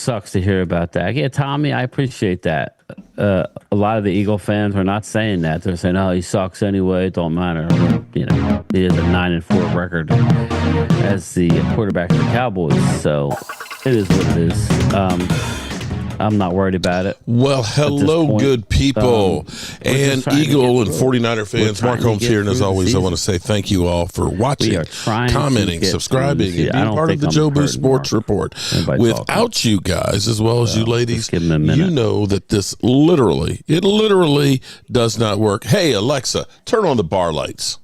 sucks to hear about that. Yeah, Tommy, I appreciate that. A lot of the Eagle fans are not saying that. They're saying, "Oh, he sucks anyway. It don't matter." He has a 9-4 record as the quarterback of the Cowboys. So it is what it is. I'm not worried about it. Well, hello, good people, and Eagle and 49er fans. Mark Holmes here, and as always, I want to say thank you all for watching, commenting, subscribing, and being part of the Joe Boo Sports Report. Without you guys, as well as you ladies, you know that this literally does not work. Hey, Alexa, turn on the bar lights.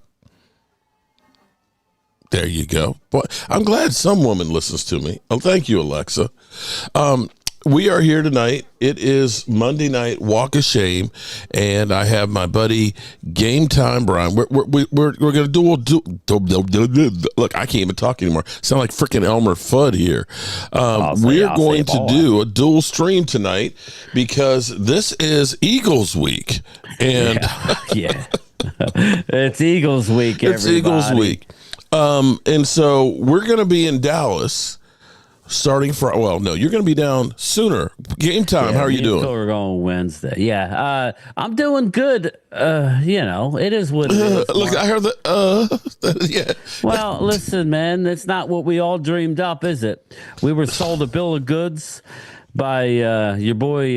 There you go. Boy, I'm glad some woman listens to me. Oh, thank you, Alexa. We are here tonight. It is Monday night walk of shame, and I have my buddy Game Time Brian. We're gonna do look. I can't even talk anymore. Sound like freaking Elmer Fudd here. We're going to do a dual stream tonight because this is Eagles week, and yeah. It's Eagles week. It's Eagles week, and so we're gonna be in Dallas. Starting for you're going to be down sooner. Game Time. How are you doing? We're going Wednesday. Yeah, I'm doing good. It is what it is. Look, I heard that. Yeah. Well, listen, man, it's not what we all dreamed up, is it? We were sold a bill of goods by your boy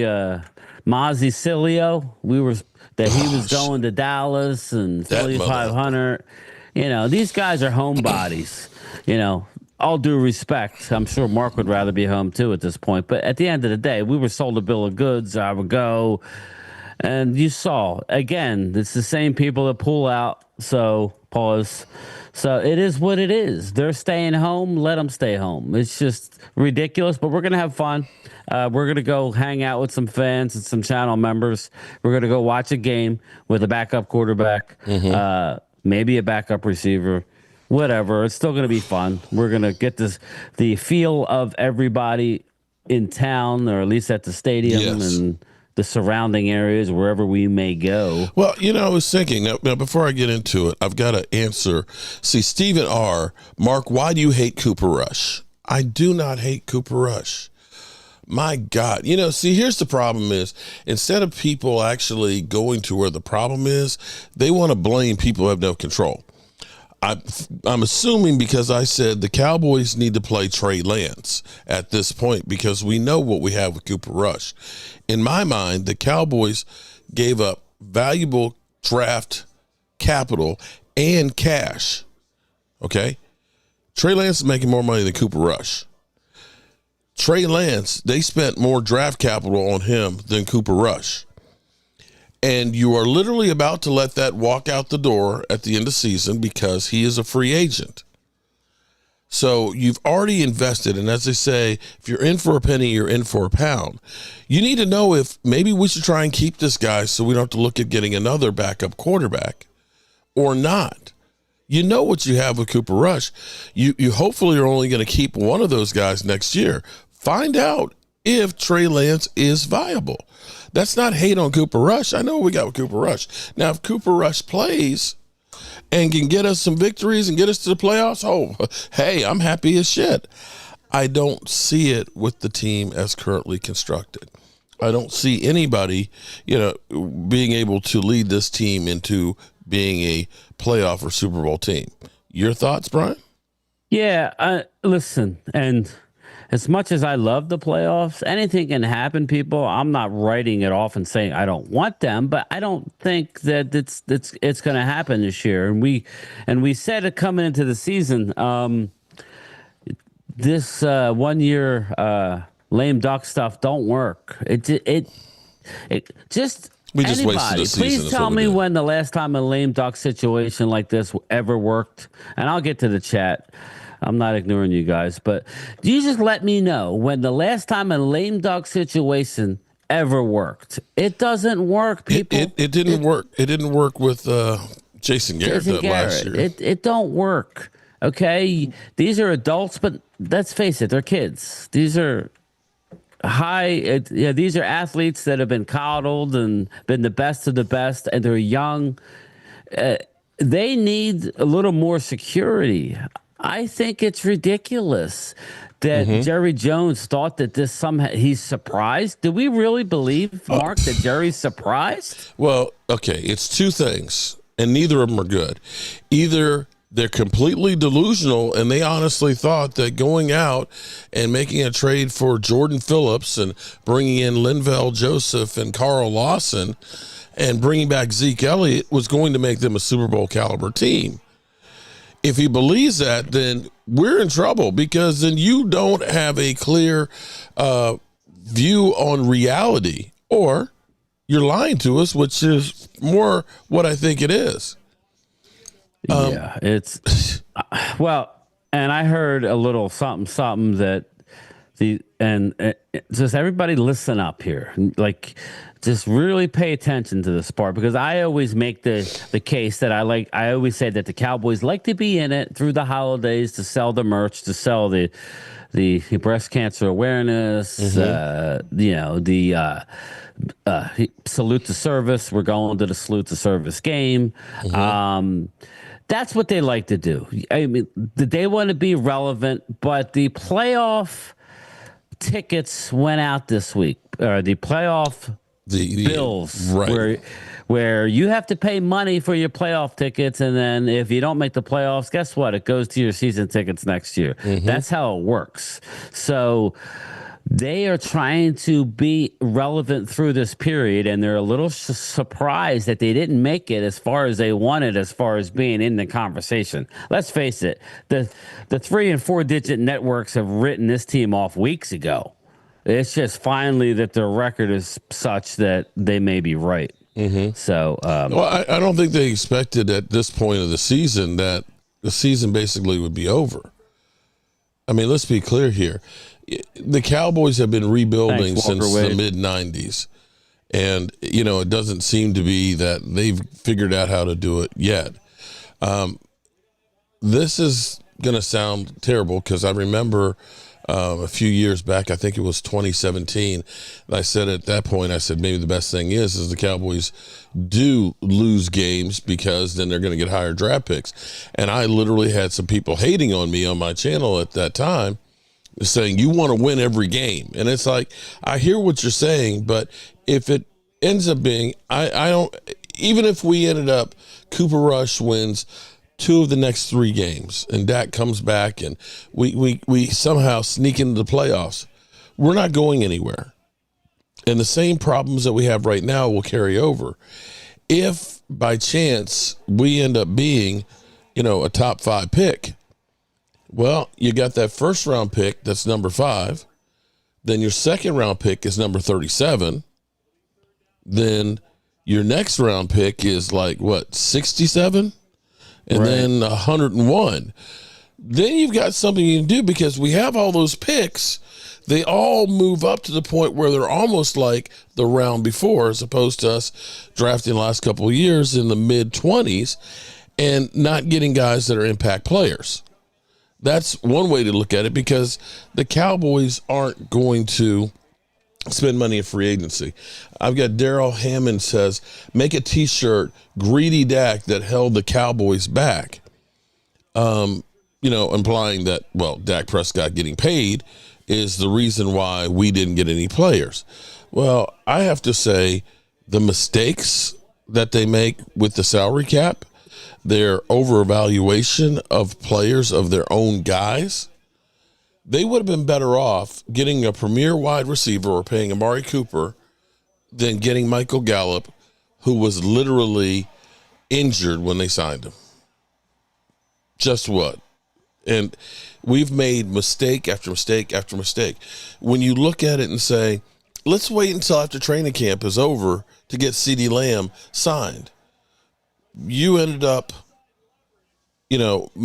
Mozzie Cilio. He was going to Dallas and Philly 500. These guys are homebodies. All due respect, I'm sure Mark would rather be home too at this point. But at the end of the day, we were sold a bill of goods. I would go, and you saw again, it's the same people that pull out. So pause. So it is what it is. They're staying home. Let them stay home. It's just ridiculous, but we're gonna have fun. We're gonna go hang out with some fans and some channel members. We're gonna go watch a game with a backup quarterback, maybe a backup receiver. Whatever, it's still going to be fun. We're going to get the feel of everybody in town, or at least at the stadium and the surrounding areas, wherever we may go. Well, I was thinking, now before I get into it, I've got to answer. See, Stephen R., Mark, why do you hate Cooper Rush? I do not hate Cooper Rush. My God. See, here's the problem is, instead of people actually going to where the problem is, they want to blame people who have no control. I'm assuming because I said the Cowboys need to play Trey Lance at this point because we know what we have with Cooper Rush. In my mind, the Cowboys gave up valuable draft capital and cash. Okay? Trey Lance is making more money than Cooper Rush. Trey Lance, they spent more draft capital on him than Cooper Rush. And you are literally about to let that walk out the door at the end of season because he is a free agent. So you've already invested. And as they say, if you're in for a penny, you're in for a pound. You need to know if maybe we should try and keep this guy so we don't have to look at getting another backup quarterback or not. You know what you have with Cooper Rush. You hopefully are only going to keep one of those guys next year. Find out if Trey Lance is viable. That's not hate on Cooper Rush. I know what we got with Cooper Rush. Now, if Cooper Rush plays and can get us some victories and get us to the playoffs, hey, I'm happy as shit. I don't see it with the team as currently constructed. I don't see anybody, being able to lead this team into being a playoff or Super Bowl team. Your thoughts, Brian? Yeah, listen, and as much as I love the playoffs, anything can happen, people. I'm not writing it off and saying I don't want them, but I don't think that it's going to happen this year. And we said it coming into the season. This 1 year lame duck stuff don't work. It just. We just Anybody, wasted a season. Please tell me when the last time a lame duck situation like this ever worked, and I'll get to the chat. I'm not ignoring you guys, but do you just let me know when the last time a lame duck situation ever worked? It doesn't work, people. It didn't work. It didn't work with Jason Garrett last year. It don't work. Okay, these are adults, but let's face it, they're kids. These are these are athletes that have been coddled and been the best of the best, and they're young. They need a little more security. I think it's ridiculous that Jerry Jones thought that this somehow he's surprised. Do we really believe, Mark, that Jerry's surprised? Well, okay, it's two things, and neither of them are good. Either they're completely delusional and they honestly thought that going out and making a trade for Jordan Phillips and bringing in Linval Joseph and Carl Lawson and bringing back Zeke Elliott was going to make them a Super Bowl caliber team. If he believes that, then we're in trouble, because then you don't have a clear view on reality, or you're lying to us, which is more what I think it is. Yeah, it's well, and I heard a little something that just everybody listen up here, like just really pay attention to this part, because I always make the case that I always say that the Cowboys like to be in it through the holidays to sell the merch, to sell the breast cancer awareness, salute to service. We're going to the salute to service game. That's what they like to do. I mean, they want to be relevant, but the playoff tickets went out this week. The playoff bills, right, where you have to pay money for your playoff tickets, and then if you don't make the playoffs, guess what? It goes to your season tickets next year. That's how it works. So they are trying to be relevant through this period, and they're a little surprised that they didn't make it as far as they wanted, as far as being in the conversation. Let's face it, the 3 and 4 digit networks have written this team off weeks ago. It's just finally that their record is such that they may be right. So, well, I don't think they expected at this point of the season that the season basically would be over. I mean, let's be clear here. The Cowboys have been rebuilding since the mid-'90s. And, it doesn't seem to be that they've figured out how to do it yet. This is going to sound terrible, because I remember a few years back, I think it was 2017, and I said at that point, I said maybe the best thing is the Cowboys do lose games, because then they're going to get higher draft picks. And I literally had some people hating on me on my channel at that time, saying you want to win every game. And it's like, I hear what you're saying, but if it ends up being, I don't, even if we ended up, Cooper Rush wins 2 of the next 3 games and Dak comes back and we somehow sneak into the playoffs, we're not going anywhere. And the same problems that we have right now will carry over. If by chance we end up being, a top 5 pick, well, you got that first round pick that's number 5. Then your second round pick is number 37. Then your next round pick is like, 67? And then 101. Then you've got something you can do, because we have all those picks. They all move up to the point where they're almost like the round before, as opposed to us drafting the last couple of years in the mid-20s and not getting guys that are impact players. That's one way to look at it, because the Cowboys aren't going to spend money in free agency. I've got Daryl Hammond says, make a T-shirt, Greedy Dak that held the Cowboys back. Implying that, Dak Prescott getting paid is the reason why we didn't get any players. Well, I have to say the mistakes that they make with the salary cap, their over-evaluation of players, of their own guys, they would have been better off getting a premier wide receiver or paying Amari Cooper than getting Michael Gallup, who was literally injured when they signed him. Just what? And we've made mistake after mistake after mistake. When you look at it and say, let's wait until after training camp is over to get CeeDee Lamb signed, you ended up,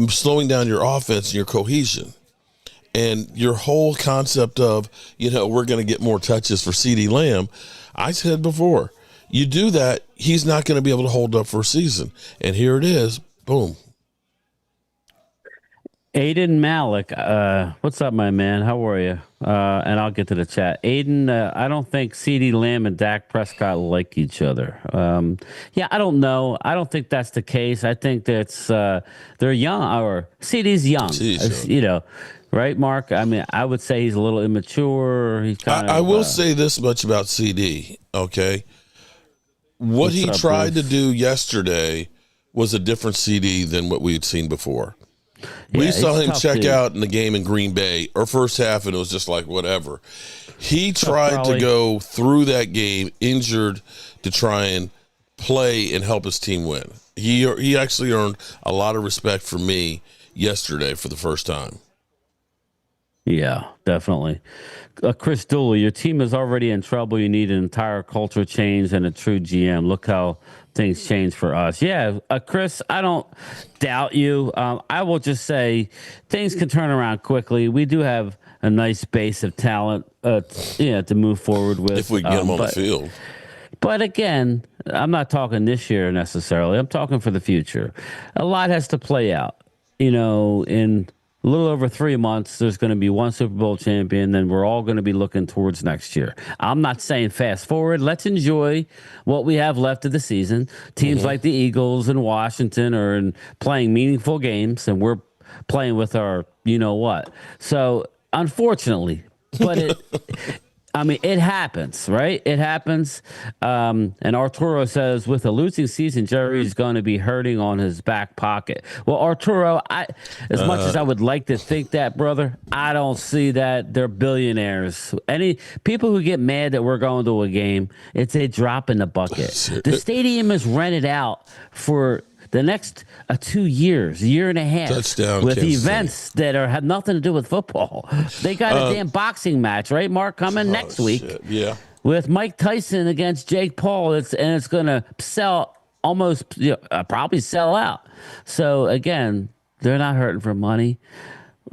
slowing down your offense and your cohesion. And your whole concept of, we're going to get more touches for CeeDee Lamb. I said before, you do that, he's not going to be able to hold up for a season. And here it is. Boom. Aiden Malik, what's up, my man? How are you? And I'll get to the chat. Aiden, I don't think CeeDee Lamb and Dak Prescott like each other. Yeah, I don't know. I don't think that's the case. I think that's they're young, or CeeDee's young. Jeez, You know, right, Mark? I mean, I would say he's a little immature. He's kind I of. will say this much about CD. Okay, what What's he up, tried Bruce? to do yesterday was a different CD than what we had seen before. We Yeah, saw it's him tough check to- out in the game in Green Bay, or first half, and it was just like whatever. He tried to probably- go through that game injured to try and play and help his team win. He actually earned a lot of respect from me yesterday for the first time. Yeah, definitely. Chris Dooley, your team is already in trouble. You need an entire culture change and a true GM. Look how things change for us. Yeah, Chris, I don't doubt you. I will just say things can turn around quickly. We do have a nice base of talent, to move forward with. If we can get him on the but- field. But again, I'm not talking this year necessarily. I'm talking for the future. A lot has to play out. You know, in a little over 3 months, there's going to be one Super Bowl champion. Then we're all going to be looking towards next year. I'm not saying fast forward. Let's enjoy what we have left of the season. Teams like the Eagles and Washington are playing meaningful games, and we're playing with our you know what. So unfortunately, but I mean, it happens, right? It happens. And Arturo says, with a losing season, Jerry's going to be hurting on his back pocket. Well, Arturo, as much as I would like to think that, brother, I don't see that. They're billionaires. Any people who get mad that we're going to a game, it's a drop in the bucket. The stadium is rented out for the next 2 years, year and a half, Touchdown, with Kansas events that have nothing to do with football. They got a damn boxing match, right, Mark, coming next week Shit. Yeah. with Mike Tyson against Jake Paul. It's going to sell almost, probably sell out. So again, they're not hurting for money.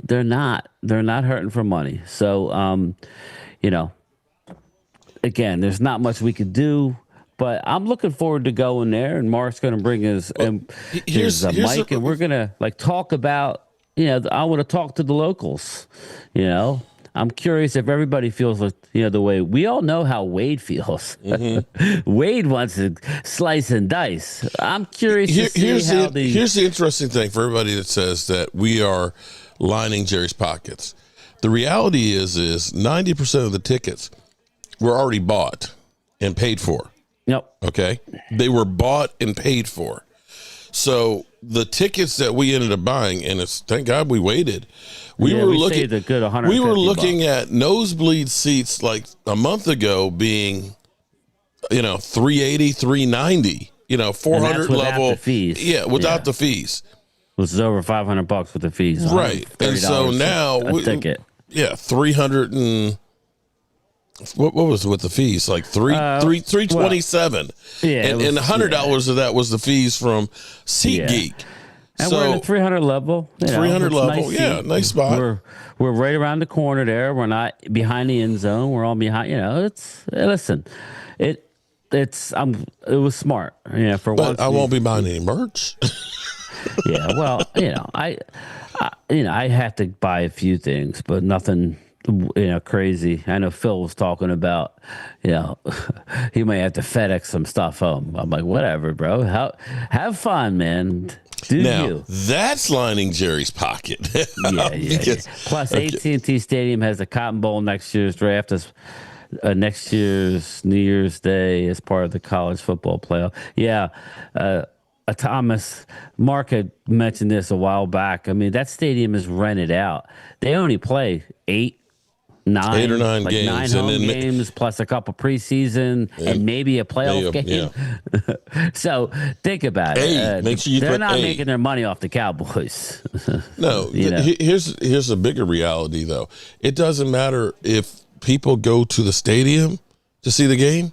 They're not hurting for money. So, again, there's not much we could do. But I'm looking forward to going there, and Mark's going to bring his mic, and we're going to talk about. I want to talk to the locals. I'm curious if everybody feels the way we all know how Wade feels. Mm-hmm. Wade wants to slice and dice. I'm curious to see here's the interesting thing for everybody that says that we are lining Jerry's pockets. The reality is 90% of the tickets were already bought and paid for. Yep. Okay. They were bought and paid for. So the tickets that we ended up buying, and thank God we waited. We were looking saved a good we were looking $150. at nosebleed seats like a month ago being, 380, 390, 400 without level. the fees. Yeah. Without the fees. Which is over $500 with the fees. Right. And so $30 now a ticket. Yeah. 300 and what was with the fees? Like 327. Yeah, and $100 of that was the fees from SeatGeek. And we're in the 300 level. 300 it's level, nice yeah, seat. nice spot. We're right around the corner there. We're not behind the end zone. We're all behind. It was smart. For But once. I won't be buying any merch. Yeah, well, I have to buy a few things, but nothing. Crazy. I know Phil was talking about, he may have to FedEx some stuff home. I'm like, whatever, bro. Have fun, man. Do Now, you? that's lining Jerry's pocket. Yeah. Plus, AT&T Stadium has the Cotton Bowl next year's draft as next year's New Year's Day as part of the college football playoff. Yeah. Mark had mentioned this a while back. I mean, that stadium is rented out. They only play 8 or 9 games, 9 and home then games plus a couple preseason and maybe a playoff game. Yeah. So think about it. Make sure you they're put not 8. making their money off the Cowboys. No, here's a bigger reality though. It doesn't matter if people go to the stadium to see the game;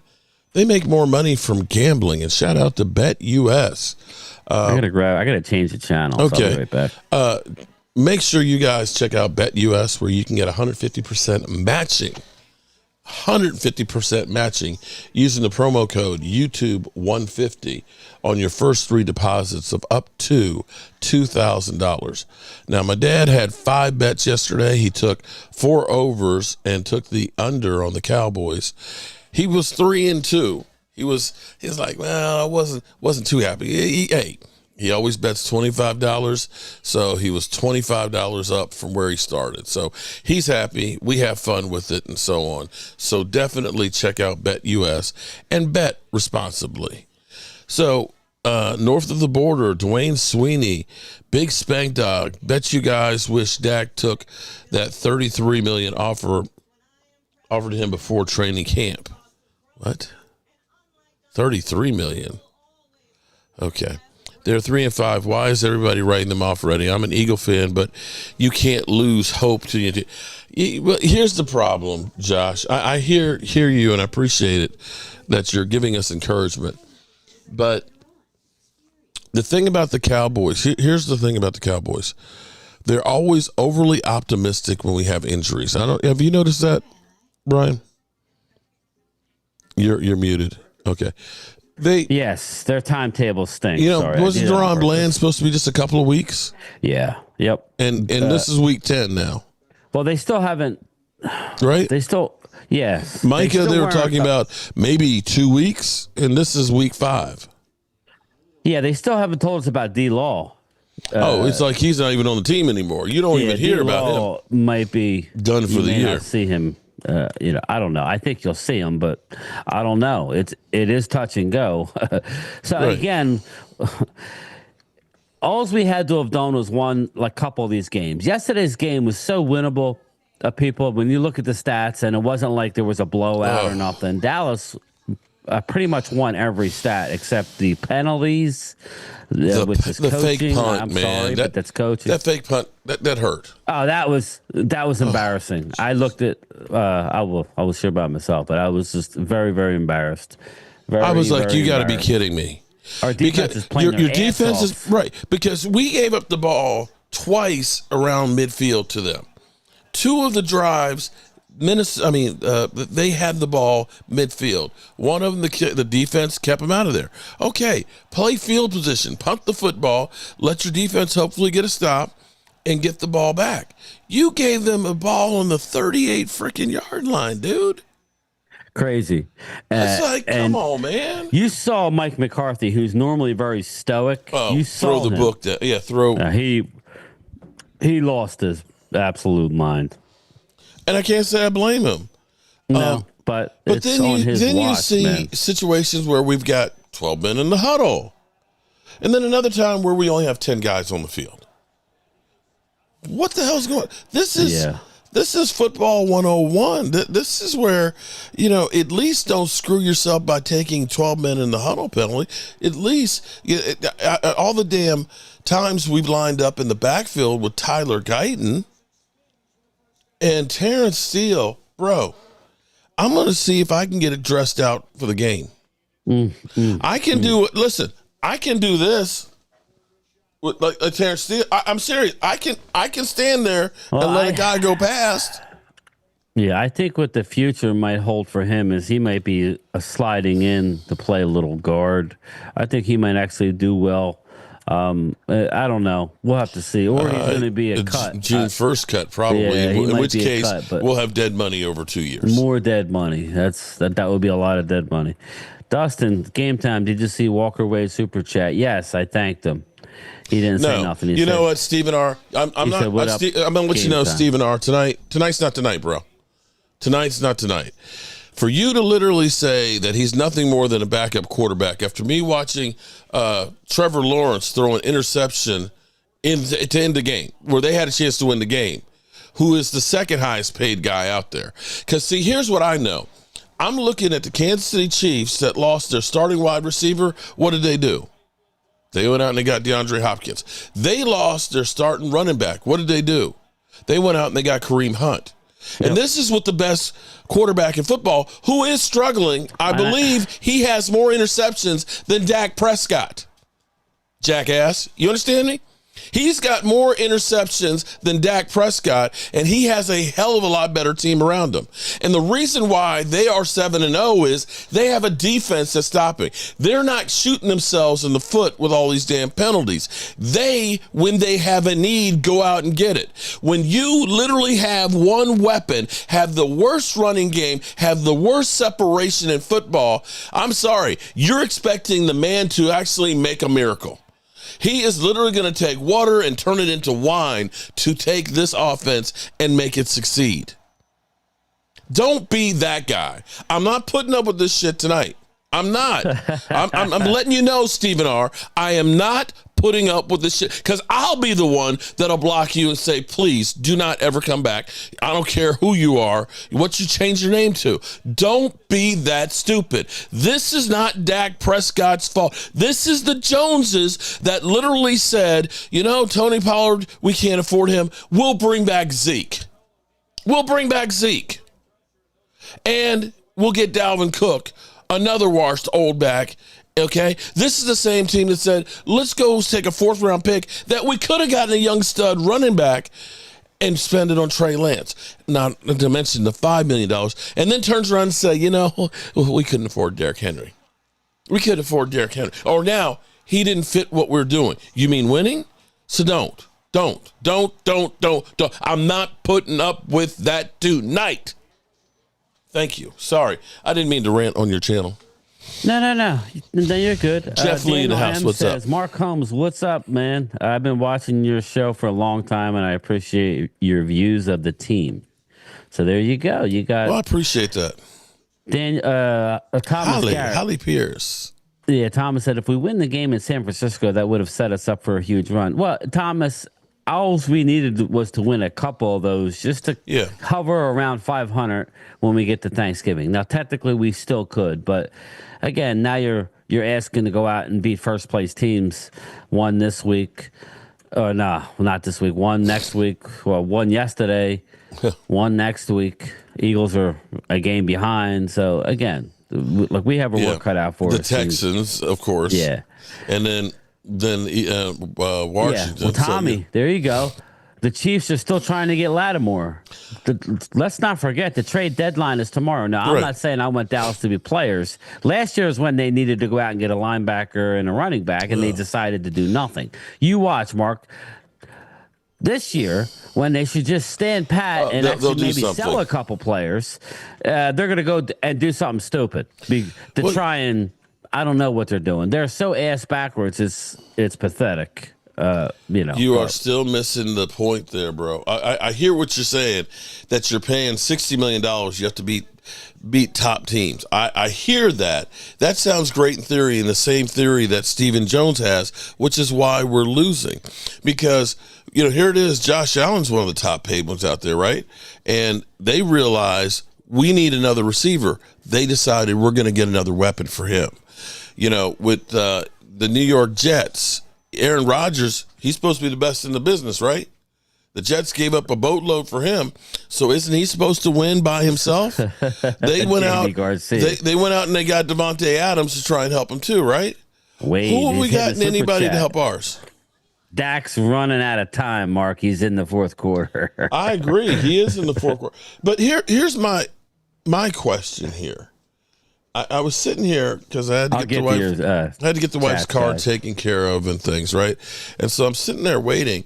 they make more money from gambling. And shout out to BetUS. I gotta change the channel. So Okay. I'll be right back. Make sure you guys check out BetUS, where you can get 150% matching. 150% matching using the promo code YouTube150 on your first 3 deposits of up to $2,000. Now, my dad had 5 bets yesterday. He took 4 overs and took the under on the Cowboys. He was 3-2. He's like, well, I wasn't too happy. He always bets $25, so he was $25 up from where he started. So he's happy. We have fun with it and so on. So definitely check out BetUS and bet responsibly. So north of the border, Dwayne Sweeney, Big Spank Dog. Bet you guys wish Dak took that $33 million offered to him before training camp. What? $33 million. Okay. They're 3-5. Why is everybody writing them off already? I'm an Eagle fan, but you can't lose hope to you. Well, here's the problem, Josh. I hear you, and I appreciate it that you're giving us encouragement. But the thing about the Cowboys, here's the thing about the Cowboys. They're always overly optimistic when we have injuries. Have you noticed that, Brian? You're muted. Okay. Yes, their timetable stinks. Wasn't Deron Bland supposed to be just a couple of weeks? Yeah. Yep. And this is week 10 now. Well, they still haven't. Right? They still. Yes. Micah, they were talking about maybe 2 weeks, and this is week 5. Yeah, they still haven't told us about D-Law. It's like he's not even on the team anymore. You don't even hear about him. Might be done for the year. Not see him. I don't know. I think you'll see him, but I don't know. It is touch and go. So right. Again, all we had to have done was won a couple of these games. Yesterday's game was so winnable. People, when you look at the stats, and it wasn't like there was a blowout or nothing. Dallas pretty much won every stat except the penalties, which is the coaching. fake punt, I'm man. sorry, but that's coaching. That fake punt that hurt. Oh, that was embarrassing. I looked at. I was sure about myself, but I was just very, very embarrassed. I was like, you got to be kidding me. Our defense is playing your defense is right, because we gave up the ball twice around midfield to them. 2 of the drives. They had the ball midfield. One of them, the defense kept them out of there. Okay, play field position, punt the football, let your defense hopefully get a stop, and get the ball back. You gave them a ball on the 38 freaking yard line, dude. Crazy. It's like, come on, man. You saw Mike McCarthy, who's normally very stoic. You saw throw the him. book down. Yeah, throw. He lost his absolute mind. And I can't say I blame him. No, but it's then on his then watch, you see man. situations where we've got 12 men in the huddle. And then another time where we only have 10 guys on the field. What the hell's going on? This is football 101. This is where, at least don't screw yourself by taking 12 men in the huddle penalty. At least all the damn times we've lined up in the backfield with Tyler Guyton and Terrence Steele, bro, I'm going to see if I can get it dressed out for the game. I can do it. Listen, I can do this with like Terrence Steele. I'm serious. I can stand there and let a guy go past. Yeah, I think what the future might hold for him is he might be sliding in to play a little guard. I think he might actually do well. I don't know. We'll have to see. Or he's going to be a cut. June 1st cut, probably. Yeah, in which case, cut, we'll have dead money over 2 years. More dead money. That would be a lot of dead money. Dustin, game time. Did you see Walker Wade super chat? Yes, I thanked him. He didn't say nothing. You know what, Stephen R? I'm going to let you know, Stephen R. Tonight's not tonight, bro. Tonight's not tonight. For you to literally say that he's nothing more than a backup quarterback after me watching Trevor Lawrence throw an interception to end the game, where they had a chance to win the game, who is the second highest paid guy out there. Because, see, here's what I know. I'm looking at the Kansas City Chiefs that lost their starting wide receiver. What did they do? They went out and they got DeAndre Hopkins. They lost their starting running back. What did they do? They went out and they got Kareem Hunt. Yep. And this is with the best quarterback in football, who is struggling. I believe he has more interceptions than Dak Prescott. Jackass. You understand me? He's got more interceptions than Dak Prescott, and he has a hell of a lot better team around him. And the reason why they are 7-0 is they have a defense that's stopping. They're not shooting themselves in the foot with all these damn penalties. They, when they have a need, go out and get it. When you literally have one weapon, have the worst running game, have the worst separation in football, I'm sorry, you're expecting the man to actually make a miracle. He is literally going to take water and turn it into wine to take this offense and make it succeed. Don't be that guy. I'm not putting up with this shit tonight. I'm not. I'm letting you know, Stephen R., I am not putting up with this shit, because I'll be the one that'll block you and say, please do not ever come back. I don't care who you are, what you change your name to. Don't be that stupid. This is not Dak Prescott's fault. This is the Joneses that literally said, you know, Tony Pollard, we can't afford him. We'll bring back Zeke. We'll bring back Zeke. And we'll get Dalvin Cook, another washed old back. Okay, this is the same team that said, let's go take a 4th-round pick that we could have gotten a young stud running back and spend it on Trey Lance, not to mention the $5 million, and then turns around and say, you know, we couldn't afford Derrick Henry. We could afford Derrick Henry. Or now, he didn't fit what we're doing. You mean winning? So don't. I'm not putting up with that tonight. Thank you. Sorry. I didn't mean to rant on your channel. No, you're good. Jeff Lee in the house, what's up? Mark Holmes, what's up, man? I've been watching your show for a long time, and I appreciate your views of the team. So there you go. You got. Well, I appreciate that. Thomas Holly Pierce. Yeah, Thomas said if we win the game in San Francisco, that would have set us up for a huge run. Well, Thomas, all we needed was to win a couple of those just to hover around 500 when we get to Thanksgiving. Now, technically, we still could, but again, now you're asking to go out and beat first place teams. One this week, no, not this week. One next week. Well, one yesterday. One next week. Eagles are a game behind. So again, like we have a work cut out for us. The Texans, of course. Yeah, and then Washington. Yeah. Well, Tommy, there you go. The Chiefs are still trying to get Lattimore. Let's not forget the trade deadline is tomorrow. Now, I'm not saying I want Dallas to be players. Last year is when they needed to go out and get a linebacker and a running back, and they decided to do nothing. You watch, Mark. This year, when they should just stand pat and actually maybe sell a couple players, they're going to go and do something stupid try and. I don't know what they're doing. They're so ass backwards. It's pathetic. You are still missing the point there, bro. I hear what you're saying, that you're paying $60 million. You have to beat top teams. I hear that. That sounds great in theory, and the same theory that Stephen Jones has, which is why we're losing. Because, here it is. Josh Allen's one of the top paid ones out there, right? And they realize we need another receiver. They decided we're going to get another weapon for him. With the New York Jets, Aaron Rodgers, he's supposed to be the best in the business, right? The Jets gave up a boatload for him, so isn't he supposed to win by himself? They went out. They went out and they got Devontae Adams to try and help him too, right? Who have we gotten anybody to help ours? Dak's running out of time, Mark. He's in the fourth quarter. I agree, he is in the fourth quarter. But here's my question here. I was sitting here because I had to get the wife's car taken care of and things, right? And so I'm sitting there waiting.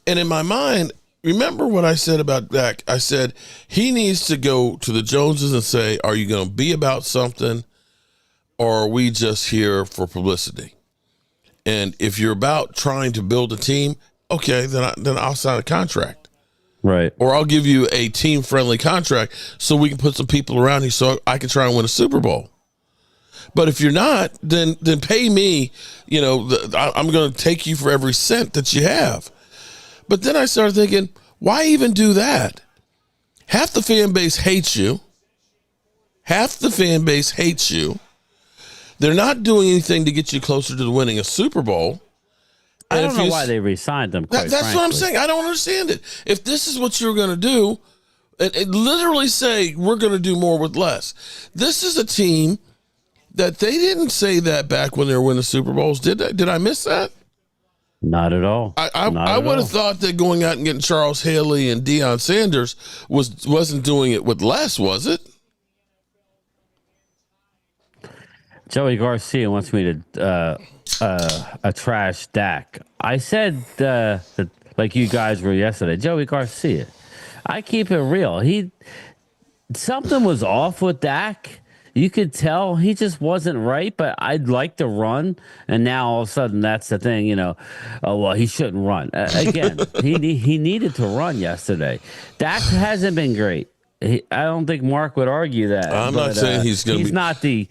And in my mind, remember what I said about Dak? I said, he needs to go to the Joneses and say, are you going to be about something, or are we just here for publicity? And if you're about trying to build a team, okay, then I'll sign a contract. Right. Or I'll give you a team-friendly contract so we can put some people around here so I can try and win a Super Bowl. But if you're not, then pay me. I'm going to take you for every cent that you have. But then I started thinking, why even do that? Half the fan base hates you. They're not doing anything to get you closer to winning a Super Bowl. I don't know why they re-signed them. That's what I'm saying. I don't understand it. If this is what you're going to do, and literally say we're going to do more with less. This is a team that they didn't say that back when they were winning Super Bowls. Did I miss that? Not at all. I would have thought that going out and getting Charles Haley and Deion Sanders wasn't doing it with less, was it? Joey Garcia wants me to trash Dak. I said that like you guys were yesterday. Joey Garcia. I keep it real. Something was off with Dak. You could tell he just wasn't right, but I'd like to run. And now all of a sudden that's the thing, oh, well, he shouldn't run. Again, he needed to run yesterday. Dak hasn't been great. I don't think Mark would argue that. I'm not saying he's going to be. He's not the.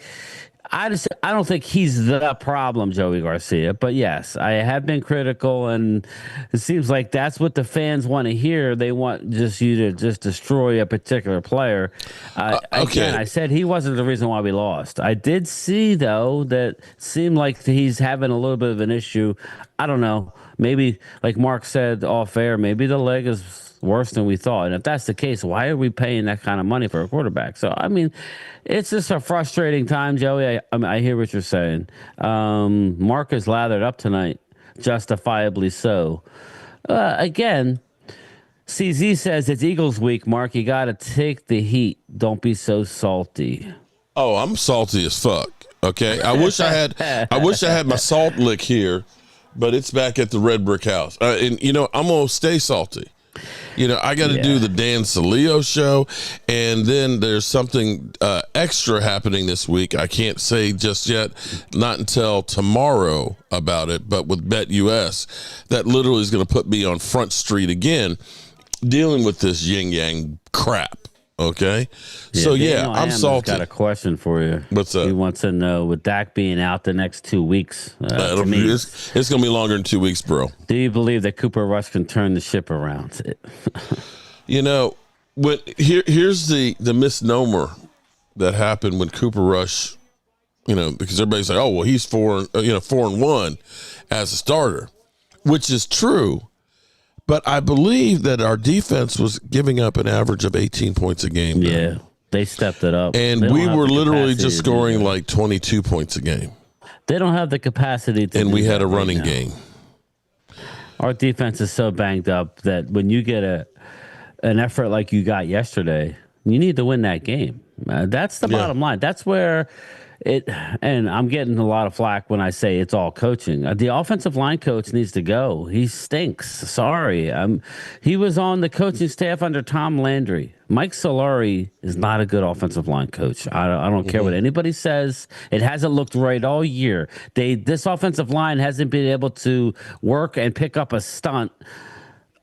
I don't think he's the problem, Joey Garcia. But yes, I have been critical, and it seems like that's what the fans want to hear. They want you to just destroy a particular player. Okay. Again, I said he wasn't the reason why we lost. I did see though that seemed like he's having a little bit of an issue. I don't know. Maybe like Mark said off air, maybe the leg is worse than we thought. And if that's the case, why are we paying that kind of money for a quarterback? So, I mean, it's just a frustrating time, Joey. I hear what you're saying. Mark is lathered up tonight, justifiably so. Again, CZ says it's Eagles week, Mark. You got to take the heat. Don't be so salty. Oh, I'm salty as fuck. Okay. I wish I had my salt lick here, but it's back at the Red Brick House. And I'm going to stay salty. I got to do the Dan Salio show, and then there's something extra happening this week. I can't say just yet, not until tomorrow about it, but with BetUS, that literally is going to put me on Front Street again, dealing with this yin-yang crap. Okay, so I'm salty. Got a question for you. What's that? He wants to know, with Dak being out the next 2 weeks, it's going to be longer than 2 weeks, bro. Do you believe that Cooper Rush can turn the ship around? Here's the misnomer that happened when Cooper Rush, because everybody's like, oh well, he's 4-1 as a starter, which is true. But I believe that our defense was giving up an average of 18 points a game. Yeah, they stepped it up. And we were literally just scoring like 22 points a game. They don't have the capacity to. And we had a running game. Our defense is so banged up that when you get an effort like you got yesterday, you need to win that game. That's the bottom line. That's where and I'm getting a lot of flack when I say it's all coaching. The offensive line coach needs to go. He stinks. Sorry. He was on the coaching staff under Tom Landry. Mike Solari is not a good offensive line coach. I don't care what anybody says. It hasn't looked right all year. This offensive line hasn't been able to work and pick up a stunt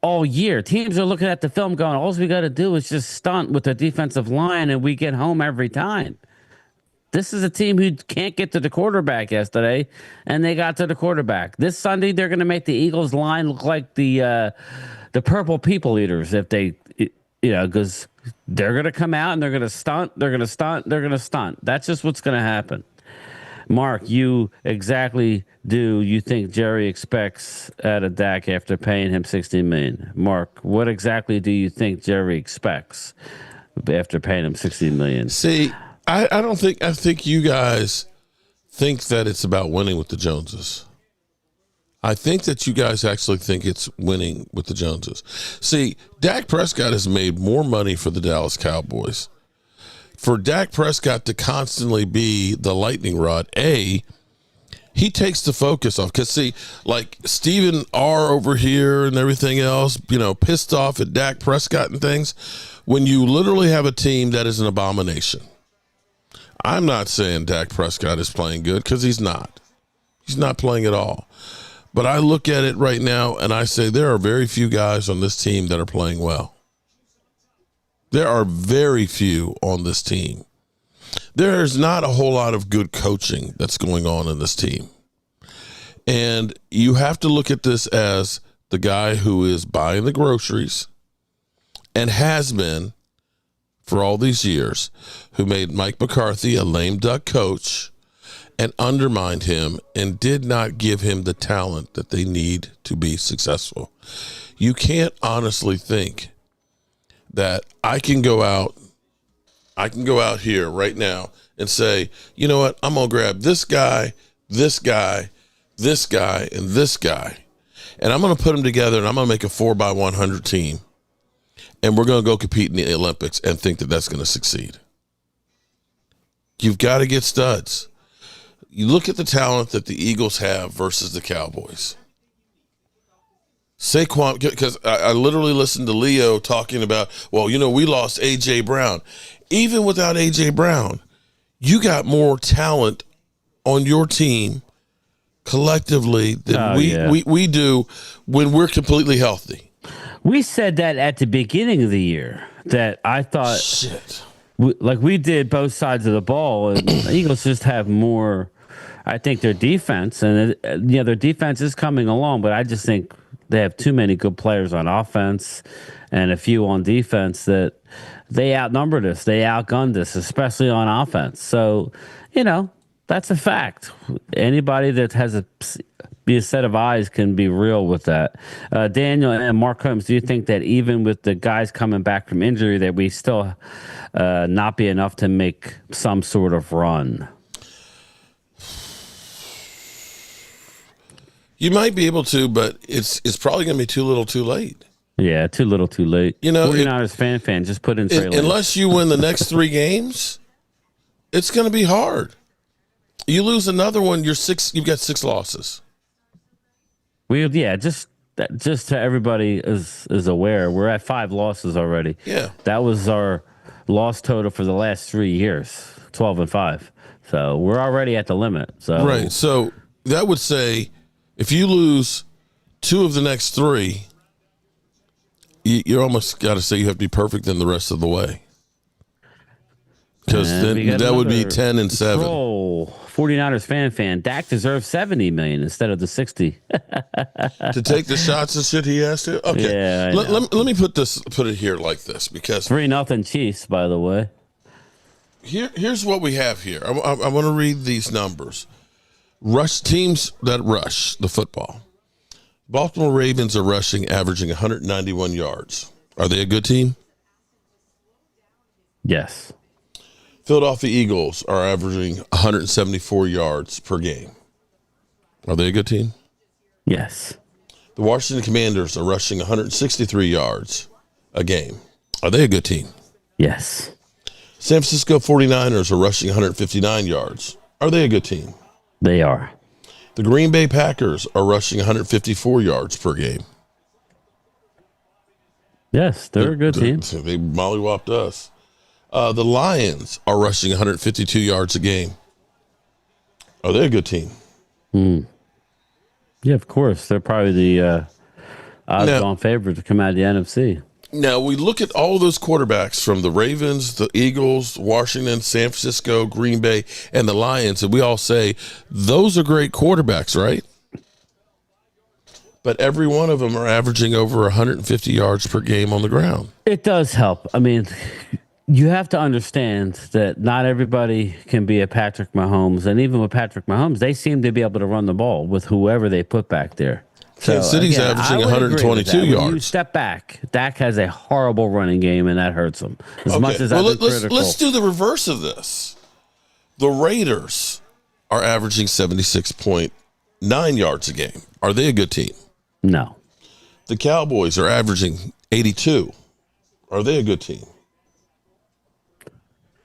all year. Teams are looking at the film going, all we got to do is just stunt with the defensive line and we get home every time. This is a team who can't get to the quarterback yesterday, and they got to the quarterback. This Sunday, they're going to make the Eagles line look like the purple people eaters if they, because they're going to come out and they're going to stunt, they're going to stunt, they're going to stunt. That's just what's going to happen. Mark, you think Jerry expects out of Dak after paying him $16 million? Mark, what exactly do you think Jerry expects after paying him $16 million? See, I think you guys think that it's about winning with the Joneses. I think that you guys actually think it's winning with the Joneses. See, Dak Prescott has made more money for the Dallas Cowboys. For Dak Prescott to constantly be the lightning rod, he takes the focus off. Because, see, like Stephen R. over here and everything else, pissed off at Dak Prescott and things, when you literally have a team that is an abomination. I'm not saying Dak Prescott is playing good, because he's not. He's not playing at all. But I look at it right now and I say there are very few guys on this team that are playing well. There are very few on this team. There is not a whole lot of good coaching that's going on in this team. And you have to look at this as the guy who is buying the groceries and has been for all these years, who made Mike McCarthy a lame duck coach and undermined him and did not give him the talent that they need to be successful. You can't honestly think that I can go out here right now and say, you know what, I'm going to grab this guy, this guy, this guy, and this guy, and I'm going to put them together, and I'm going to make a 4x100 team, and we're going to go compete in the Olympics and think that that's going to succeed. You've got to get studs. You look at the talent that the Eagles have versus the Cowboys. Saquon, because I literally listened to Leo talking about, well, we lost A.J. Brown. Even without A.J. Brown, you got more talent on your team collectively than we do when we're completely healthy. We said that at the beginning of the year, that I thought, we did both sides of the ball, and the Eagles just have more. I think their defense, and their defense is coming along, but I just think they have too many good players on offense and a few on defense that they outnumbered us. They outgunned us, especially on offense. So, that's a fact. Anybody that has a set of eyes can be real with that. Daniel and Mark Holmes, do you think that even with the guys coming back from injury that we still not be enough to make some sort of run? You might be able to, but it's probably going to be too little too late. Yeah, too little too late. 49ers fan, just put in Trey Lance. Unless you win the next 3 games, it's going to be hard. You lose another one, you've got 6 losses. Just so everybody is aware, we're at 5 losses already. Yeah. That was our loss total for the last 3 years, 12-5. So we're already at the limit. So right. So that would say if you lose 2 of the next 3, you almost got to say you have to be perfect in the rest of the way. Because then that would be 10-7. Troll, 49ers fan. Dak deserves $70 million instead of the 60. To take the shots and shit he has to? Okay. Yeah, let me put it here like this, because 3-0 Chiefs, by the way. Here's what we have here. I want to read these numbers. Rush teams that rush the football. Baltimore Ravens are rushing, averaging 191 yards. Are they a good team? Yes. Philadelphia Eagles are averaging 174 yards per game. Are they a good team? Yes. The Washington Commanders are rushing 163 yards a game. Are they a good team? Yes. San Francisco 49ers are rushing 159 yards. Are they a good team? They are. The Green Bay Packers are rushing 154 yards per game. Yes, they're a good team. They mollywopped us. The Lions are rushing 152 yards a game. Are they a good team? Yeah, of course. They're probably the odds-on favorite to come out of the NFC. Now, we look at all those quarterbacks from the Ravens, the Eagles, Washington, San Francisco, Green Bay, and the Lions, and we all say, those are great quarterbacks, right? But every one of them are averaging over 150 yards per game on the ground. It does help. I mean, you have to understand that not everybody can be a Patrick Mahomes, and even with Patrick Mahomes, they seem to be able to run the ball with whoever they put back there. Kansas City's averaging 122 yards. When you step back, Dak has a horrible running game, and that hurts him. Much as let's do the reverse of this. The Raiders are averaging 76.9 yards a game. Are they a good team? No. The Cowboys are averaging 82. Are they a good team?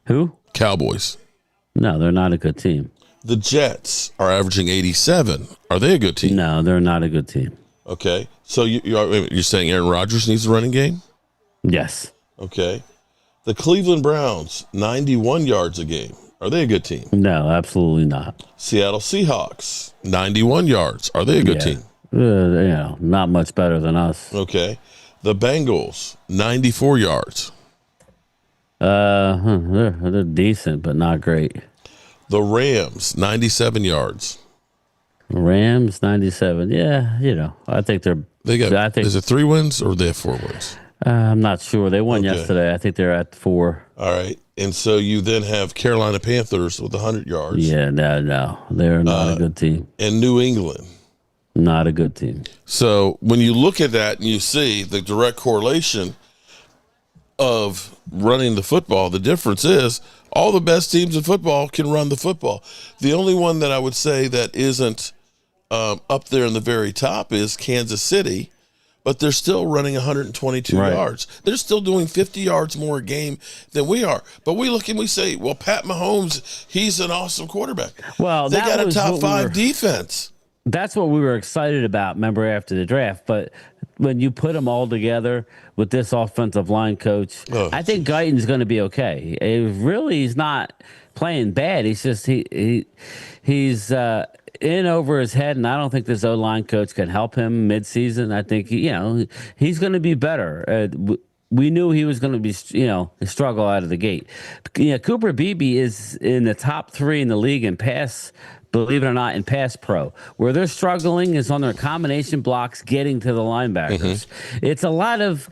Who? Cowboys. No, they're not a good team. The Jets are averaging 87. Are they a good team? No, they're not a good team. Okay. So you're saying Aaron Rodgers needs a running game? Yes. Okay. The Cleveland Browns, 91 yards a game. Are they a good team? No, absolutely not. Seattle Seahawks, 91 yards. Are they a good team? Not much better than us. Okay. The Bengals, 94 yards. They're decent, but not great. The Rams, 97 yards. Rams, 97. Yeah, I think is it 3 wins or they have 4 wins? I'm not sure. They won yesterday. I think they're at 4. All right. And so you then have Carolina Panthers with 100 yards. Yeah, no. They're not a good team. And New England. Not a good team. So when you look at that and you see the direct correlation of running the football, the difference is all the best teams in football can run the football. The only one that I would say that isn't up there in the very top is Kansas City, but they're still running 122 yards. They're still doing 50 yards more a game than we are. But we look and we say, well, Pat Mahomes, he's an awesome quarterback. Well, they got a top 5 defense. That's what we were excited about, remember, after the draft. But when you put them all together with this offensive line coach, I think Guyton's going to be okay. He's not playing bad. He's just he's in over his head, and I don't think this O-line coach can help him midseason. I think he's going to be better. We knew he was going to be, struggle out of the gate. Cooper Beebe is in the top 3 in the league in pass. Believe it or not, in pass pro. Where they're struggling is on their combination blocks getting to the linebackers. It's a lot of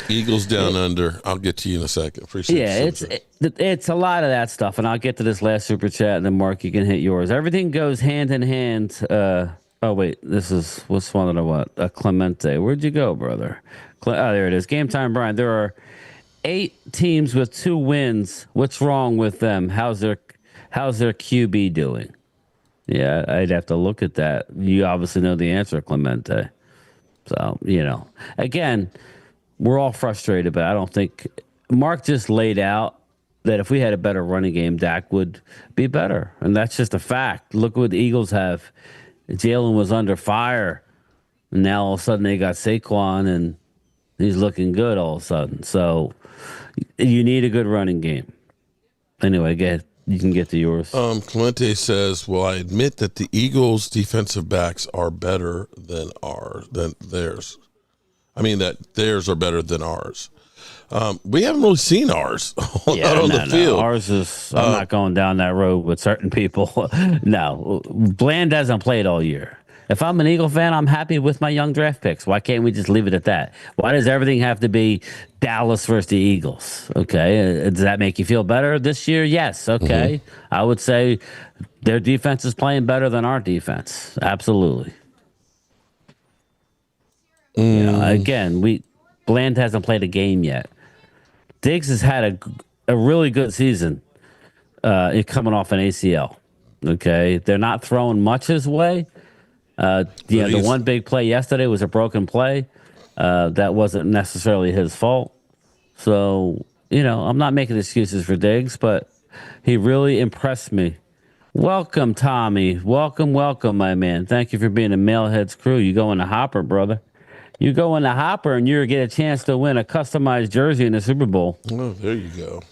Eagles down under. I'll get to you in a second. Appreciate it. It's a lot of that stuff. And I'll get to this last super chat, and then, Mark, you can hit yours. Everything goes hand in hand. Oh, wait. What's one of the what? Clemente. Where'd you go, brother? There it is. Game time, Brian. There are 8 teams with 2 wins. What's wrong with them? How's their QB doing? Yeah, I'd have to look at that. You obviously know the answer, Clemente. So, again, we're all frustrated, but I don't think Mark just laid out that if we had a better running game, Dak would be better. And that's just a fact. Look what the Eagles have. Jalen was under fire. And now all of a sudden they got Saquon, and he's looking good all of a sudden. So you need a good running game. Anyway, go ahead. You can get to yours. Clemente says, well, I admit that the Eagles' defensive backs are better than theirs. I mean, that theirs are better than ours. We haven't really seen ours on the field. Ours is, I'm not going down that road with certain people. No, Bland hasn't played all year. If I'm an Eagle fan, I'm happy with my young draft picks. Why can't we just leave it at that? Why does everything have to be Dallas versus the Eagles? Okay. Does that make you feel better this year? Yes. Okay. I would say their defense is playing better than our defense. Absolutely. Again, Bland hasn't played a game yet. Diggs has had a really good season coming off an ACL. Okay. They're not throwing much his way. The one big play yesterday was a broken play. That wasn't necessarily his fault. So, I'm not making excuses for Diggs, but he really impressed me. Welcome, Tommy. Welcome, my man. Thank you for being a Mailheads crew. You go in the hopper, brother. You go in the hopper, and you get a chance to win a customized jersey in the Super Bowl. Oh, there you go.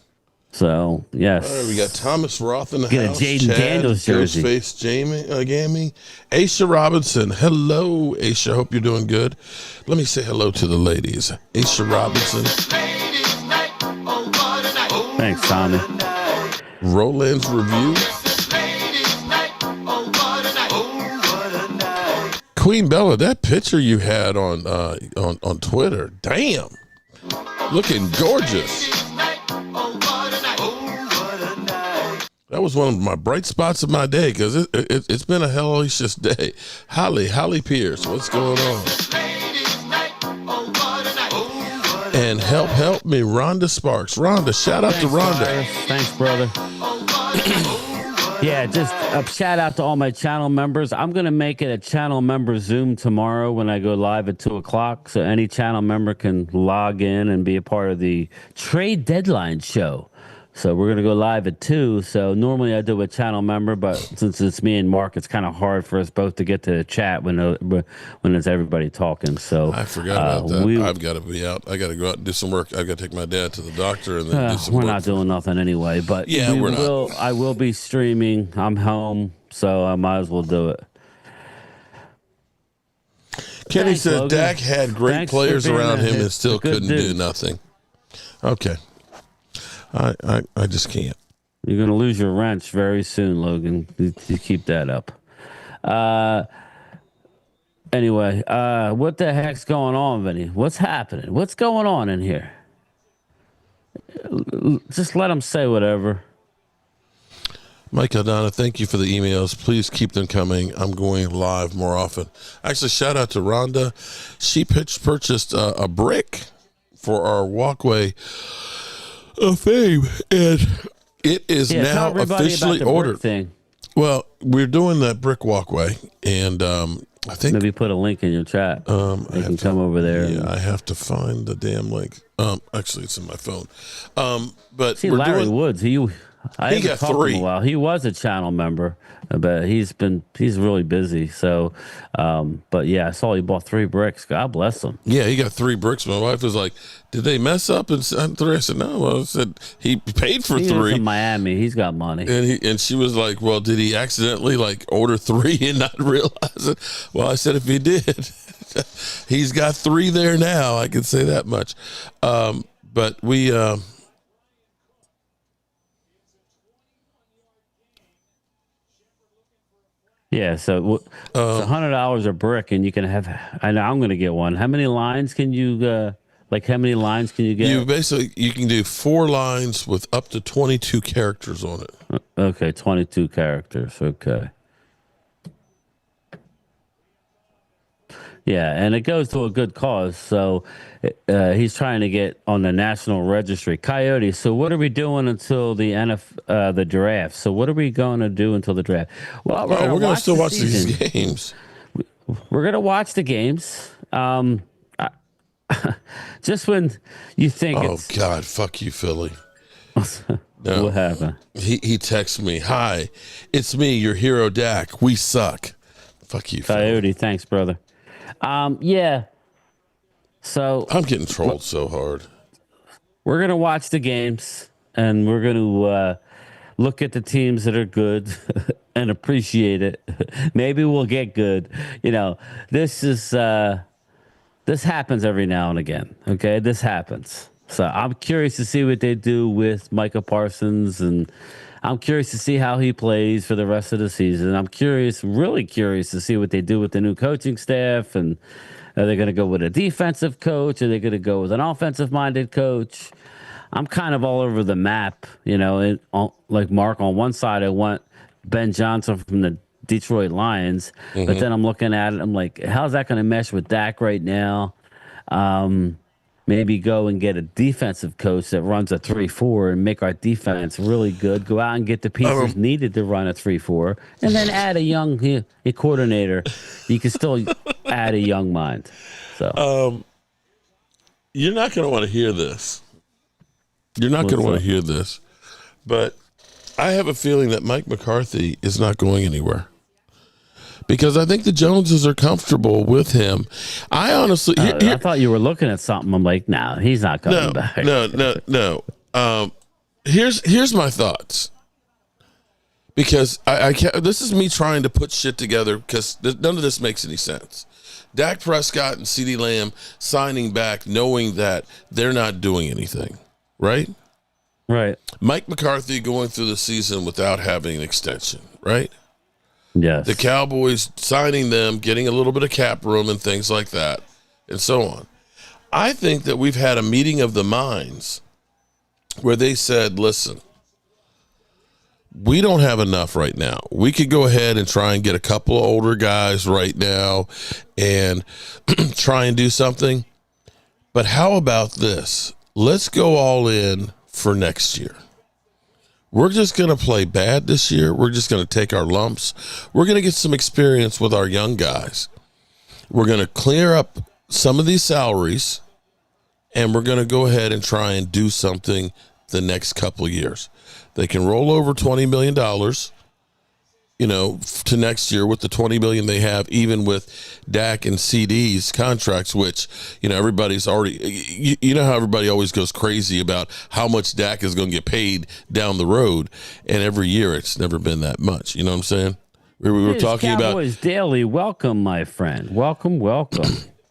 So, yes. All right, we got Thomas Roth in the Get house. a Jaden Daniels jersey. Ghostface Gammy. Aisha Robinson. Hello, Aisha. Hope you're doing good. Let me say hello to the ladies. Aisha Robinson. Thanks, Tommy. Roland's Review. Queen Bella, that picture you had on Twitter, damn. Looking gorgeous. That was one of my bright spots of my day because it's been a hellacious day. Holly Pierce, what's going on? And help me, Rhonda Sparks. Rhonda, shout out to Rhonda. Thanks, brother. Yeah, just a shout out to all my channel members. I'm going to make it a channel member Zoom tomorrow when I go live at 2 o'clock. So any channel member can log in and be a part of the trade deadline show. So we're going to go live at 2. So normally I do a channel member, but since it's me and Mark, it's kind of hard for us both to get to the chat when it's everybody talking. So I forgot about that. I've got to be out. I got to go out and do some work. I've got to take my dad to the doctor and then do some work. We're not doing nothing anyway, but yeah, we're not. I will be streaming. I'm home, so I might as well do it. Kenny said Dak had great players around him and still couldn't do nothing. Okay. I just can't. You're going to lose your wrench very soon, Logan. You keep that up. Anyway, what the heck's going on, Vinny? What's happening? What's going on in here? Just let them say whatever. Mike Aldana, thank you for the emails. Please keep them coming. I'm going live more often. Actually, shout out to Rhonda. She purchased a brick for our walkway of fame, and it is now officially ordered. Well, we're doing that brick walkway, and I think Maybe put a link in your chat. They can come over there. Yeah, I have to find the damn link. Actually, it's in my phone. But See, we're Larry doing. Woods. I haven't got talked to him 3. in a while. He was a channel member, but he's really busy. So, but yeah, I saw he bought 3 bricks. God bless him. Yeah, he got 3 bricks. My wife was like, "Did they mess up and send 3?" I said, "No." Well, I said he paid for He 3. lives in Miami. He's got money. And she was like, "Well, did he accidentally like order 3 and not realize it?" Well, I said, if he did, he's got 3 there now. I can say that much. But we. Yeah, so it's $100 a brick, and you can have. I know I'm going to get one. How many lines can you? How many lines can you get? You can do 4 lines with up to 22 characters on it. Okay, 22 characters. Okay. Yeah, and it goes to a good cause. So he's trying to get on the national registry. Coyote. So what are we doing until the draft? So what are we going to do until the draft? Well, we're We're going to still watch season. these games. We're going to watch the games. Just when you think God, fuck you, Philly. No. What happened? He texts me, "Hi, it's me, your hero Dak. We suck." Fuck you, Coyote. Philly. Thanks, brother. Yeah. So I'm getting trolled so hard. We're gonna watch the games, and we're gonna look at the teams that are good and appreciate it. Maybe we'll get good. This happens every now and again. Okay, this happens. So I'm curious to see what they do with Micah Parsons, and I'm curious to see how he plays for the rest of the season. I'm really curious to see what they do with the new coaching staff, and are they going to go with a defensive coach? Are they going to go with an offensive-minded coach? I'm kind of all over the map, like Mark. On one side, I want Ben Johnson from the Detroit Lions, but then I'm looking at it, I'm like, how's that going to mesh with Dak right now? Maybe go and get a defensive coach that runs a 3-4 and make our defense really good. Go out and get the pieces needed to run a 3-4, and then add a young coordinator. You can still add a young mind. So you're not going to want to hear this. You're not going to want to hear this, but I have a feeling that Mike McCarthy is not going anywhere. Because I think the Joneses are comfortable with him. I honestly, I thought you were looking at something. I'm like, no, he's not coming back. No. Here's my thoughts. Because I can't. This is me trying to put shit together because none of this makes any sense. Dak Prescott and CeeDee Lamb signing back, knowing that they're not doing anything, right? Right. Mike McCarthy going through the season without having an extension, right? Yes. The Cowboys signing them, getting a little bit of cap room and things like that, and so on. I think that we've had a meeting of the minds where they said, listen, we don't have enough right now. We could go ahead and try and get a couple of older guys right now and try and do something. But how about this? Let's go all in for next year. We're just going to play bad this year. We're just going to take our lumps. We're going to get some experience with our young guys. We're going to clear up some of these salaries, and we're going to go ahead and try and do something the next couple of years. They can roll over $20 million, to next year with the $20 million they have, even with Dak and CD's contracts, which, everybody's already, how everybody always goes crazy about how much Dak is going to get paid down the road. And every year it's never been that much. You know what I'm saying? We were talking about Cowboys Daily. Welcome, my friend. Welcome.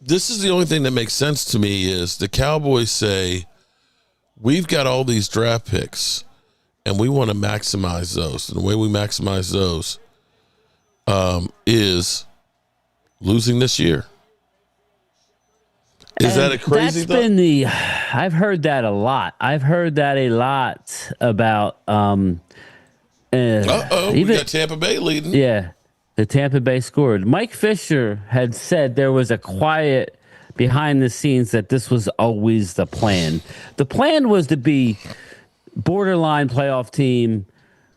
This is the only thing that makes sense to me is the Cowboys say, we've got all these draft picks and we want to maximize those. And the way we maximize those is losing this year. Is that a crazy thought? I've heard that a lot. I've heard that a lot about we got Tampa Bay leading. Yeah, the Tampa Bay scored. Mike Fisher had said there was a quiet behind the scenes that this was always the plan. The plan was to be borderline playoff team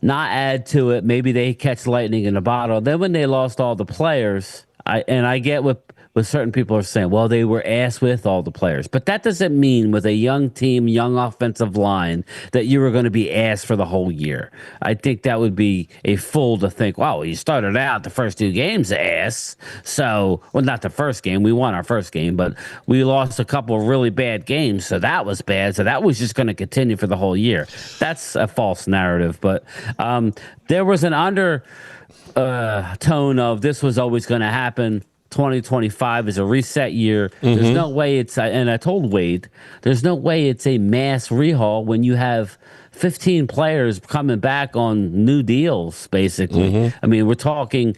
not add to it. Maybe they catch lightning in a bottle. Then when they lost all the players, I get what certain people are saying. Well, they were asked with all the players, but that doesn't mean with a young team, young offensive line, that you were going to be asked for the whole year. I think that would be a fool to think, wow, you started out the first 2 games ass. So, well, not the first game. We won our first game, but we lost a couple of really bad games. So that was bad. So that was just going to continue for the whole year. That's a false narrative. But there was an tone of this was always going to happen. 2025 is a reset year. There's no way and I told Wade, there's no way it's a mass rehaul when you have 15 players coming back on new deals, basically. I mean, we're talking,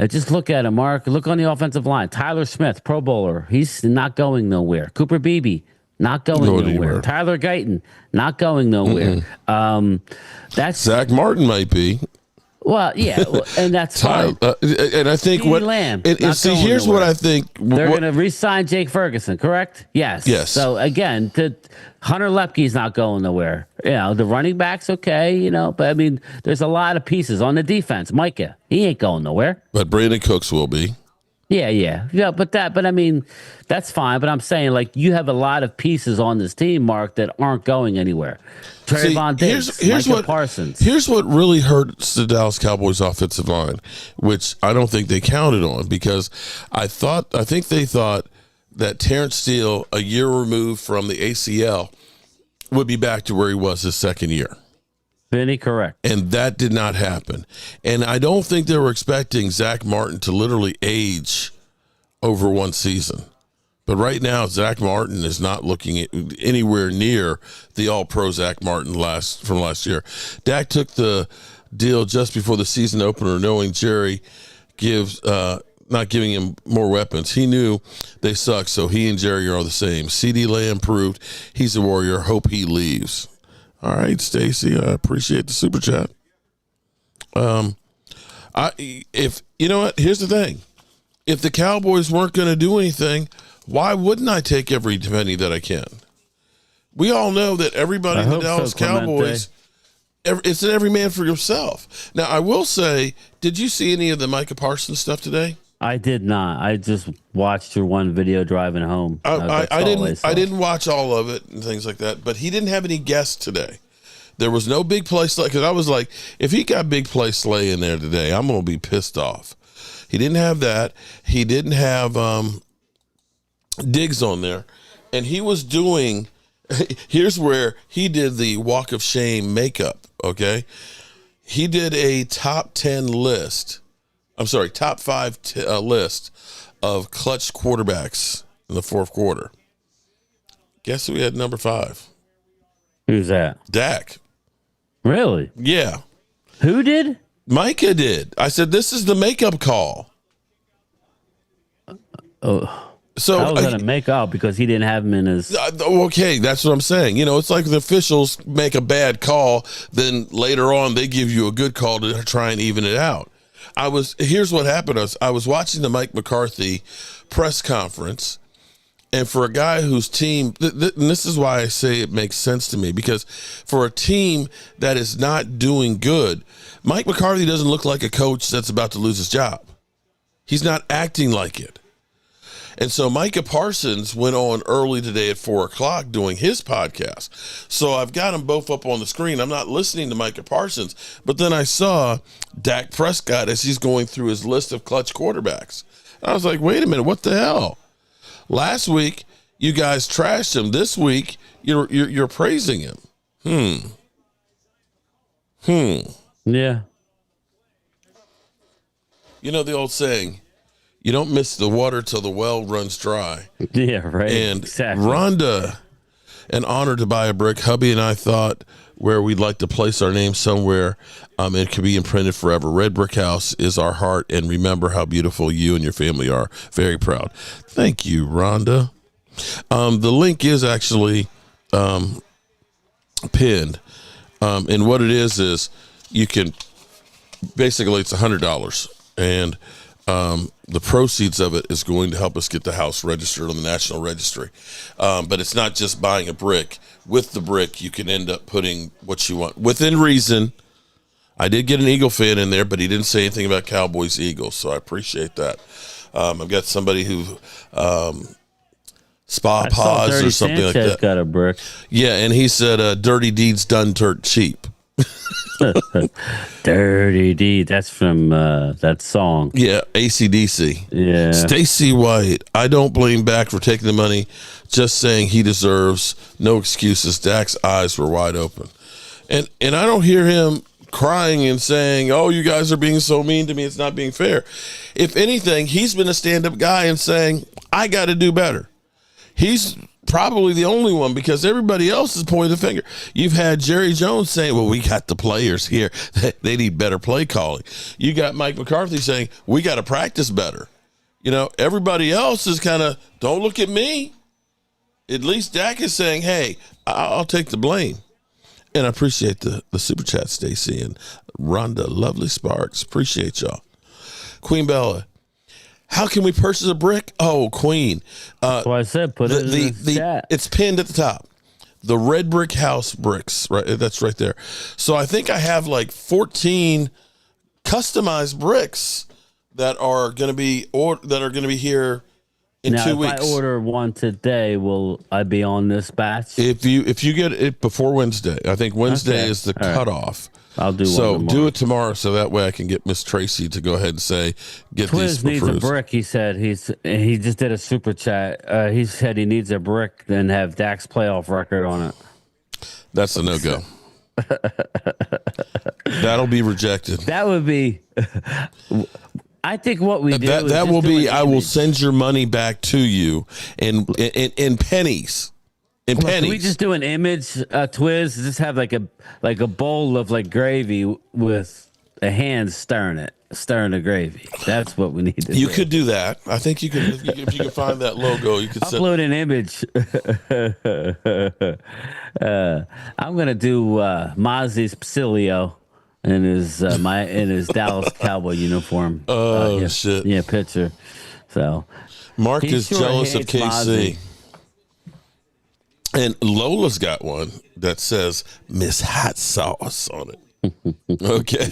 just look at him, Mark. Look on the offensive line. Tyler Smith, Pro Bowler. He's not going nowhere. Cooper Beebe, not going nowhere. Tyler Guyton, not going nowhere. That's Zach Martin might be. Well, yeah, and that's fine. And I think CeeDee Lamb, see, here's nowhere. what I think. They're going to re-sign Jake Ferguson, correct? Yes. Yes. So again, Hunter Lepke's not going nowhere. You know, the running back's okay, you know, but I mean, there's a lot of pieces on the defense. Micah, he ain't going nowhere. But Brandon Cooks will be. Yeah. But I mean, that's fine. But I'm saying, like, you have a lot of pieces on this team, Mark, that aren't going anywhere. Trayvon Diggs, Micah Parsons. Here's what really hurts the Dallas Cowboys offensive line, which I don't think they counted on, because I think they thought that Terrence Steele, a year removed from the ACL, would be back to where he was his second year. Vinny, correct. And that did not happen. And I don't think they were expecting Zach Martin to literally age over one season. But right now, Zach Martin is not looking anywhere near the all-pro Zach Martin from last year. Dak took the deal just before the season opener, knowing Jerry not giving him more weapons. He knew they suck, so he and Jerry are the same. CeeDee Lamb proved he's a warrior. Hope he leaves. All right, Stacy, I appreciate the super chat. If you know what, here's the thing: if the Cowboys weren't going to do anything, why wouldn't I take every penny that I can? We all know that everybody in the Dallas Cowboys, it's an every man for yourself. Now, I will say, did you see any of the Micah Parsons stuff today? I did not. I just watched your one video driving home. I didn't watch all of it and things like that, but he didn't have any guests today. There was no big play Slay, because I was like, if he got big play Slay in there today, I'm going to be pissed off. He didn't have that. He didn't have Diggs on there. And he was doing, here's where he did the walk of shame makeup, okay? He did a top 5 list of clutch quarterbacks in the fourth quarter. Guess who we had number 5? Who's that? Dak. Really? Yeah. Who did? Micah did. I said, this is the makeup call. Oh. So I was going to make up because he didn't have him in his. Okay, that's what I'm saying. You know, it's like the officials make a bad call, then later on they give you a good call to try and even it out. Here's what happened. I was watching the Mike McCarthy press conference, and for a guy whose team, and this is why I say it makes sense to me, because for a team that is not doing good, Mike McCarthy doesn't look like a coach that's about to lose his job. He's not acting like it. And so Micah Parsons went on early today at 4:00 doing his podcast. So I've got them both up on the screen. I'm not listening to Micah Parsons, but then I saw Dak Prescott as he's going through his list of clutch quarterbacks. And I was like, wait a minute, what the hell? Last week you guys trashed him. This week you're praising him. Yeah. You know the old saying, you don't miss the water till the well runs dry. Yeah, right. And exactly. Rhonda, an honor to buy a brick. Hubby and I thought where we'd like to place our name somewhere. It could be imprinted forever. Red Brick House is our heart, and remember how beautiful you and your family are. Very proud. Thank you, Rhonda. The link is actually pinned, and what it is you can basically it's $100, and the proceeds of it is going to help us get the house registered on the National Registry. But it's not just buying a brick. With the brick, you can end up putting what you want within reason. I did get an Eagle fan in there, but he didn't say anything about Cowboys Eagles, so I appreciate that. I've got somebody who Spa Paws or something Sanchez like that. Got a brick. Yeah, and he said, "Dirty deeds done dirt cheap." Dirty deed. That's from that song. Yeah, AC/DC. Yeah. Stacy White. I don't blame Dak for taking the money. Just saying he deserves no excuses. Dak's eyes were wide open, and I don't hear him crying and saying, "Oh, you guys are being so mean to me. It's not being fair." If anything, he's been a stand-up guy and saying, "I got to do better." He's probably the only one because everybody else is pointing the finger. You've had Jerry Jones saying, well, we got the players here. They need better play calling. You got Mike McCarthy saying, we got to practice better. You know, everybody else is kind of, don't look at me. At least Dak is saying, hey, I'll take the blame. And I appreciate the super chat, Stacy and Rhonda, lovely Sparks. Appreciate y'all. Queen Bella. How can we purchase a brick? Oh, Queen. That's why I said put it in the chat. It's pinned at the top. The red brick house bricks, right? That's right there. So I think I have like 14 customized bricks that are going to be here in 2 weeks. If I order one today, will I be on this batch? If you get it before Wednesday, I think Wednesday is the cutoff. I'll do one so tomorrow. do it tomorrow, so that way I can get Miss Tracy to go ahead and say, get Twiz these needs a approved. brick. He said he just did a super chat. He said he needs a brick and have Dak's playoff record on it. That's a no-go. That'll be rejected. That would be. I think what we do that will be. I will send your money back to you in pennies. In pennies. Can we just do an image, Twiz? Just have like a bowl of like gravy with a hand stirring the gravy. That's what we need to do. You could do that. I think you could. If you can find that logo, you could upload an image. I'm gonna do Mozzie's Pacilio in his Dallas Cowboy uniform. Oh shit! Yeah, picture. So Mark is sure jealous of KC. Mozzie. And Lola's got one that says Miss Hot Sauce on it. Okay,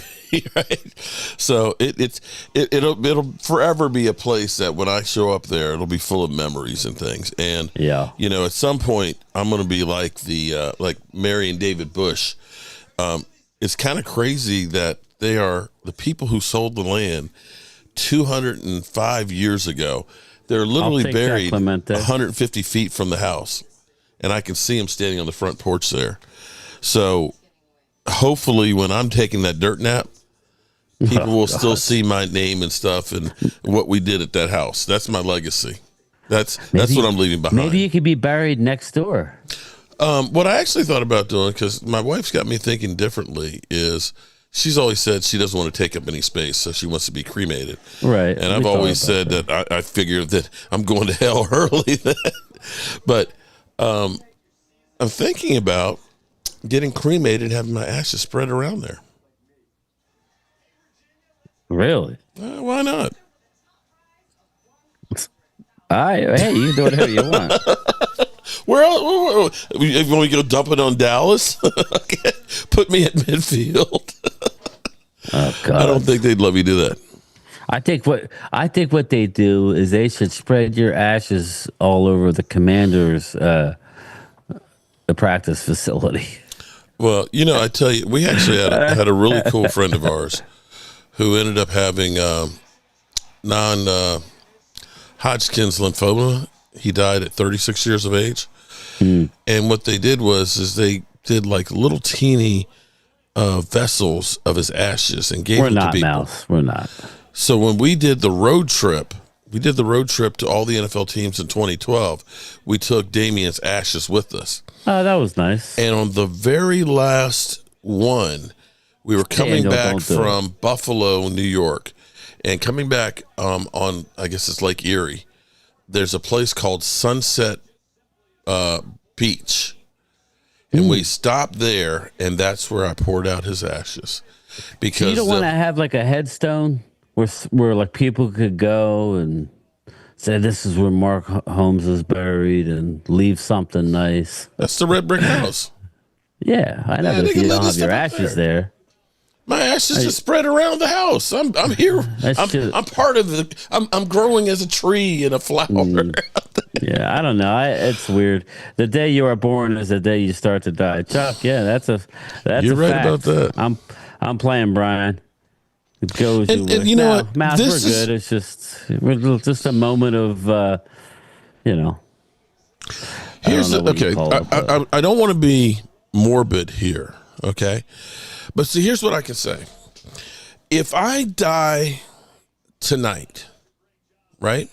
right. So it'll forever be a place that when I show up there, it'll be full of memories and things. And yeah, you know, at some point, I'm going to be like like Mary and David Bush. It's kind of crazy that they are the people who sold the land 205 years ago. They're literally buried 150 feet from the house. And I can see him standing on the front porch there. So hopefully when I'm taking that dirt nap, people will still see my name and stuff and what we did at that house. That's my legacy. That's what I'm leaving behind. Maybe you could be buried next door. What I actually thought about doing, because my wife's got me thinking differently, is she's always said she doesn't want to take up any space, so she wants to be cremated. Right. And I've always said that I figured that I'm going to hell early then. But I'm thinking about getting cremated and having my ashes spread around there. Really? Why not? Hey, you can do whatever you want. Where else? You want me to go dump it on Dallas? Okay. Put me at midfield. Oh, God. I don't think they'd let me do that. I think what they do is they should spread your ashes all over the Commanders' the practice facility. Well, you know, I tell you, we actually had a really cool friend of ours who ended up having non-Hodgkin's lymphoma. He died at 36 years of age. And what they did is they did like little teeny vessels of his ashes and gave them to people. Mouse. We're not. So when we did the road trip to all the NFL teams in 2012, we took Damien's ashes with us. Oh, that was nice. And on the very last one, we were coming back from Buffalo, New York, and coming back on, I guess it's Lake Erie. There's a place called Sunset Beach. And we stopped there, and that's where I poured out his ashes. Because you don't want to have like a headstone where like people could go and say this is where Mark Holmes is buried and leave something nice. That's the red brick house. Yeah, I know. But if you don't have your ashes there. My ashes just spread around the house. I'm here. I'm part of the. I'm growing as a tree and a flower. Yeah, I don't know. It's weird. The day you are born is the day you start to die. Chuck, yeah, that's You're a right fact. about that. I'm playing Brian. It goes and you know what? Matt, we're good. It's just a moment of Here's I don't want to be morbid here, okay? But see, here's what I can say. If I die tonight, right?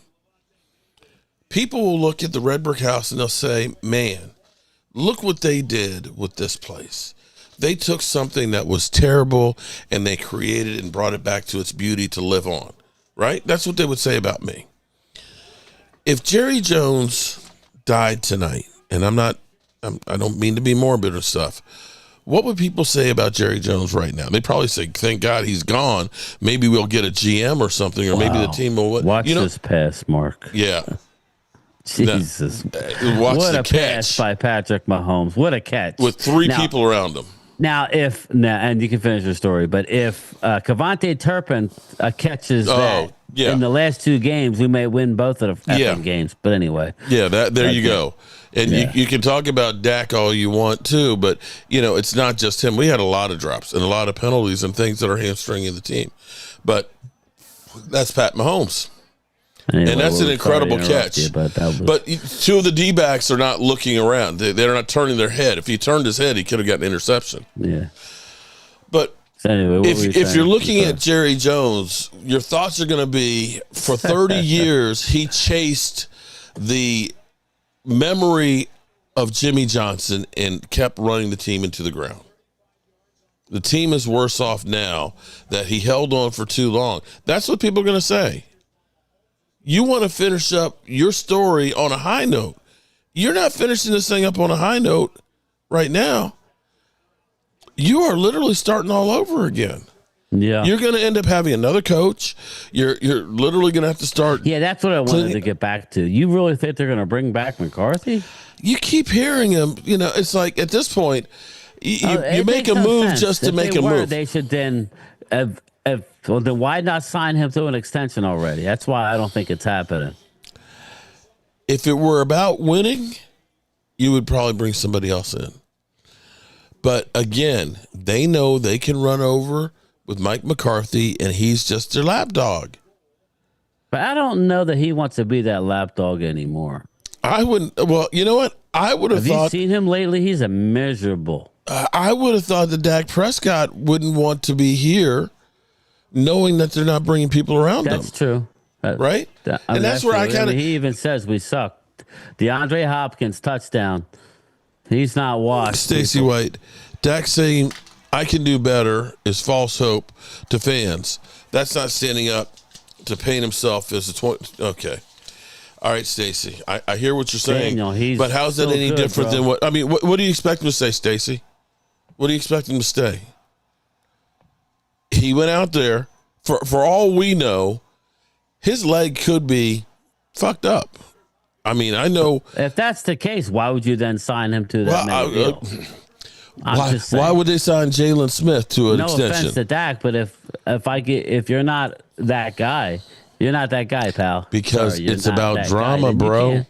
People will look at the red brick house and they'll say, man, look what they did with this place. They took something that was terrible and they created it and brought it back to its beauty to live on, right? That's what they would say about me. If Jerry Jones died tonight, and I don't mean to be morbid or stuff, what would people say about Jerry Jones right now? They probably say, thank God he's gone. Maybe we'll get a GM or something, or maybe the team will. Watch this pass, Mark. Yeah. Jesus. What a pass by Patrick Mahomes. What a catch. With three people around him. Now, and you can finish your story, but if Kevontae Turpin catches that in the last two games, we may win both of the games. But anyway. Yeah, there you go. And you can talk about Dak all you want too, but it's not just him. We had a lot of drops and a lot of penalties and things that are hamstringing the team. But that's Pat Mahomes. Anyway, and that's an incredible catch. But two of the D-backs are not looking around. They're not turning their head. If he turned his head, he could have gotten an interception. Yeah. But anyway, if you're looking at Jerry Jones, your thoughts are going to be, for 30 years, he chased the memory of Jimmy Johnson and kept running the team into the ground. The team is worse off now that he held on for too long. That's what people are going to say. You want to finish up your story on a high note. You're not finishing this thing up on a high note right now. You are literally starting all over again. Yeah. You're going to end up having another coach. You're literally going to have to start. Yeah, that's what I wanted to get back to. You really think they're going to bring back McCarthy? You keep hearing him. It's like at this point, you make a move just to make a move. They should then well, then why not sign him to an extension already? That's why I don't think it's happening. If it were about winning, you would probably bring somebody else in. But again, they know they can run over with Mike McCarthy, and he's just their lapdog. But I don't know that he wants to be that lapdog anymore. I wouldn't. Well, you know what? I would have thought. Have you seen him lately? He's a miserable. I would have thought that Dak Prescott wouldn't want to be here, knowing that they're not bringing people around him. That's true. Right? And that's where I kind of... He even says we suck. DeAndre Hopkins, touchdown. He's not washed. Stacey White, Dak saying, I can do better is false hope to fans. That's not standing up to paint himself as a 20... Okay. All right, Stacey. I hear what you're saying. Daniel, but how's that any different than what... I mean, what do you expect him to say, Stacey? What do you expect him to stay? He went out there, for all we know, his leg could be fucked up. I mean, I know. If that's the case, why would you then sign him to that deal? Why would they sign Jalen Smith to an extension? No offense to Dak, but if you're not that guy, you're not that guy, pal. Because it's about drama, bro.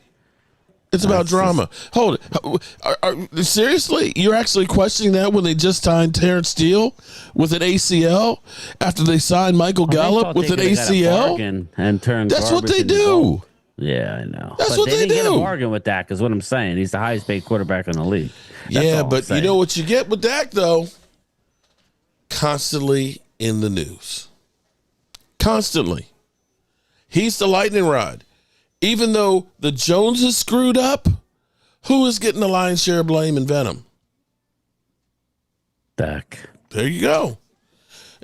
It's about drama. Hold it. Seriously? You're actually questioning that when they just signed Terrence Steele with an ACL after they signed Michael Gallup with an ACL? And turned That's what they do. Yeah, I know. That's what they do. They didn't get a bargain with Dak, is what I'm saying. He's the highest paid quarterback in the league. Yeah, but you know what you get with Dak, though? Constantly in the news. Constantly. He's the lightning rod. Even though the Joneses screwed up, who is getting the lion's share of blame and venom? Dak. There you go.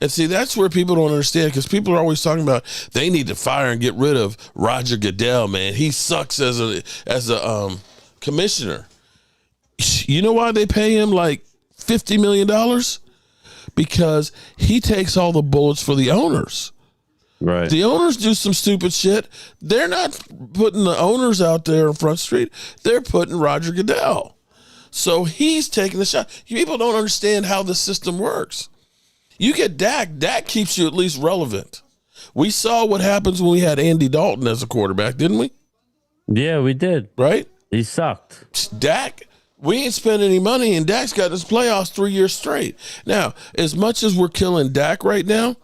And see, that's where people don't understand, because people are always talking about they need to fire and get rid of Roger Goodell, man. He sucks as a commissioner. You know why they pay him like $50 million? Because he takes all the bullets for the owners. Right. The owners do some stupid shit. They're not putting the owners out there on Front Street. They're putting Roger Goodell. So he's taking the shot. People don't understand how the system works. You get Dak. Dak keeps you at least relevant. We saw what happens when we had Andy Dalton as a quarterback, didn't we? Yeah, we did. Right? He sucked. Dak, we ain't spent any money, and Dak's got us playoffs 3 years straight. Now, as much as we're killing Dak right now,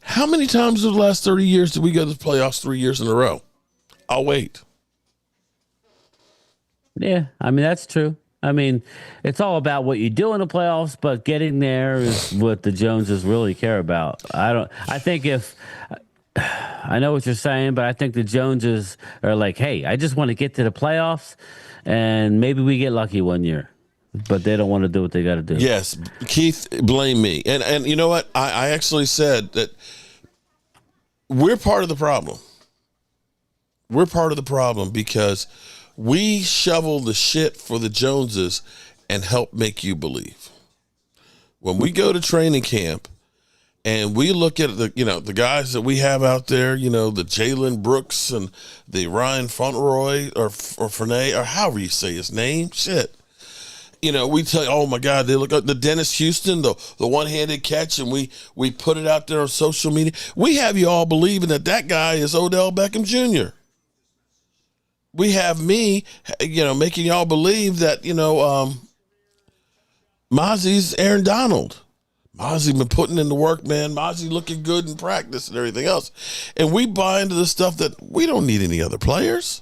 how many times in the last 30 years did we go to the playoffs 3 years in a row? I'll wait. Yeah, I mean, that's true. I mean, it's all about what you do in the playoffs, but getting there is what the Joneses really care about. I think if I know what you're saying, but I think the Joneses are like, hey, I just want to get to the playoffs, and maybe we get lucky one year, but they don't want to do what they got to do. Yes, Keith, blame me. And you know what? I actually said that we're part of the problem. We're part of the problem because we shovel the shit for the Joneses and help make you believe. When we go to training camp and we look at the guys that we have out there, the Jalen Brooks and the Ryan Fauntleroy or Fournette or however you say his name, shit. We tell you, oh my God, they look at the Dennis Houston, the one-handed catch, and we put it out there on social media. We have you all believing that guy is Odell Beckham Jr. We have me, making y'all believe that, Mozzie's Aaron Donald. Mozzie been putting in the work, man. Mozzie looking good in practice and everything else. And we buy into the stuff that we don't need any other players.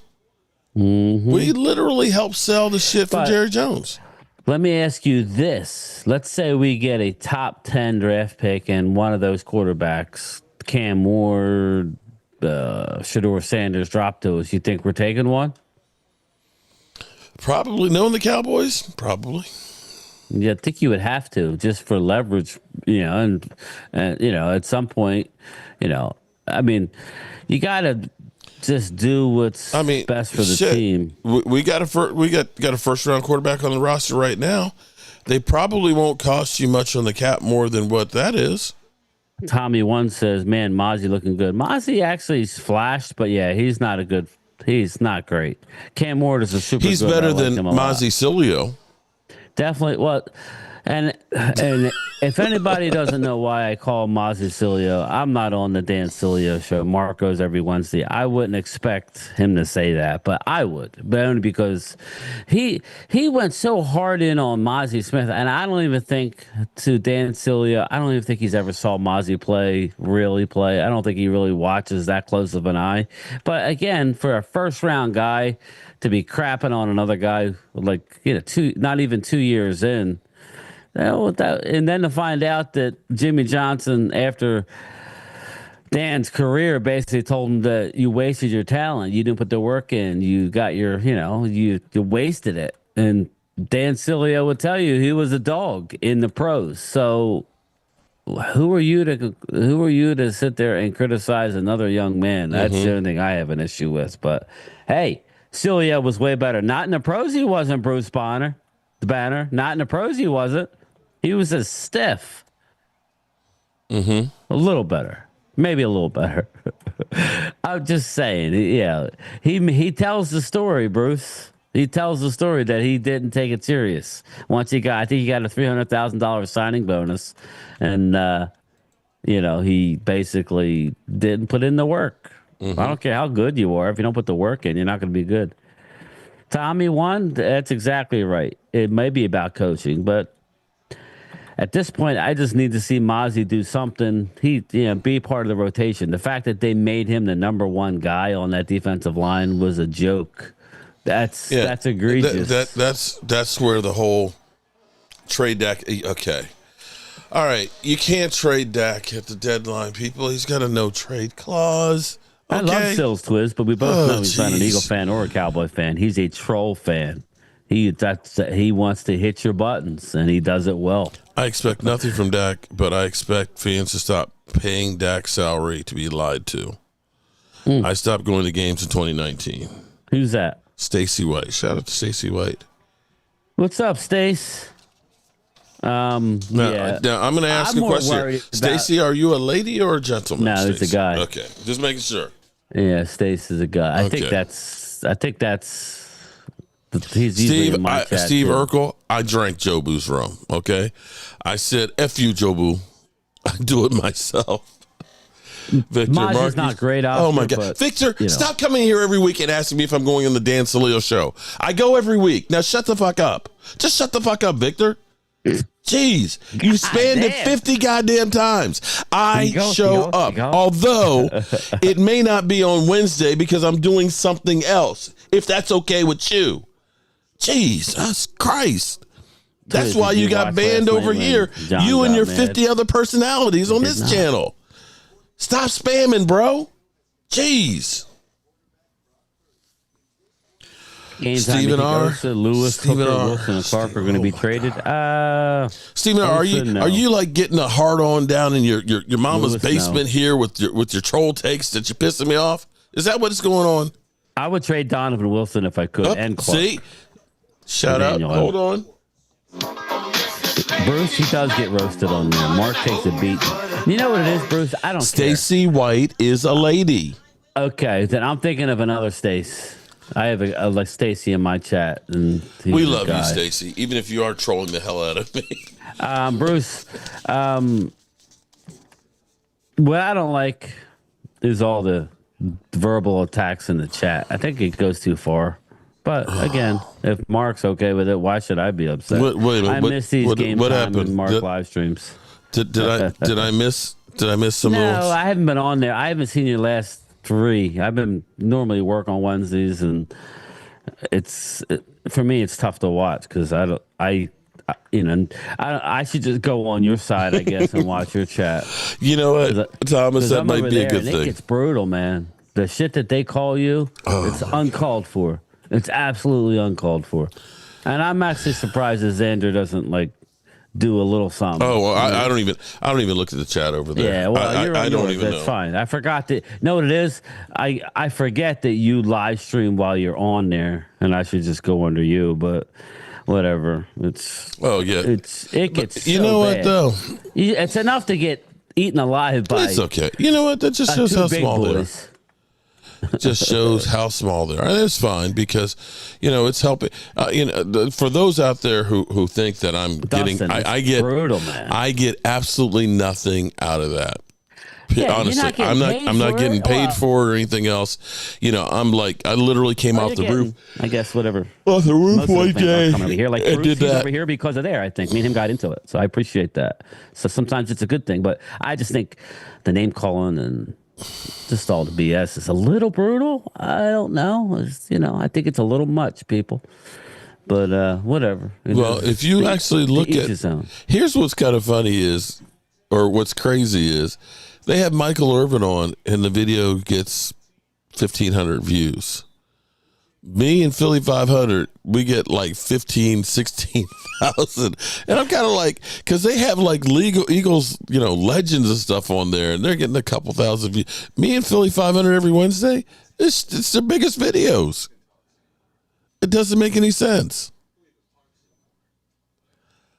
Mm-hmm. We literally help sell the shit for Jerry Jones. Let me ask you this. Let's say we get a top 10 draft pick and one of those quarterbacks, Cam Moore, Shedeur Sanders, drop to us. You think we're taking one? Probably. Knowing the Cowboys, probably. Yeah, I think you would have to just for leverage, and at some point, I mean, you got to just do what's best for the team. We got a first round quarterback on the roster right now. They probably won't cost you much on the cap more than what that is. Tommy One says, "Man, Mozzie looking good." Mozzie actually flashed, but yeah, he's not great. Cam Ward is a super. He's good. better than Mozzie Cilio. Definitely. Well, and if anybody doesn't know why I call Mozzie Cilio, I'm not on the Dan Cilio show. Mark goes every Wednesday. I wouldn't expect him to say that, but I would. But only because he went so hard in on Mozzie Smith, and I don't even think to Dan Cilio, I don't even think he's ever saw Mozzie really play. I don't think he really watches that close of an eye. But again, for a first round guy to be crapping on another guy not even 2 years in. And then to find out that Jimmy Johnson, after Dan's career, basically told him that you wasted your talent. You didn't put the work in. You got you wasted it. And Dan Cilio would tell you he was a dog in the pros. So who are you to sit there and criticize another young man? That's the only thing I have an issue with. But hey, Cilio was way better. Not in the pros, he wasn't Bruce Banner. Not in the pros, he wasn't. He was a stiff. A little better. Maybe a little better. I'm just saying. Yeah. He tells the story, Bruce. He tells the story that he didn't take it serious. I think he got a $300,000 signing bonus. And, he basically didn't put in the work. I don't care how good you are. If you don't put the work in, you're not going to be good. Tommy One, that's exactly right. It may be about coaching, but at this point, I just need to see Mozzie do something. Be part of the rotation. The fact that they made him the number one guy on that defensive line was a joke. That's egregious. That's where the whole trade Dak. Okay, all right. You can't trade Dak at the deadline, people. He's got a no trade clause. Okay. I love Sills Twiz, but we both know he's not an Eagle fan or a Cowboy fan. He's a troll fan. He wants to hit your buttons, and he does it well. I expect nothing from Dak, but I expect fans to stop paying Dak's salary to be lied to. I stopped going to games in 2019. Who's that? Stacey White. Shout out to Stacey White. What's up, Stace? Now, I'm going to ask a question. Stacey, are you a lady or a gentleman? No, Stacey? it's a guy. Okay, just making sure. Yeah, Stace is a guy. I think that's. He's usually in my chat Steve too. Urkel, I drank Jobu's rum. Okay, I said, "F you, Jobu," I do it myself. Victor, Maj Mark, is not great. oh my Oscar, God, but, Victor, you know. stop coming here every week and asking me if I'm going on the Dan Saleo show. I go every week. Now shut the fuck up. Just shut the fuck up, Victor. Jeez, you spanned it 50 goddamn times. I show up, although it may not be on Wednesday because I'm doing something else. If that's okay with you, Jesus Christ. That's why you got banned over here. You and your 50 other personalities on this channel. Stop spamming, bro. Jeez. Stephen R. Lewis, Stephen Hooker, R. Wilson, and Clark are going to be traded. Stephen R. Are you like getting a hard on down in your mama's Lewis, basement here with your troll takes that you're pissing me off? Is that what's going on? I would trade Donovan Wilson if I could. And Clark. See? Shout out. Hold on. Bruce, he does get roasted on there. Mark takes a beat. You know what it is, Bruce? I don't care. Stacey White is a lady. Okay, then I'm thinking of another Stace. I have a like Stacy in my chat, and we love you, Stacy, even if you are trolling the hell out of me. Bruce, what I don't like is all the verbal attacks in the chat. I think it goes too far. But again, if Mark's okay with it, why should I be upset? Wait a minute, I miss these game time happened? and Mark live streams. Did I miss some No, moves? I haven't been on there. I haven't seen your last 3. I've been normally work on Wednesdays, and for me it's tough to watch because I should just go on your side, I guess, and watch your chat. You know what, Thomas? That might be a good thing. It gets brutal, man. The shit that they call you, it's uncalled for. It's absolutely uncalled for. And I'm actually surprised that Xander doesn't like do a little something. Oh, well, I don't even look at the chat over there. Yeah, well, you're I don't even know. That's fine. I forgot that. Know what it is? I forget that you live stream while you're on there, and I should just go under you. But whatever. It gets. You so know bad. what though? It's enough to get eaten alive by. It's okay. You know what? That just shows how small they are. Just shows how small they are. And it's fine because, it's helping. For those out there who think that I'm Dustin, I get brutal, man. I get absolutely nothing out of that. Yeah, honestly, I'm not getting paid for it or anything else. I'm like, I literally came off the roof. I guess whatever. Off the roof one day. Over here, like Bruce, did that. Over here because of there. I think me and him got into it, so I appreciate that. So sometimes it's a good thing, but I just think the name calling and just all the BS is a little brutal. I don't know. I think it's a little much, people. But whatever. Well, if you actually look at, here's what's kind of funny or what's crazy is, they have Michael Irvin on, and the video gets 1,500 views. Me and Philly 500, we get like 15, 16,000. And I'm kind of like, because they have like Eagles, legends and stuff on there, and they're getting a couple thousand views. Me and Philly 500 every Wednesday, it's their biggest videos. It doesn't make any sense.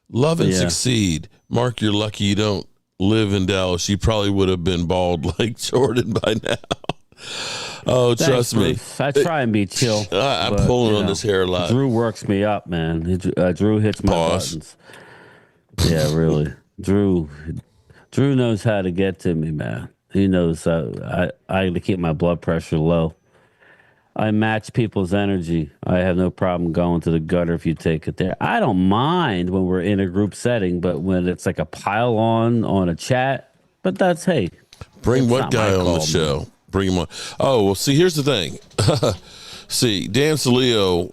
Love and succeed. Mark, you're lucky you don't live in Dallas. You probably would have been bald like Jordan by now. Oh, thanks, trust me. Bruce. I try and be chill. I'm pulling on this hair a lot. Drew works me up, man. Drew hits my buttons. Yeah, really. Drew knows how to get to me, man. He knows I to keep my blood pressure low. I match people's energy. I have no problem going to the gutter if you take it there. I don't mind when we're in a group setting, but when it's like a pile on a chat, but that's, hey. Bring what guy on the show? Man. Bring him on. Oh, well, see, here's the thing. See, Dan Saleo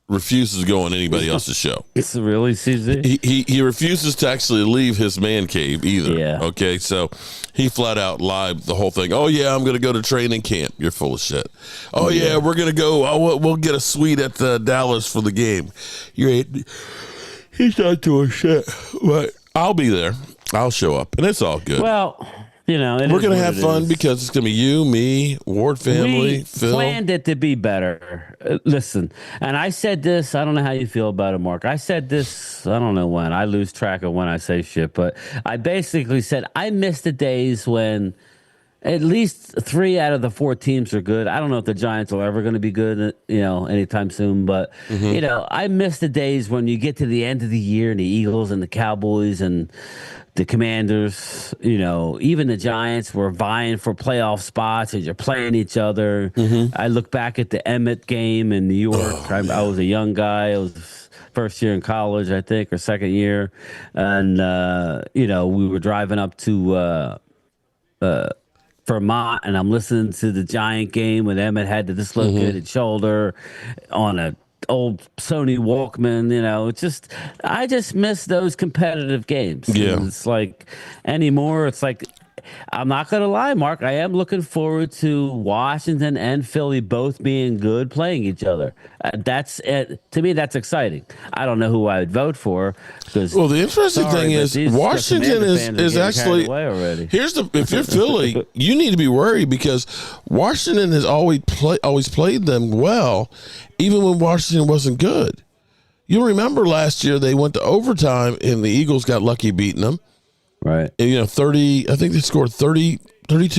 refuses to go on anybody else's show. It's really, CZ? He refuses to actually leave his man cave either. Yeah. Okay, so he flat out lied the whole thing. Oh, yeah, I'm going to go to training camp. You're full of shit. Oh, yeah, we're going to go. Oh, we'll get a suite at Dallas for the game. He's not doing shit. But I'll be there. I'll show up, and it's all good. Well, we're going to have fun because it's going to be you, me, Ward family, Phil. We planned it to be better. Listen, and I said this. I don't know how you feel about it, Mark. I said this. I don't know when. I lose track of when I say shit, but I basically said I miss the days when At least 3 out of the 4 teams are good. I don't know if the Giants are ever going to be good, anytime soon. But I miss the days when you get to the end of the year and the Eagles and the Cowboys and the Commanders, even the Giants were vying for playoff spots and you're playing each other. I look back at the Emmett game in New York. I was a young guy. I was first year in college, I think, or second year, and we were driving up to Vermont, and I'm listening to the Giant game when Emmett had the dislocated shoulder on a old Sony Walkman. I just miss those competitive games. Yeah, and it's like anymore. It's like, I'm not gonna lie, Mark. I am looking forward to Washington and Philly both being good, playing each other. That's it. To me, that's exciting. I don't know who I would vote for because. Well, the interesting thing is Washington is actually. If you're Philly, you need to be worried because Washington has always played them well, even when Washington wasn't good. You'll remember last year they went to overtime and the Eagles got lucky beating them. Right. And, 30, I think they scored 32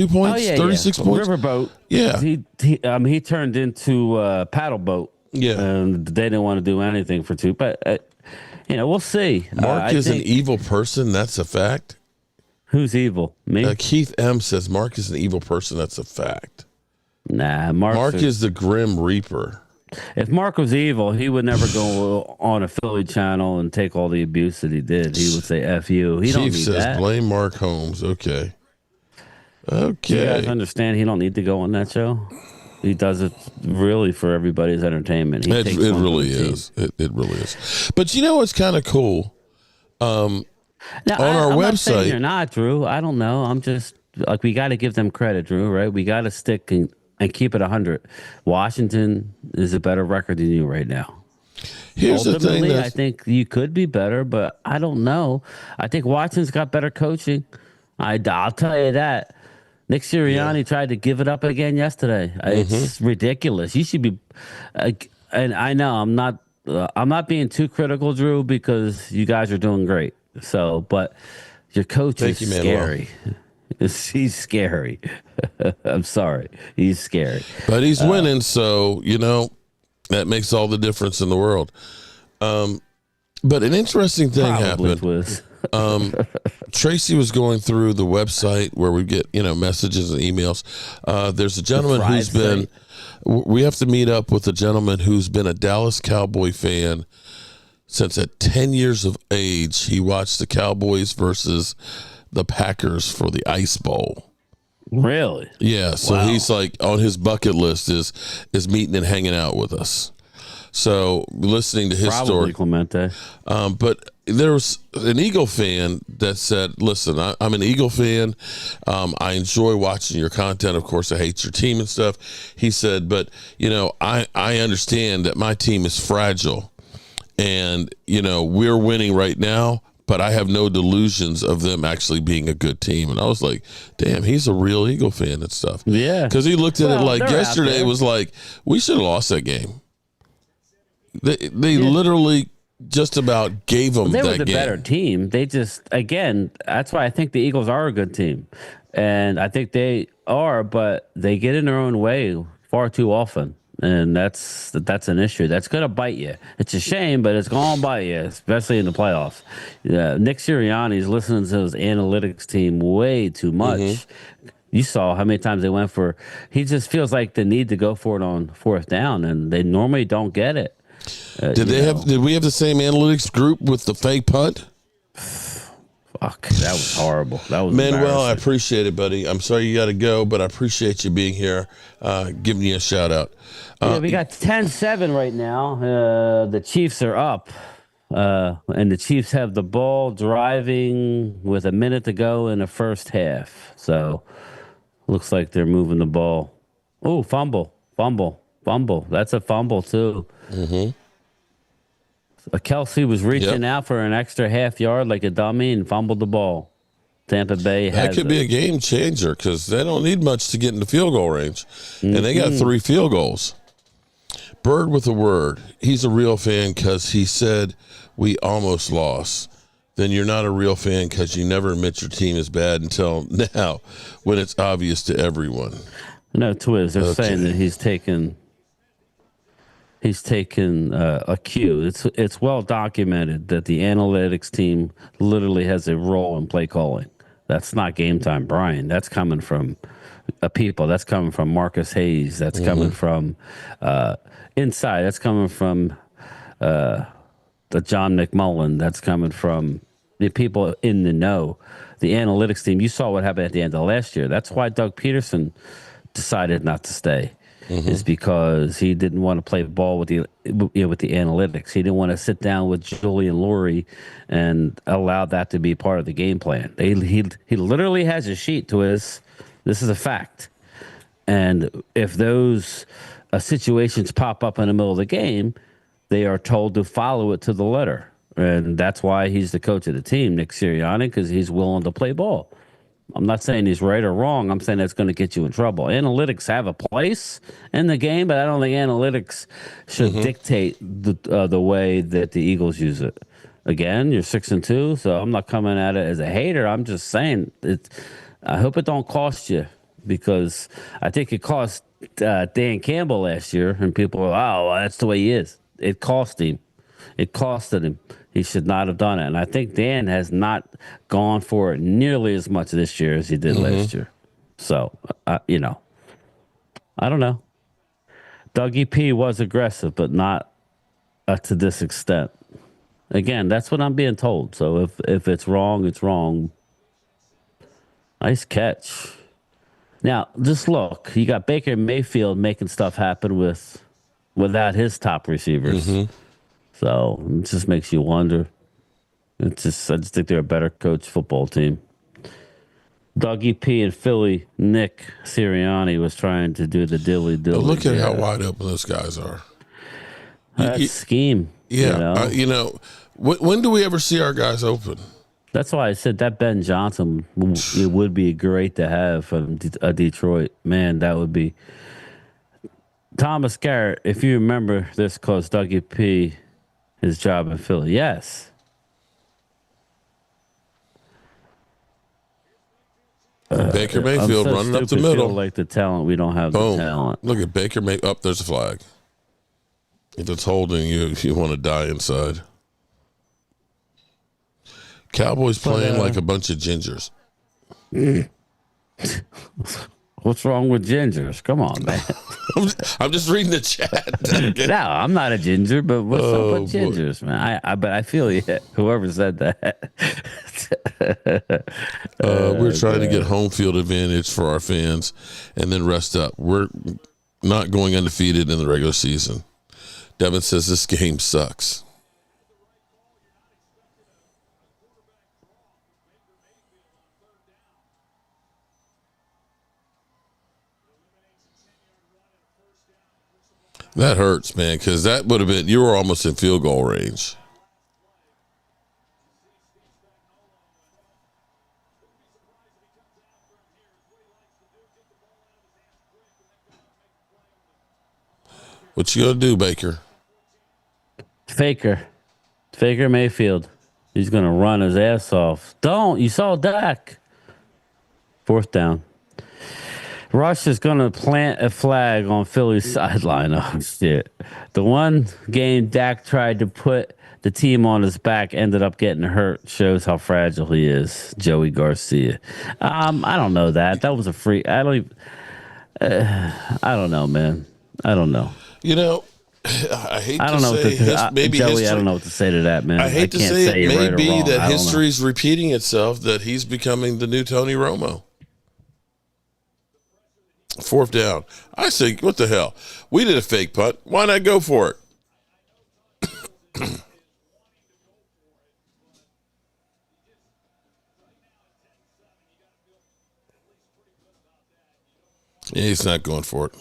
points, 36 points. Riverboat. Yeah. He turned into a paddle boat. Yeah. And they didn't want to do anything for 2. But, we'll see. Mark is an evil person. That's a fact. Who's evil? Me? Keith M. says Mark is an evil person. That's a fact. Nah, Mark is the Grim Reaper. If Mark was evil, he would never go on a Philly channel and take all the abuse that he did. He would say "F you." He don't need says that. Blame Mark Holmes. Okay. Do you guys understand? He don't need to go on that show. He does it really for everybody's entertainment. It really is. It really is. But what's kind of cool? Now, on our website, not saying you're not, Drew. I don't know. I'm just like, we got to give them credit, Drew. Right? We got to stick and keep it 100. Washington is a better record than you right now. Here's Ultimately, the thing. I think you could be better, but I don't know. I think Washington's got better coaching. I'll tell you that. Nick Sirianni tried to give it up again yesterday. It's ridiculous. You should be. And I know I'm not being too critical, Drew, because you guys are doing great. So, but your coach is scary. He's scary. I'm sorry. He's scary. But he's winning, so, that makes all the difference in the world. But an interesting thing happened. Tracy was going through the website where we get, messages and emails. There's a gentleman who's been, we have to meet up with a gentleman who's been a Dallas Cowboy fan since at 10 years of age. He watched the Cowboys versus the Packers for the Ice Bowl. Really? Yeah. So he's like on his bucket list is meeting and hanging out with us. So listening to his story. Clemente. But there was an Eagle fan that said, listen, I'm an Eagle fan. I enjoy watching your content. Of course, I hate your team and stuff. He said, but, I understand that my team is fragile and, we're winning right now, but I have no delusions of them actually being a good team. And I was like, damn, he's a real Eagle fan and stuff. Yeah. Because he looked at it like yesterday was like, we should have lost that game. They literally just about gave them that game. They were the better team. They just, again, that's why I think the Eagles are a good team. And I think they are, but they get in their own way far too often. And that's an issue. That's going to bite you. It's a shame, but it's going to bite you, especially in the playoffs. Nick Sirianni's listening to his analytics team way too much. You saw how many times they went for. He just feels like the need to go for it on 4th down, and they normally don't get it. Did we have the same analytics group with the fake punt? Fuck, that was horrible. That was Manuel, I appreciate it, buddy. I'm sorry you got to go, but I appreciate you being here, giving you a shout out. We got 10-7 right now. The Chiefs are up, and the Chiefs have the ball driving with a minute to go in the first half. So looks like they're moving the ball. Oh, fumble. That's a fumble, too. Kelsey was reaching out for an extra half yard like a dummy and fumbled the ball. Tampa Bay has that could be a game changer because they don't need much to get into field goal range, and they got 3 field goals. Bird with a word. He's a real fan because he said we almost lost. then you're not a real fan because you never admit your team is bad until now when it's obvious to everyone. No, Twiz, they're Okay. saying that he's taken a cue. It's well documented that the analytics team literally has a role in play calling. That's not game time, Brian. That's coming from people. That's coming from Marcus Hayes. That's coming from inside. That's coming from the John McMullen. That's coming from the people in the know. The analytics team. You saw what happened at the end of last year. That's why Doug Peterson decided not to stay. Is because he didn't want to play ball with the analytics. He didn't want to sit down with Julian Lurie and allow that to be part of the game plan. He literally has a sheet to his. This is a fact. And if those situations pop up in the middle of the game, they are told to follow it to the letter. And that's why he's the coach of the team, Nick Sirianni, because he's willing to play ball. I'm not saying he's right or wrong. I'm saying that's going to get you in trouble. Analytics have a place in the game, but I don't think analytics should dictate the way that the Eagles use it. Again, you're 6-2, so I'm not coming at it as a hater. I'm just saying I hope it don't cost you, because I think it cost Dan Campbell last year, and people are, oh, well, that's the way he is. It cost him. It costed him. He should not have done it. And I think Dan has not gone for it nearly as much this year as he did last year. So, I don't know. Dougie P was aggressive, but not to this extent. Again, that's what I'm being told. So if it's wrong, it's wrong. Nice catch. Now, just look. You got Baker Mayfield making stuff happen without his top receivers. So it just makes you wonder. I just think they're a better coach football team. Dougie P in Philly, Nick Sirianni was trying to do the dilly. Look at how wide open those guys are. That's scheme. Yeah, when do we ever see our guys open? That's why I said that Ben Johnson, it would be great to have from Detroit. Man, that would be. Thomas Garrett, if you remember this, cost Dougie P his job in Philly. Yes. Baker Mayfield running up the middle. Like the talent, we don't have the talent. Look at Baker Mayfield. There's a flag. If it's holding you, you want to die inside. Cowboys playing like a bunch of gingers. What's wrong with gingers? Come on, man. I'm just reading the chat. No, I'm not a ginger, but what's up with gingers, man? But I feel you. Whoever said that. We're trying to get home field advantage for our fans and then rest up. We're not going undefeated in the regular season. Devin says this game sucks. That hurts, man, because that would have been, you were almost in field goal range. What you gonna do, Baker? Faker Mayfield. He's gonna run his ass off. You saw Dak. 4th down. Rush is going to plant a flag on Philly's sideline. Oh, shit. The one game Dak tried to put the team on his back ended up getting hurt. Shows how fragile he is. Joey Garcia. I don't know that. That was a free. I don't know, man. I don't know. I hate to say maybe Joey, history. I don't know what to say to that, man. I hate to say it may right be that history's repeating itself, that he's becoming the new Tony Romo. 4th down. I say, what the hell? We did a fake punt. Why not go for it? Yeah, he's not going for it.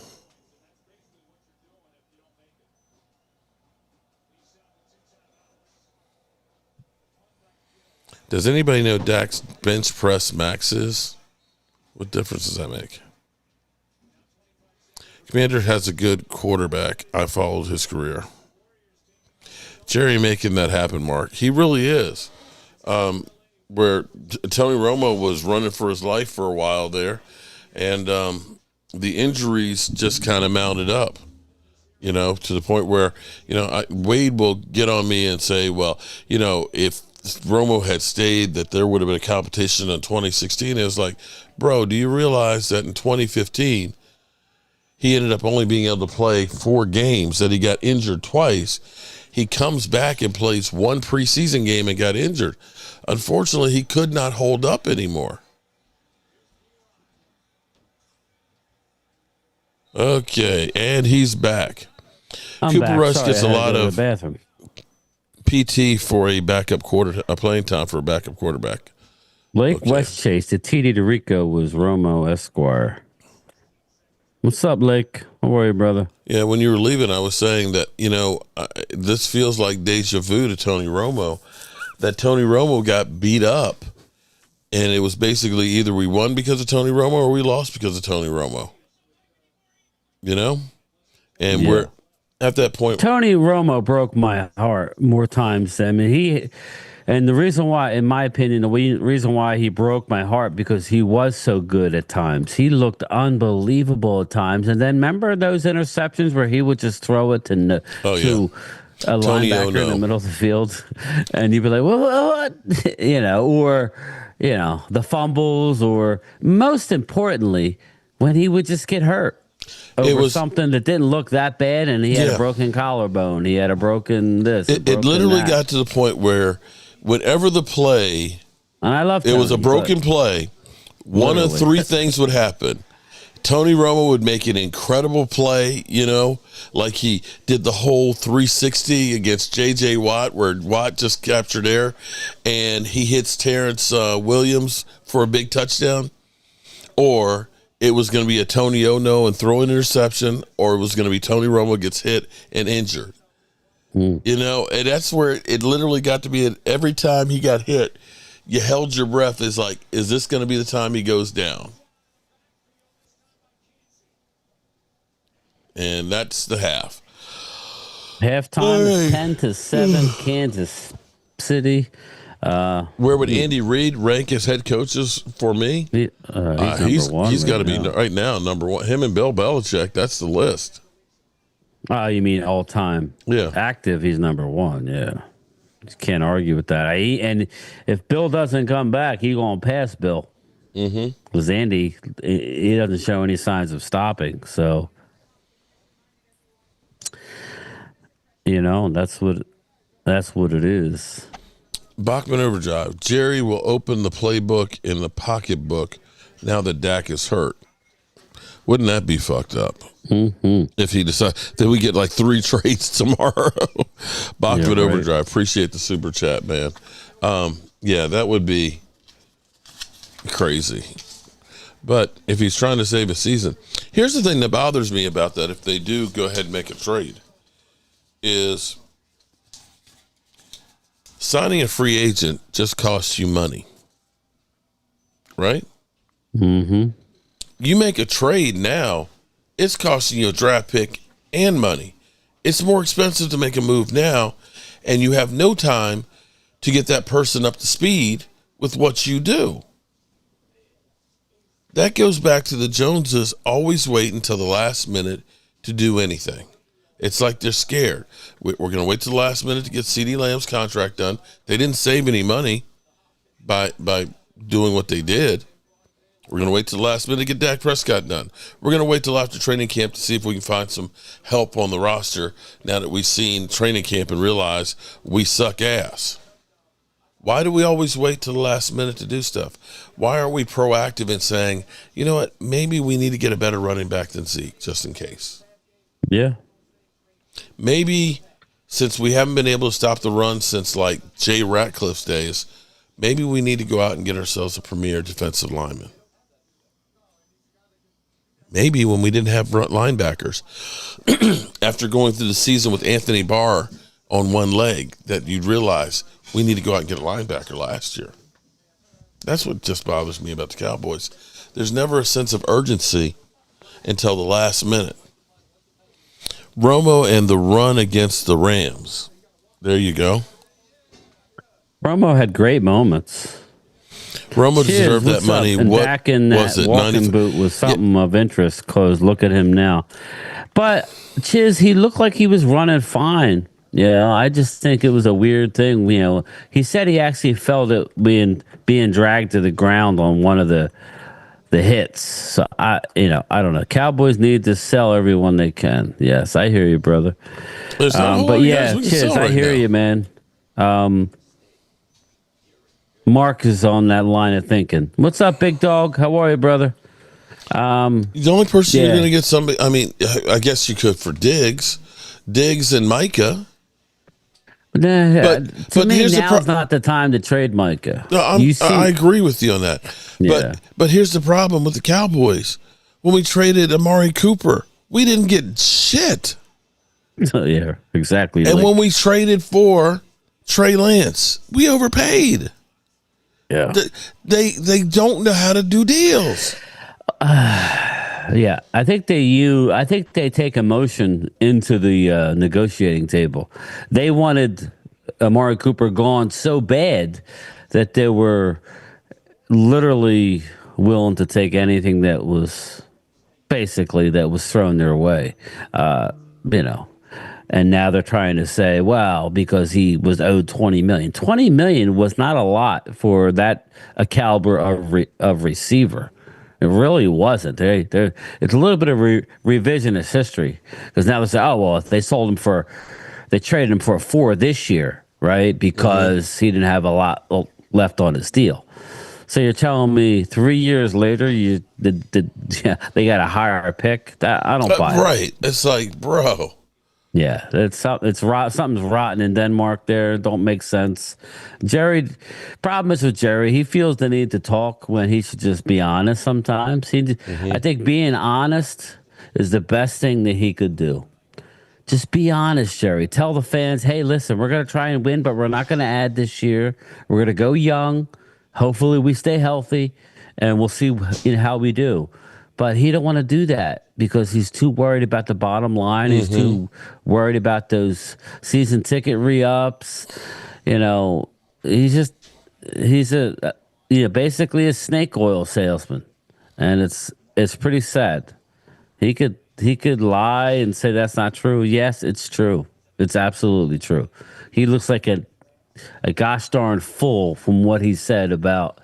Does anybody know Dak's bench press max is? What difference does that make? Commander has a good quarterback. I followed his career. Jerry making that happen, Mark. He really is. where Tony Romo was running for his life for a while there, and the injuries just kind of mounted up. To the point where, Wade will get on me and say, well, if Romo had stayed, that there would have been a competition in 2016. It was like, bro, do you realize that in 2015, he ended up only being able to play 4 games, that he got injured twice. He comes back and plays 1 preseason game and got injured. Unfortunately, he could not hold up anymore. Okay, and he's back. I'm Cooper back. Rush Sorry, gets I a had to lot go to of the bathroom. PT for a playing time for a backup quarterback. Lake Okay. West Chase, the TD to Rico was Romo Esquire. What's up, Lake? How are you, brother? Yeah, when you were leaving, I was saying that, this feels like deja vu to Tony Romo, that Tony Romo got beat up, and it was basically either we won because of Tony Romo or we lost because of Tony Romo. And Yeah. we're at that point. Tony Romo broke my heart more times. I mean, and the reason why, in my opinion, the reason why he broke my heart, because he was so good at times. He looked unbelievable at times. And then remember those interceptions where he would just throw it to a Tony linebacker in the middle of the field, and you'd be like, well, what? Or the fumbles, or most importantly, when he would just get hurt over something that didn't look that bad, and he had a broken collarbone, he had a broken this. It literally got to the point where whenever the play, and I love it was a broken play, one of 3 things would happen. Tony Romo would make an incredible play, like he did the whole 360 against J.J. Watt, where Watt just captured air, and he hits Terrence Williams for a big touchdown. Or it was going to be a Tony Ono and throw an interception, or it was going to be Tony Romo gets hit and injured. And that's where it literally got to be. Every time he got hit, you held your breath. Is like, is this going to be the time he goes down? And that's the half. Halftime is 10-7, Kansas City. Where would Andy Reid rank his head coaches for me? He's number 1. He's got to be right now number 1. Him and Bill Belichick. That's the list. Oh, you mean all time? Yeah. Active, he's number 1. Yeah. You can't argue with that. And if Bill doesn't come back, he's going to pass Bill. Because Andy, he doesn't show any signs of stopping. So, that's what it is. Bachman Overdrive. Jerry will open the playbook in the pocketbook now that Dak is hurt. Wouldn't that be fucked up? If he decides that we get like 3 trades tomorrow. Bachman Overdrive. Appreciate the super chat, man. That would be crazy. But if he's trying to save a season, here's the thing that bothers me about that. If they do go ahead and make a trade, is signing a free agent just costs you money, right? You make a trade now, it's costing you a draft pick and money. It's more expensive to make a move now, and you have no time to get that person up to speed with what you do. That goes back to the Joneses always wait until the last minute to do anything. It's like they're scared. We're going to wait till the last minute to get CeeDee Lamb's contract done. They didn't save any money by doing what they did. We're going to wait till the last minute to get Dak Prescott done. We're going to wait till after training camp to see if we can find some help on the roster now that we've seen training camp and realize we suck ass. Why do we always wait till the last minute to do stuff? Why aren't we proactive in saying, you know what, maybe we need to get a better running back than Zeke, just in case? Yeah. Maybe since we haven't been able to stop the run since like Jay Ratcliffe's days, maybe we need to go out and get ourselves a premier defensive lineman. Maybe when we didn't have linebackers, after going through the season with Anthony Barr on one leg, that you'd realize we need to go out and get a linebacker last year. That's what just bothers me about the Cowboys. There's never a sense of urgency until the last minute. Romo and the run against the Rams. There you go. Romo had great moments. Romo Chiz, deserved that what's money. up? And What back in was that it? walking 90? boot was something of interest because look at him now. But Chiz, he looked like he was running fine. Yeah, I just think it was a weird thing. He said he actually felt it being dragged to the ground on one of the hits. So I don't know. Cowboys need to sell everyone they can. Yes, I hear you, brother. There's not a whole But lot of yeah, guys we can Chiz, sell I right hear now. you, man. Mark is on that line of thinking. What's up, big dog? How are you, brother? The only person you're Yeah. going to get somebody, I mean, I guess you could for Diggs and Micah. Nah, But to me, here's the now's not the time to trade Micah. No, You see, I agree with you on that. Yeah. But here's the problem with the Cowboys. When we traded Amari Cooper, we didn't get shit. yeah, exactly. And Lee. when we traded for Trey Lance, we overpaid. Yeah, They don't know how to do deals. yeah. I think they take emotion into the negotiating table. They wanted Amari Cooper gone so bad that they were literally willing to take anything that was thrown their way. You know. And now they're trying to say, well, because he was owed $20 million. $20 million was not a lot for a caliber of receiver. It really wasn't. It's a little bit of revisionist history because now they say, oh well, if they traded him for a 4 this year, right? Because he didn't have a lot left on his deal. So you're telling me 3 years later they got a higher pick? I don't buy it. Right. It's like, bro. Yeah, something's rotten in Denmark. There, don't make sense. Problem is with Jerry, he feels the need to talk when he should just be honest. Sometimes I think being honest is the best thing that he could do. Just be honest, Jerry. Tell the fans, hey, listen, we're gonna try and win, but we're not gonna add this year. We're gonna go young. Hopefully, we stay healthy, and we'll see how we do. But he don't want to do that because he's too worried about the bottom line. He's too worried about those season ticket re-ups. He's basically a snake oil salesman, and it's pretty sad. He could lie and say that's not true. Yes, it's true. It's absolutely true. He looks like a gosh darn fool from what he said about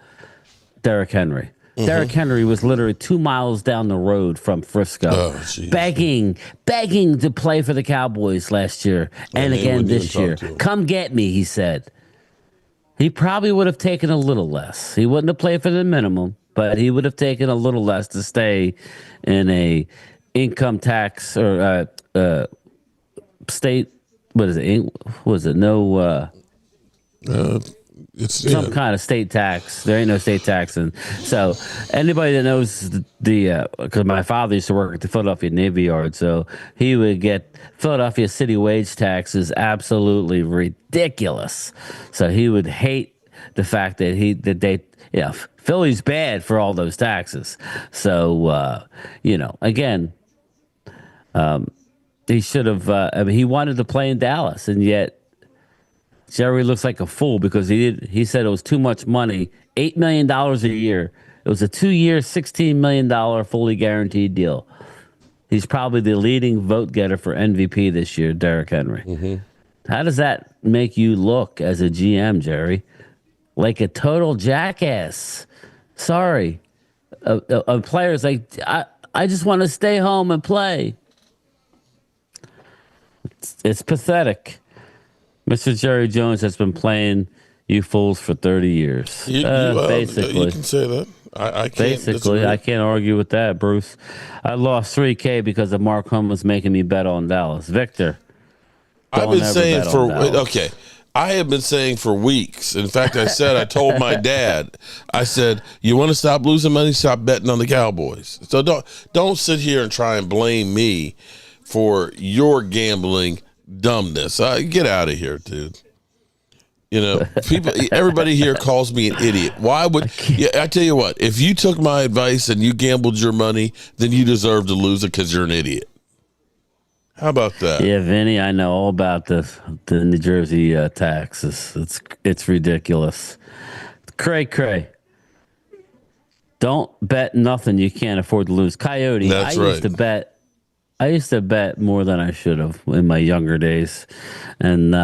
Derrick Henry. Derrick Henry was literally 2 miles down the road from Frisco, begging to play for the Cowboys last year and again this year. Come get me, he said. He probably would have taken a little less. He wouldn't have played for the minimum, but he would have taken a little less to stay in a income tax or state. What is it? No. It's some kind of state tax. There ain't no state tax, and so anybody that knows because my father used to work at the Philadelphia Navy Yard, so he would get Philadelphia city wage tax is absolutely ridiculous. So he would hate the fact that Philly's bad for all those taxes. So again, he should have. He wanted to play in Dallas, and yet. Jerry looks like a fool because he said it was too much money, $8 million a year. It was a 2-year, $16 million fully guaranteed deal. He's probably the leading vote getter for MVP this year, Derrick Henry. How does that make you look as a GM, Jerry? Like a total jackass. Sorry. A player's like, I just want to stay home and play. It's pathetic. Mr. Jerry Jones has been playing you fools for 30 years. Basically. You can say that. I can't. Basically, I can't argue with that, Bruce. I lost $3,000 because of Mark Holmes making me bet on Dallas. Victor, I've been saying I have been saying for weeks. In fact, I told my dad, I said, you want to stop losing money, stop betting on the Cowboys. So don't sit here and try and blame me for your gambling dumbness. Get out of here, dude. Everybody here calls me an idiot. Why would I tell you what, if you took my advice and you gambled your money, then you deserve to lose it because you're an idiot. How about that? Yeah, Vinny, I know all about the New Jersey taxes. It's ridiculous. Cray cray. Don't bet nothing you can't afford to lose. Coyote, That's right. I used to bet more than I should have in my younger days. And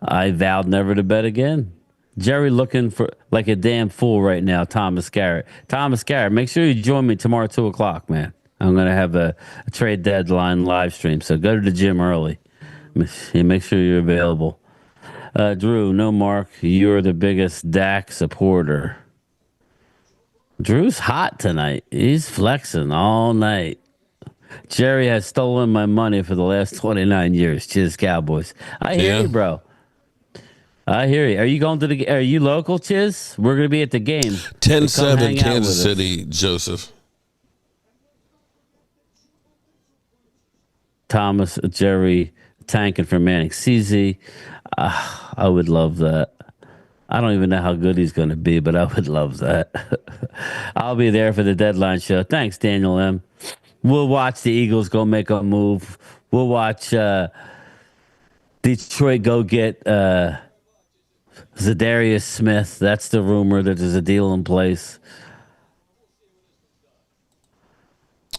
I vowed never to bet again. Jerry looking for like a damn fool right now, Thomas Garrett. Thomas Garrett, make sure you join me tomorrow at 2:00, man. I'm gonna have a trade deadline live stream. So go to the gym early. Make sure you're available. Drew, no Mark, you're the biggest Dak supporter. Drew's hot tonight. He's flexing all night. Jerry has stolen my money for the last 29 years. Cheers, Cowboys. I hear you, bro. I hear you. Are you going to the? Are you local, Chiz? We're going to be at the game. 10-7 Kansas City, Joseph. Thomas, Jerry, tanking for Manning. CZ, I would love that. I don't even know how good he's going to be, but I would love that. I'll be there for the deadline show. Thanks, Daniel M. We'll watch the Eagles go make a move. We'll watch Detroit go get Zadarius Smith. That's the rumor that there's a deal in place.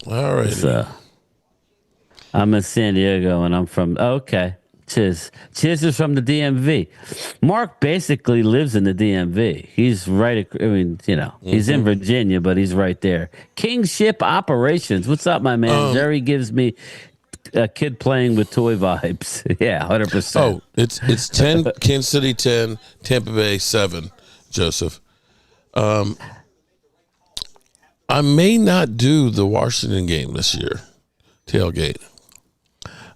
All right. So, I'm in San Diego, and I'm from... Okay. Chiz is from the DMV. Mark basically lives in the DMV. He's right... I mean, he's in Virginia, but he's right there. Kingship Operations. What's up, my man? Jerry gives me a kid playing with toy vibes. Yeah, 100%. Oh, it's 10, Kansas City 10, Tampa Bay 7, Joseph. I may not do the Washington game this year, tailgate.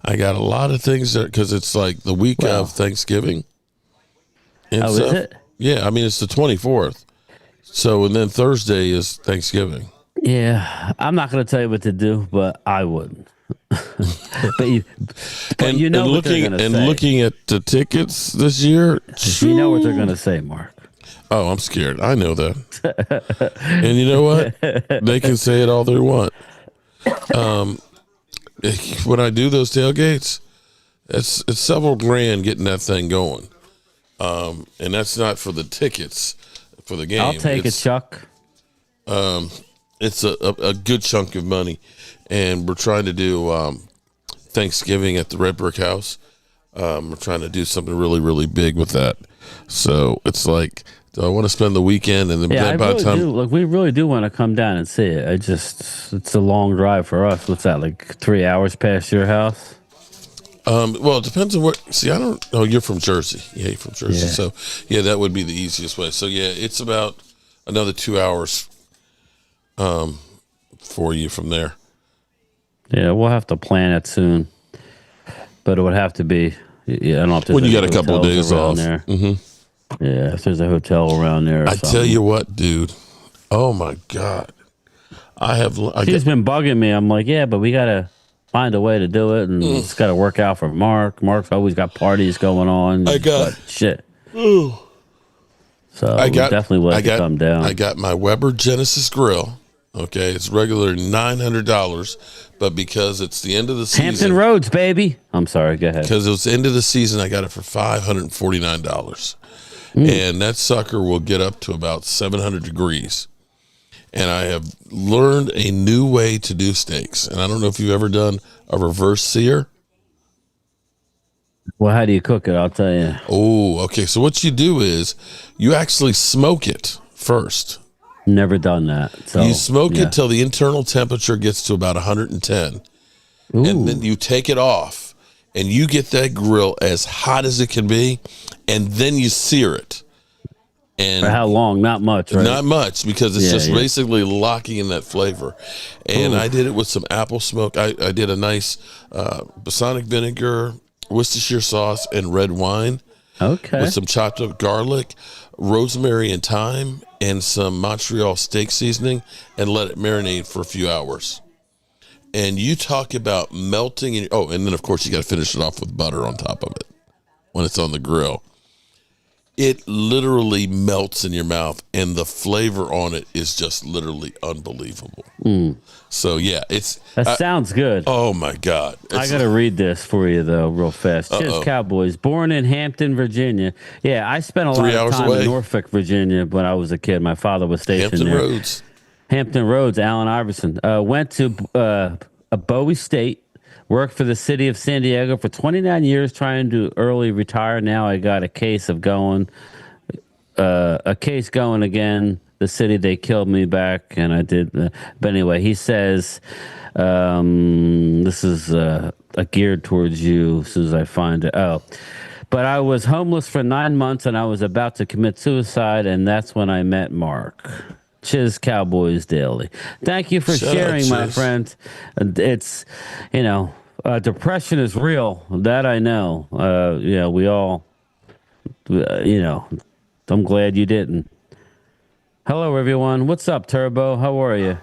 I got a lot of things there because it's like the week of Thanksgiving. And is it? Yeah, I mean, it's the 24th. So, and then Thursday is Thanksgiving. Yeah, I'm not going to tell you what to do, but I wouldn't. but you know what they're going to say. And looking at the tickets this year. You know what they're going to say, Mark. Oh, I'm scared. I know that. And you know what? They can say it all they want. When I do those tailgates, it's several grand getting that thing going. And that's not for the tickets for the game. I'll take it, Chuck. It's a good chunk of money. And we're trying to do Thanksgiving at the Red Brick House. We're trying to do something really, really big with that. So it's like, do I want to spend the weekend? And then by the time... Look, we really do want to come down and see it. It's a long drive for us. What's that, like 3 hours past your house? Well, it depends on what... See, I don't... Oh, you're from Jersey. Yeah, you're from Jersey. Yeah. So, yeah, that would be the easiest way. So, yeah, it's about another 2 hours for you from there. Yeah, we'll have to plan it soon. But it would have to be... Yeah, I don't know if there's when you got a couple of days off. There. Mm-hmm. Yeah, if there's a hotel around there. I tell you what, dude. Oh, my God. She's been bugging me. I'm like, yeah, but we got to find a way to do it. And it's got to work out for Mark. Mark's always got parties going on. Shit. Ooh. So I definitely let you come down. I got my Weber Genesis grill. Okay, it's regular $900, but because it's the end of the season. Hampton Roads, baby. I'm sorry, go ahead. Because it was the end of the season, I got it for $549. And that sucker will get up to about 700 degrees. And I have learned a new way to do steaks. And I don't know if you've ever done a reverse sear. Well, how do you cook it? I'll tell you. Oh, okay. So what you do is you actually smoke it first. Never done that. So, you smoke it till the internal temperature gets to about 110. Ooh. And then you take it off and you get that grill as hot as it can be. And then you sear it. And for how long? Not much, right? Not much, because it's just basically locking in that flavor. And I did it with some apple smoke. I did a nice balsamic vinegar, Worcestershire sauce, and red wine. Okay. With some chopped up garlic, rosemary and thyme, and some Montreal steak seasoning, and let it marinate for a few hours. And you talk about melting. And then, of course, you got to finish it off with butter on top of it when it's on the grill. it literally melts in your mouth, and the flavor on it is just literally unbelievable. So yeah, That sounds good. Oh my God. I got to read this for you, though, real fast. Cheers, Cowboys. Born in Hampton, Virginia. Yeah, I spent a lot of time in Norfolk, Virginia when I was a kid. My father was stationed there. Hampton Roads, Allen Iverson. Went to a Bowie State, worked for the city of San Diego for 29 years, trying to early retire. Now I got a case going again. The city, they killed me back, and I did. But anyway, he says, this is geared towards you as soon as I find it. Oh, but I was homeless for 9 months, and I was about to commit suicide, and that's when I met Mark. Chiz Cowboys Daily. Thank you for sharing, my friend. It's, depression is real. That I know. We all, I'm glad you didn't. Hello, everyone. What's up, Turbo? How are you?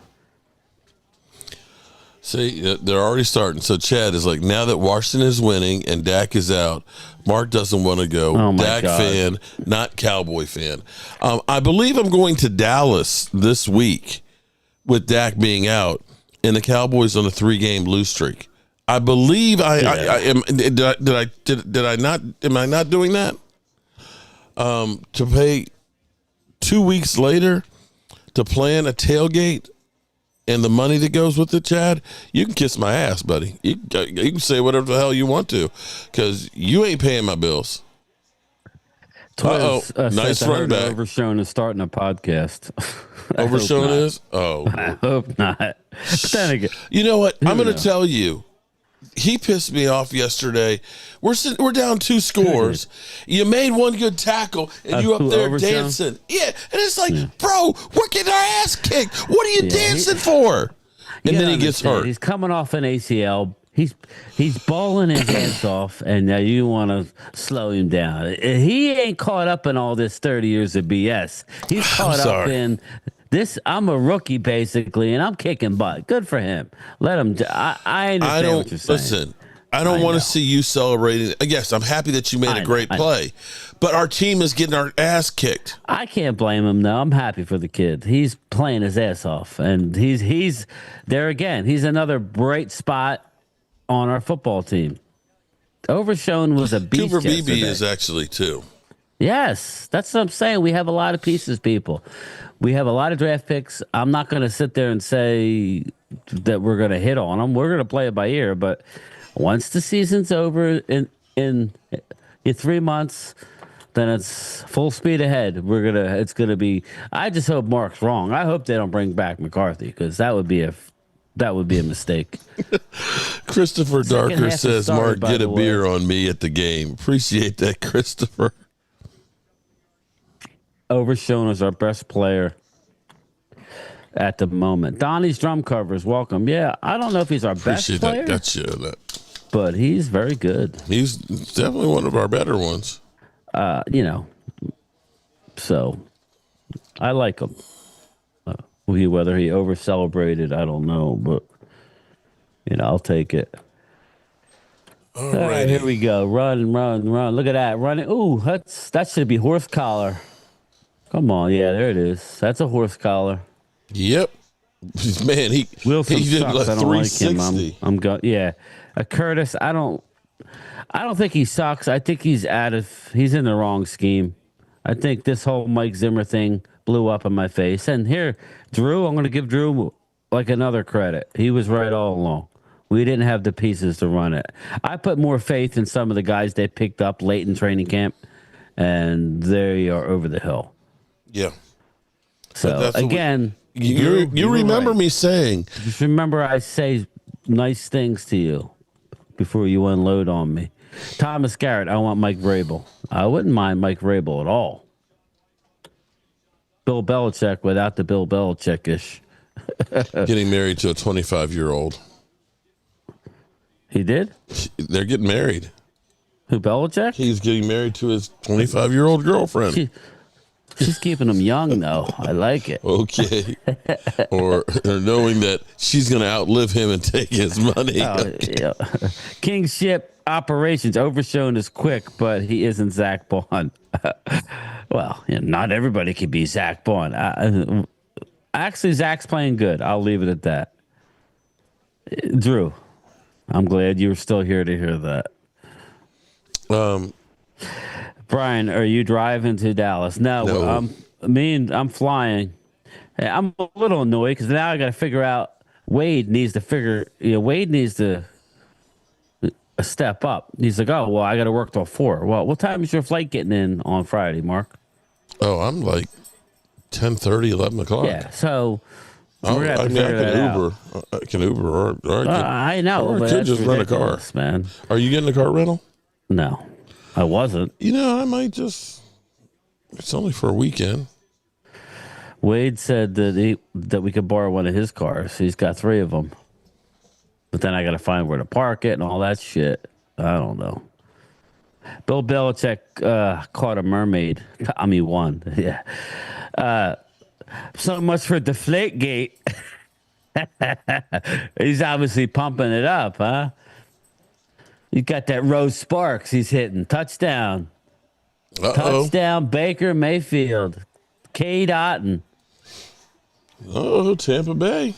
See, they're already starting. So Chad is like, now that Washington is winning and Dak is out, Mark doesn't want to go. Oh my Dak God. fan, not Cowboy fan. I believe I'm going to Dallas this week with Dak being out and the Cowboys on a 3-game lose streak. I believe I am. Did I not? Am I not doing that? To pay 2 weeks later to plan a tailgate and the money that goes with it, Chad, you can kiss my ass, buddy. You can say whatever the hell you want to, because you ain't paying my bills. Nice run back. Overshown is starting a podcast. Overshown is? Oh. I hope not. But then again, you know what? I'm going to tell you. He pissed me off yesterday. We're down 2 scores. You made one good tackle, and you up there dancing. Yeah, and it's like, bro, we're getting our ass kicked. What are you dancing for? And then he gets hurt. He's coming off an ACL. He's balling his ass off, and now you want to slow him down. He ain't caught up in all this 30 years of BS. He's caught up in this. I'm a rookie, basically, and I'm kicking butt. Good for him. Let him. I understand what you're saying. Listen, I don't want to see you celebrating. Yes, I'm happy that you made a great play, but our team is getting our ass kicked. I can't blame him, though. I'm happy for the kid. He's playing his ass off, and he's there again. He's another bright spot on our football team. Overshown was a beast. Cooper Beebe is actually too. Yes, that's what I'm saying. We have a lot of pieces, people. We have a lot of draft picks. I'm not going to sit there and say that we're going to hit on them. We're going to play it by ear. But once the season's over in 3 months, then it's full speed ahead. It's gonna be. I just hope Mark's wrong. I hope they don't bring back McCarthy, because that would be a mistake. Christopher Darker says, Mark, get a beer on me at the game. Appreciate that, Christopher. Overshown is our best player at the moment. Donnie's drum covers, welcome. Yeah, I don't know if he's our best player. Gotcha. But he's very good. He's definitely one of our better ones. So I like him. Whether he over celebrated, I don't know, but I'll take it. All right, here we go. Run. Look at that. Running. Ooh, that should be horse collar. Come on. Yeah, there it is. That's a horse collar. Yep. Man, he did like 360. I'm going. Yeah. Curtis, I don't think he sucks. I think he's in the wrong scheme. I think this whole Mike Zimmer thing blew up in my face. And here, Drew, I'm going to give Drew like another credit. He was right all along. We didn't have the pieces to run it. I put more faith in some of the guys they picked up late in training camp, and they are over the hill. Yeah. So again, you remember me saying. Just remember, I say nice things to you before you unload on me. Thomas Garrett, I want Mike Vrabel. I wouldn't mind Mike Vrabel at all. Bill Belichick without the Bill Belichick-ish. Getting married to a 25-year-old. He did? They're getting married. Who, Belichick? He's getting married to his 25-year-old girlfriend. She's keeping him young, though. I like it. Okay. or knowing that she's going to outlive him and take his money. Yeah. Kingship, operations. Overshown is quick, but he isn't Zach Bond. Well, not everybody can be Zach Bond. Actually, Zach's playing good. I'll leave it at that. Drew, I'm glad you're still here to hear that. Brian, are you driving to Dallas? No. I'm flying. Hey, I'm a little annoyed because now I got to figure out. Wade needs to step up. He's like, oh well, I got to work till 4. Well, what time is your flight getting in on Friday, Mark? Oh, I'm like 10:30, 11 o'clock. Yeah, so I can Uber. I can Uber, or I know, or I but could just rent a car, man. Are you getting a car rental? No, I wasn't. I might just. It's only for a weekend. Wade said that we could borrow one of his cars. He's got 3 of them, but then I got to find where to park it and all that shit. I don't know. Bill Belichick caught a mermaid. I mean, one. Yeah. So much for Deflategate. He's obviously pumping it up, huh? You got that Rose Sparks he's hitting. Touchdown. Touchdown, Baker Mayfield. Cade Otton. Oh, Tampa Bay.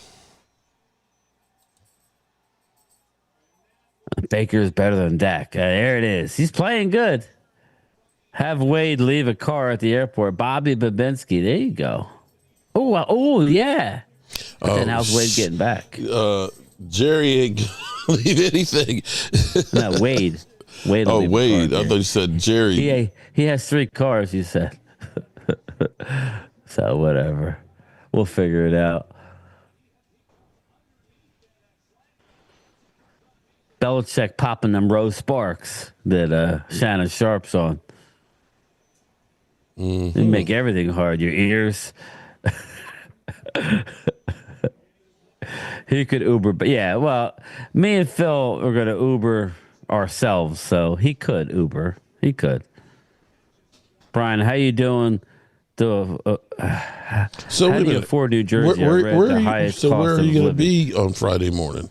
Baker's better than Dak. There it is. He's playing good. Have Wade leave a car at the airport. Bobby Babinski. There you go. Oh, yeah. But then how's Wade getting back? Jerry ain't leave anything. No, Wade. Wade. Wade. I thought you said Jerry. He has 3 cars, you said. So whatever. We'll figure it out. Belichick popping them Rose Sparks that Shannon Sharp's on. Mm-hmm. They make everything hard. Your ears. He could Uber, but yeah, well, me and Phil are going to Uber ourselves, so he could Uber. He could. Brian, how you doing? So how do you afford New Jersey? Where are you going to be on Friday morning?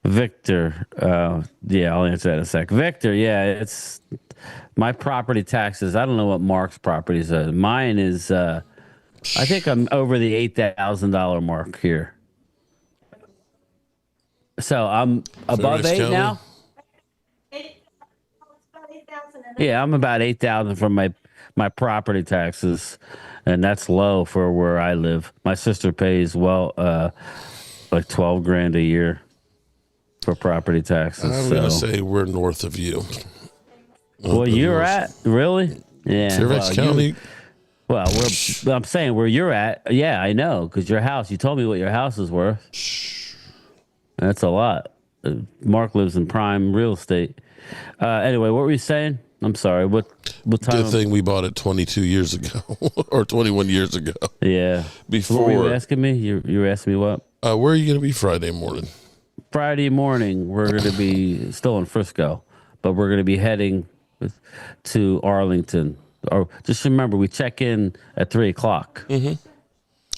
Victor, yeah, I'll answer that in a sec. Victor, yeah, it's my property taxes. I don't know what Mark's properties are. Mine is, I think I'm over the $8,000 mark here. So I'm above 8 now. Yeah, I'm about 8,000 from my property taxes, and that's low for where I live. My sister pays like 12 grand a year for property taxes. I'm gonna say we're north of you. Well, you're at really, yeah. Fairfax County. I'm saying where you're at. Yeah, I know, because your house. You told me what your house is worth. That's a lot. Mark lives in prime real estate. Anyway, what were you saying? I'm sorry. What time? Good thing we bought it 22 years ago or 21 years ago. Yeah. Before. What were you asking me? You were asking me what? Where are you going to be Friday morning? Friday morning, we're going to be still in Frisco, but we're going to be heading to Arlington. Or just remember, we check in at 3:00. Mm-hmm.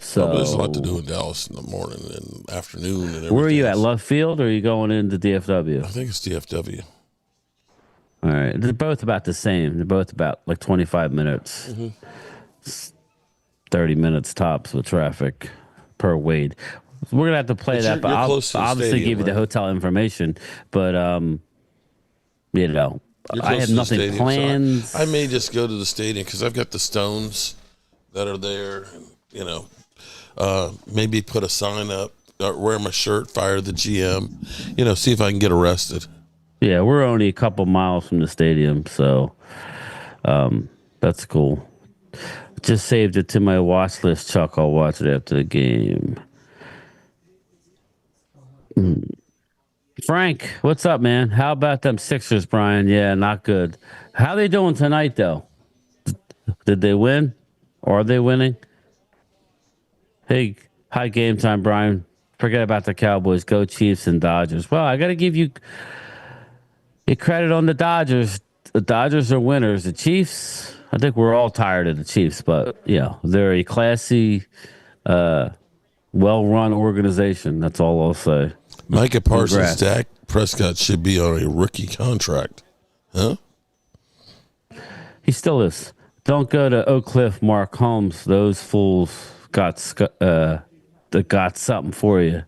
So there's a lot to do in Dallas in the morning and afternoon and everything. Where are you at? Love Field, or are you going into DFW? I think it's DFW. All right, they're both about the same. They're both about like 25 minutes, 30 minutes tops with traffic per Wade. We're gonna have to play that, but I'll obviously give you the hotel information. But I have nothing planned. So I may just go to the stadium because I've got the stones that are there. Maybe put a sign up, wear my shirt, fire the GM. See if I can get arrested. Yeah, we're only a couple miles from the stadium, so that's cool. Just saved it to my watch list, Chuck. I'll watch it after the game. Frank, what's up, man? How about them Sixers, Brian? Yeah, not good. How they doing tonight, though? Did they win? Or are they winning? Hey, high game time, Brian. Forget about the Cowboys. Go Chiefs and Dodgers. Well, I got to give you credit on the Dodgers. The Dodgers are winners. The Chiefs, I think we're all tired of the Chiefs, but, they're a classy, well-run organization. That's all I'll say. Micah Parsons, Dak Prescott should be on a rookie contract. Huh? He still is. Don't go to Oak Cliff, Mark Holmes. Those fools got something for you.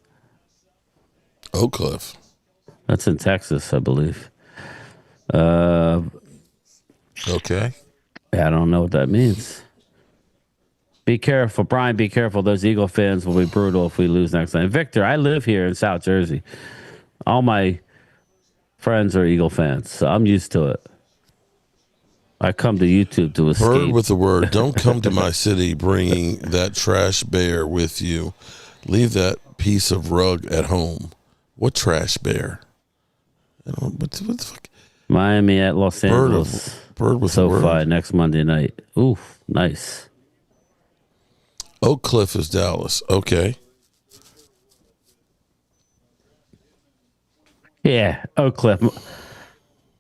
Oak Cliff. That's in Texas, I believe. Okay. I don't know what that means. Be careful, Brian. Be careful. Those Eagle fans will be brutal if we lose next time. Victor, I live here in South Jersey. All my friends are Eagle fans, so I'm used to it. I come to YouTube to escape. Bird with the word. Don't come to my city bringing that trash bear with you. Leave that piece of rug at home. What trash bear? I don't. What the fuck? Miami at Los Angeles. Bird with the word. SoFi next Monday night. Oof, nice. Oak Cliff is Dallas. Okay. Yeah, Oak Cliff.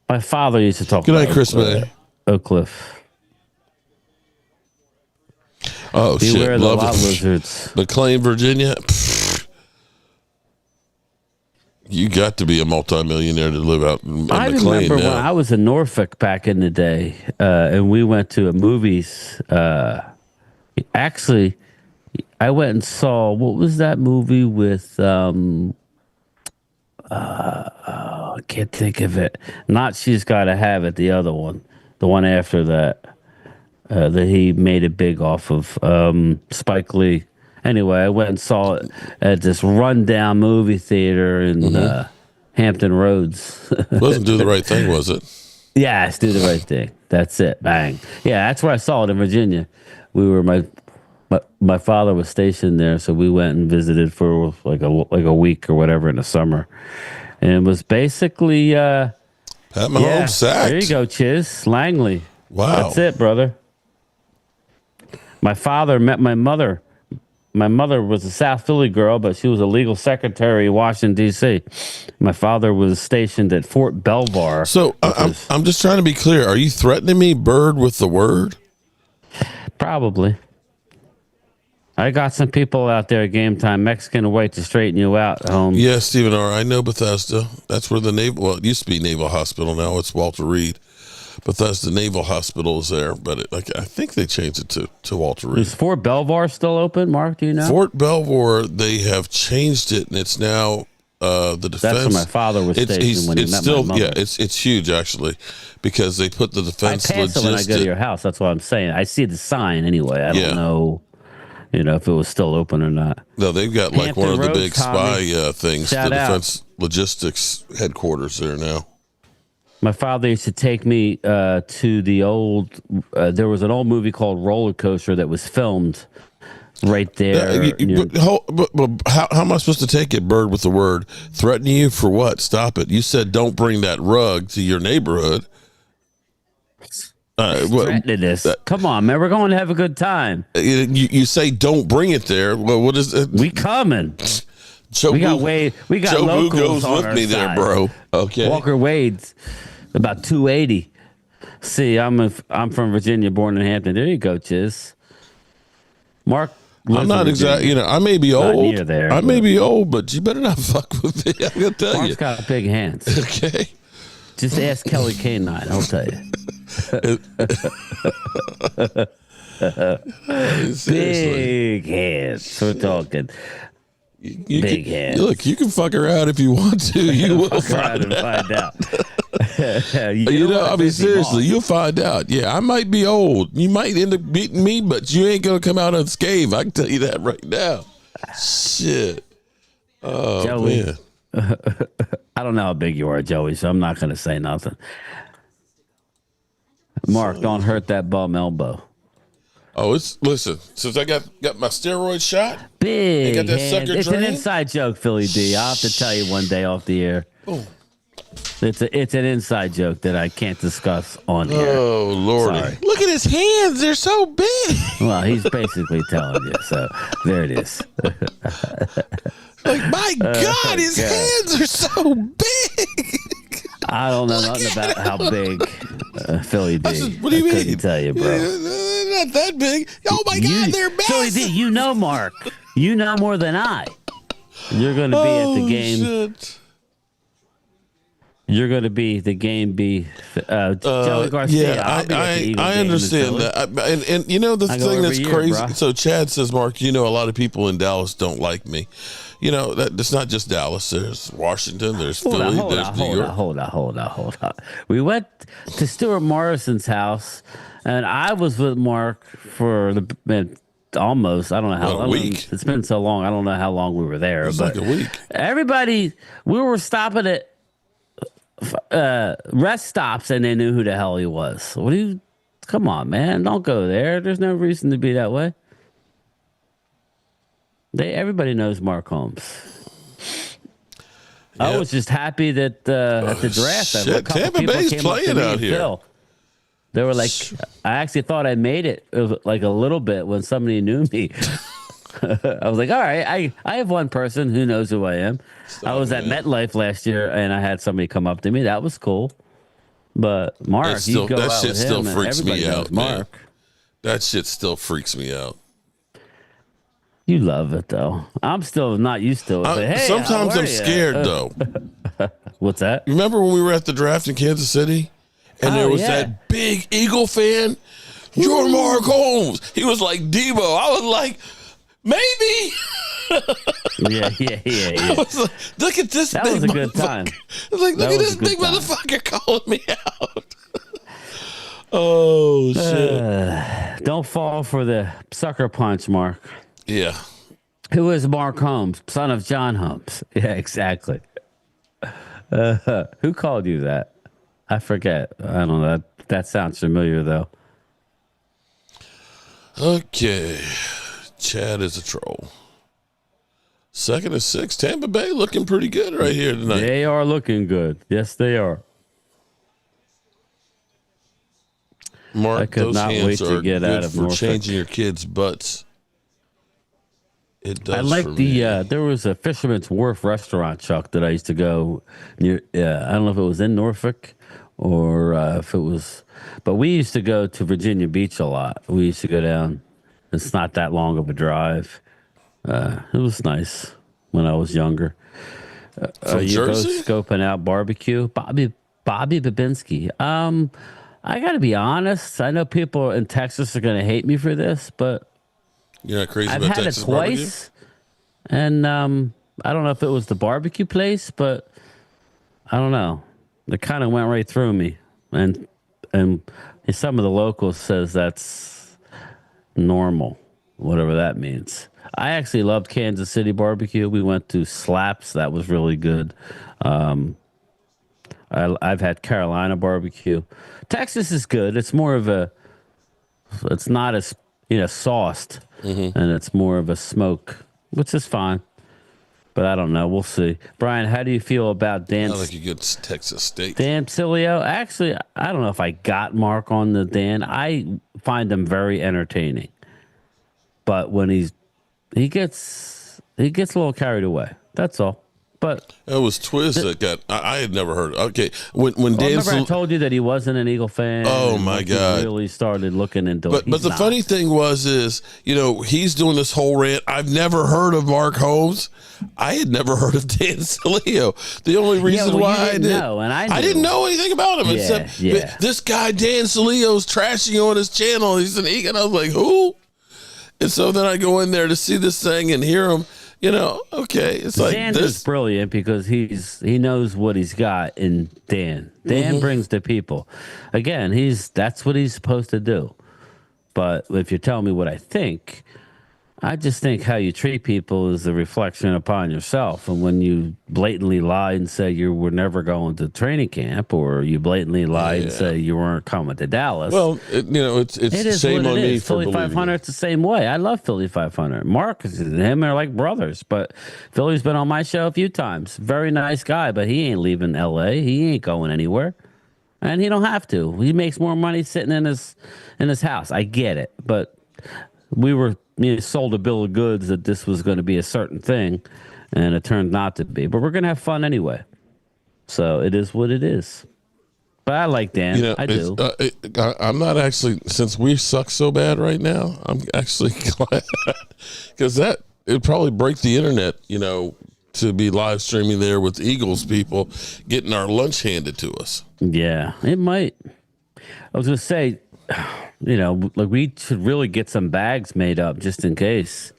My father used to talk Good about night, Chris May. Oak Cliff. Oh, Beware shit. the Love lot it. lizards. McLean, Virginia. You got to be a multimillionaire to live out in I McLean remember now. when I was in Norfolk back in the day, and we went to a movies. Actually, I went and saw, what was that movie with? I can't think of it. Not She's Gotta Have It. The other one, the one after that, that he made it big off of. Spike Lee. Anyway, I went and saw it at this rundown movie theater in Hampton Roads. Wasn't Do the Right Thing, was it? Yes, Do the Right Thing. That's it. Bang. Yeah, that's where I saw it in Virginia. We were my father was stationed there, so we went and visited for like a week or whatever in the summer, and it was basically Pat Mahomes sacked. There you go, Chiz Langley. Wow, that's it, brother. My father met my mother. My mother was a South Philly girl, but she was a legal secretary in Washington, D.C. My father was stationed at Fort Belvoir. So I'm just trying to be clear. Are you threatening me, Bird, with the word? Probably. I got some people out there at game time, Mexican white, to straighten you out, Holmes. Yeah, Stephen R. I know Bethesda. That's where the Naval, well, it used to be Naval Hospital. Now it's Walter Reed. Bethesda Naval Hospital is there, but I think they changed it to Walter Reed. Is Fort Belvoir still open, Mark? Do you know? Fort Belvoir, they have changed it, and it's now the defense. That's where my father was stationed when he met my mother. Yeah, it's huge, actually, because they put the defense I pass it when I go to your house. That's what I'm saying. I see the sign anyway. I don't know, if it was still open or not. No, they've got like Hampton one of the Roads, big Tommy. spy things, Shout the out. defense logistics headquarters there now. My father used to take me to the old. There was an old movie called Roller Coaster that was filmed right there. But how am I supposed to take it, Bird, with the word? Threatening you for what? Stop it. You said don't bring that rug to your neighborhood. Threatening this. Come on, man. We're going to have a good time. You say don't bring it there. Well, what is it? We coming. Joe We got Boo- Wade. We got Joe Boo locals goes on with our me there, side. bro. Okay. Walker Wade's about 280. See, I'm from Virginia, born in Hampton. There you go, Chiz. Mark, I'm not exactly. I may be Not old. near there, I may but- be old, but you better not fuck with me. I'm gonna tell Mark's you. got big hands. Okay. Just ask Kelly K9. I'll tell you. Seriously. Big hands. We're talking. You Big can, hands. Look, you can fuck her out if you want to. You will Find find out. find out. I mean, seriously, you'll find out. Yeah, I might be old. You might end up beating me, but you ain't gonna come out unscathed. I can tell you that right now. Shit. Oh, Joey. man. I don't know how big you are, Joey, so I'm not going to say nothing. Mark, don't hurt that bum elbow. Oh, listen. Since I got my steroid shot, Big got that hands. sucker It's an drain? inside joke, Philly D. I'll have to tell you one day off the air. boom. It's an inside joke that I can't discuss on air. Oh, Lordy. Sorry. Look at his hands. They're so big. Well, he's basically telling you. So there it is. Like, my God, his God. hands are so big. I don't know nothing about how big Philly D. I said, what do you mean? I couldn't tell you, bro. They're not that big. Oh, my God, they're Philly massive. D, you know Mark. You know more than I. You're going to be at the game. Shit. You're going to be the game B. Joey Garcia. Yeah, I'll be at the Eagle I game in understand Philly. that. And you know, the I go thing every that's year, crazy. bruh. So Chad says, Mark, you know, a lot of people in Dallas don't like me. You know, it's not just Dallas. There's Washington. There's Philly. There's New York. Hold on. We went to Stuart Morrison's house, and I was with Mark for almost, I don't know how long. A week. It's been so long. I don't know how long we were there. It was but like a week. Everybody, we were stopping at rest stops, and they knew who the hell he was. Come on, man. Don't go there. There's no reason to be that way. Everybody knows Mark Holmes. I was just happy that at the draft, a couple Tampa people Bay's came up to playing me out and here. Phil. They were like, I actually thought I made it like a little bit when somebody knew me. I was like, all right, I have one person who knows who I am. I was at MetLife last year, and I had somebody come up to me. That was cool. But Mark, you go that out shit with still him, and freaks everybody me knows out, man. Mark. That shit still freaks me out. You love it, though. I'm still not used to it. But hey, Sometimes how are I'm ya? scared, though. What's that? Remember when we were at the draft in Kansas City? And there was that big Eagle fan? You're Mark Holmes. He was like Debo. I was like, maybe. Yeah. I was like, look at this That big was a good time. I was like, look at this big motherfucker calling me out. Oh, shit. Don't fall for the sucker punch, Mark. Yeah. Who is Mark Holmes, son of John Holmes? Yeah, exactly. Who called you that? I forget. I don't know. That sounds familiar, though. Okay. Chad is a troll. 2nd and 6. Tampa Bay looking pretty good right here tonight. They are looking good. Yes, they are. Mark, I could those not hands wait to are get good out of for Norfolk. changing your kids' butts. It does. I like for the me. there was a Fisherman's Wharf restaurant, Chuck, that I used to go near. I don't know if it was in Norfolk or if it was, but we used to go to Virginia Beach a lot. We used to go down. It's not that long of a drive. It was nice when I was younger. From you both Jersey? scoping out barbecue, Bobby Babinski. I got to be honest. I know people in Texas are going to hate me for this, but You're not crazy I've about had Texas it twice, barbecue? and I don't know if it was the barbecue place, but I don't know. It kind of went right through me, and some of the locals says that's normal, whatever that means. I actually loved Kansas City barbecue. We went to Slaps. That was really good. I've had Carolina barbecue. Texas is good. It's more of it's not as sauced, and it's more of a smoke, which is fine. But I don't know. We'll see. Brian, how do you feel about Dan? I like a good Texas steak. Dan Cilio? Actually, I don't know if I got Mark on the Dan. I find him very entertaining, but when he gets a little carried away. That's all. But It was Twiz that got. I had never heard. Okay, when Dan. remember I told you that he wasn't an Eagle fan. Oh, and my he God. really started looking into it. But the funny thing is he's doing this whole rant. I've never heard of Mark Holmes. I had never heard of Dan Cilio. The only reason why I didn't know, and I didn't know anything about him except this guy Dan Cilio's trashing on his channel. He's an Eagle. And I was like, who? And so then I go in there to see this thing and hear him. Okay, it's like Dan this. is brilliant because he knows what he's got in Dan. Dan brings the people. Again, that's what he's supposed to do. But if you tell me what I think, I just think how you treat people is a reflection upon yourself. And when you blatantly lie and say you were never going to training camp, or you blatantly lie and say you weren't coming to Dallas. Well, it's shame on me for Philly believing 500, it's the same way. I love Philly 500. Mark and him are like brothers, but Philly's been on my show a few times. Very nice guy, but he ain't leaving L.A. He ain't going anywhere. And he don't have to. He makes more money sitting in his house. I get it, but we were sold a bill of goods that this was going to be a certain thing, and it turned not to be. But we're going to have fun anyway. So it is what it is. But I like Dan. I do. I'm not actually, since we suck so bad right now, I'm actually glad because it'd probably break the internet, to be live streaming there with Eagles people, getting our lunch handed to us. Yeah, it might. I was gonna say, like we should really get some bags made up just in case.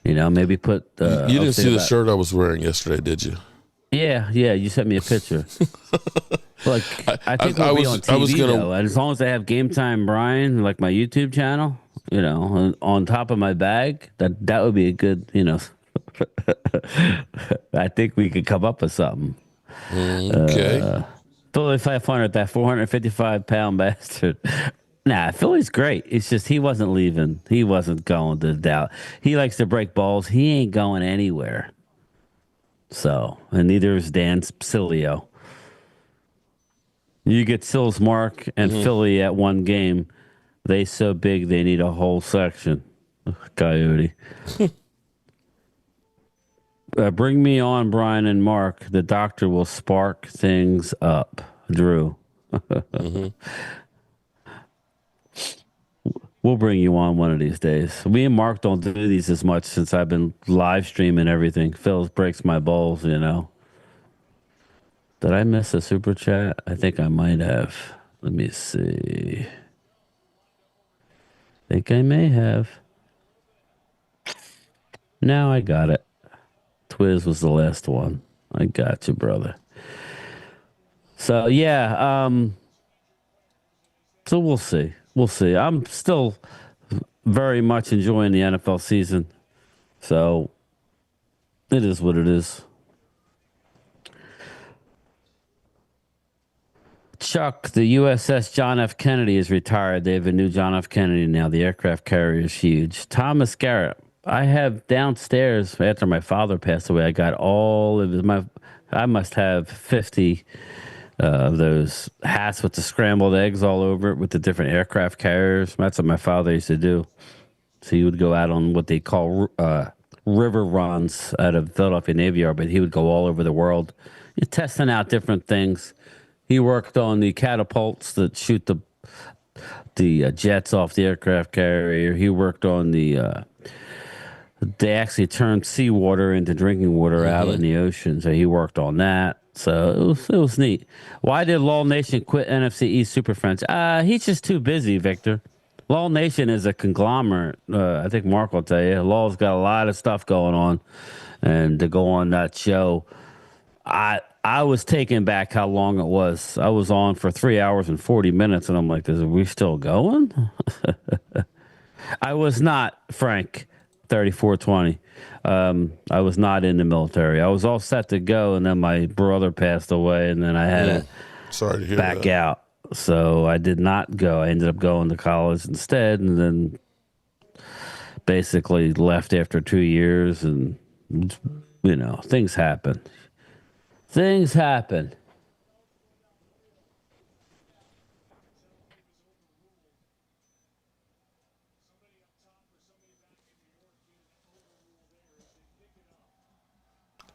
Maybe put. You didn't see the shirt I was wearing yesterday, did you? Yeah. You sent me a picture. Like I think we'll be on TV though, and as long as I have Game Time Brian, like my YouTube channel, on top of my bag, that would be a good, I think we could come up with something. Okay. Philly 500, that 455-pound bastard. Nah, Philly's great. It's just he wasn't leaving. He wasn't going to doubt. He likes to break balls. He ain't going anywhere. So, and neither is Dan Sileo. You get Sills, Mark, and Philly at one game. They so big they need a whole section. Coyote. Bring me on, Brian and Mark. The doctor will spark things up. Drew. We'll bring you on one of these days. Me and Mark don't do these as much since I've been live streaming everything. Phil breaks my balls, Did I miss a super chat? I think I might have. Let me see. I think I may have. Now I got it. Twiz was the last one. I got you, brother. So yeah, so we'll see. We'll see. I'm still very much enjoying the NFL season. So it is what it is. Chuck, the USS John F. Kennedy is retired. They have a new John F. Kennedy now. The aircraft carrier is huge. Thomas Garrett. I have downstairs, after my father passed away, I got all of I must have 50 of those hats with the scrambled eggs all over it with the different aircraft carriers. That's what my father used to do. So he would go out on what they call river runs out of Philadelphia Navy Yard, but he would go all over the world testing out different things. He worked on the catapults that shoot the jets off the aircraft carrier. He worked on they actually turned seawater into drinking water out in the ocean. So he worked on that. So it was neat. Why did Law Nation quit NFC East Super Friends? He's just too busy, Victor. Law Nation is a conglomerate. I think Mark will tell you. Law's got a lot of stuff going on. And to go on that show, I was taken back how long it was. I was on for 3 hours and 40 minutes, and I'm like, are we still going? I was not, Frank, 3420. I was not in the military. I was all set to go, and then my brother passed away, and then I had to back out. So I did not go. I ended up going to college instead, and then basically left after 2 years, and, things happen. Things happen.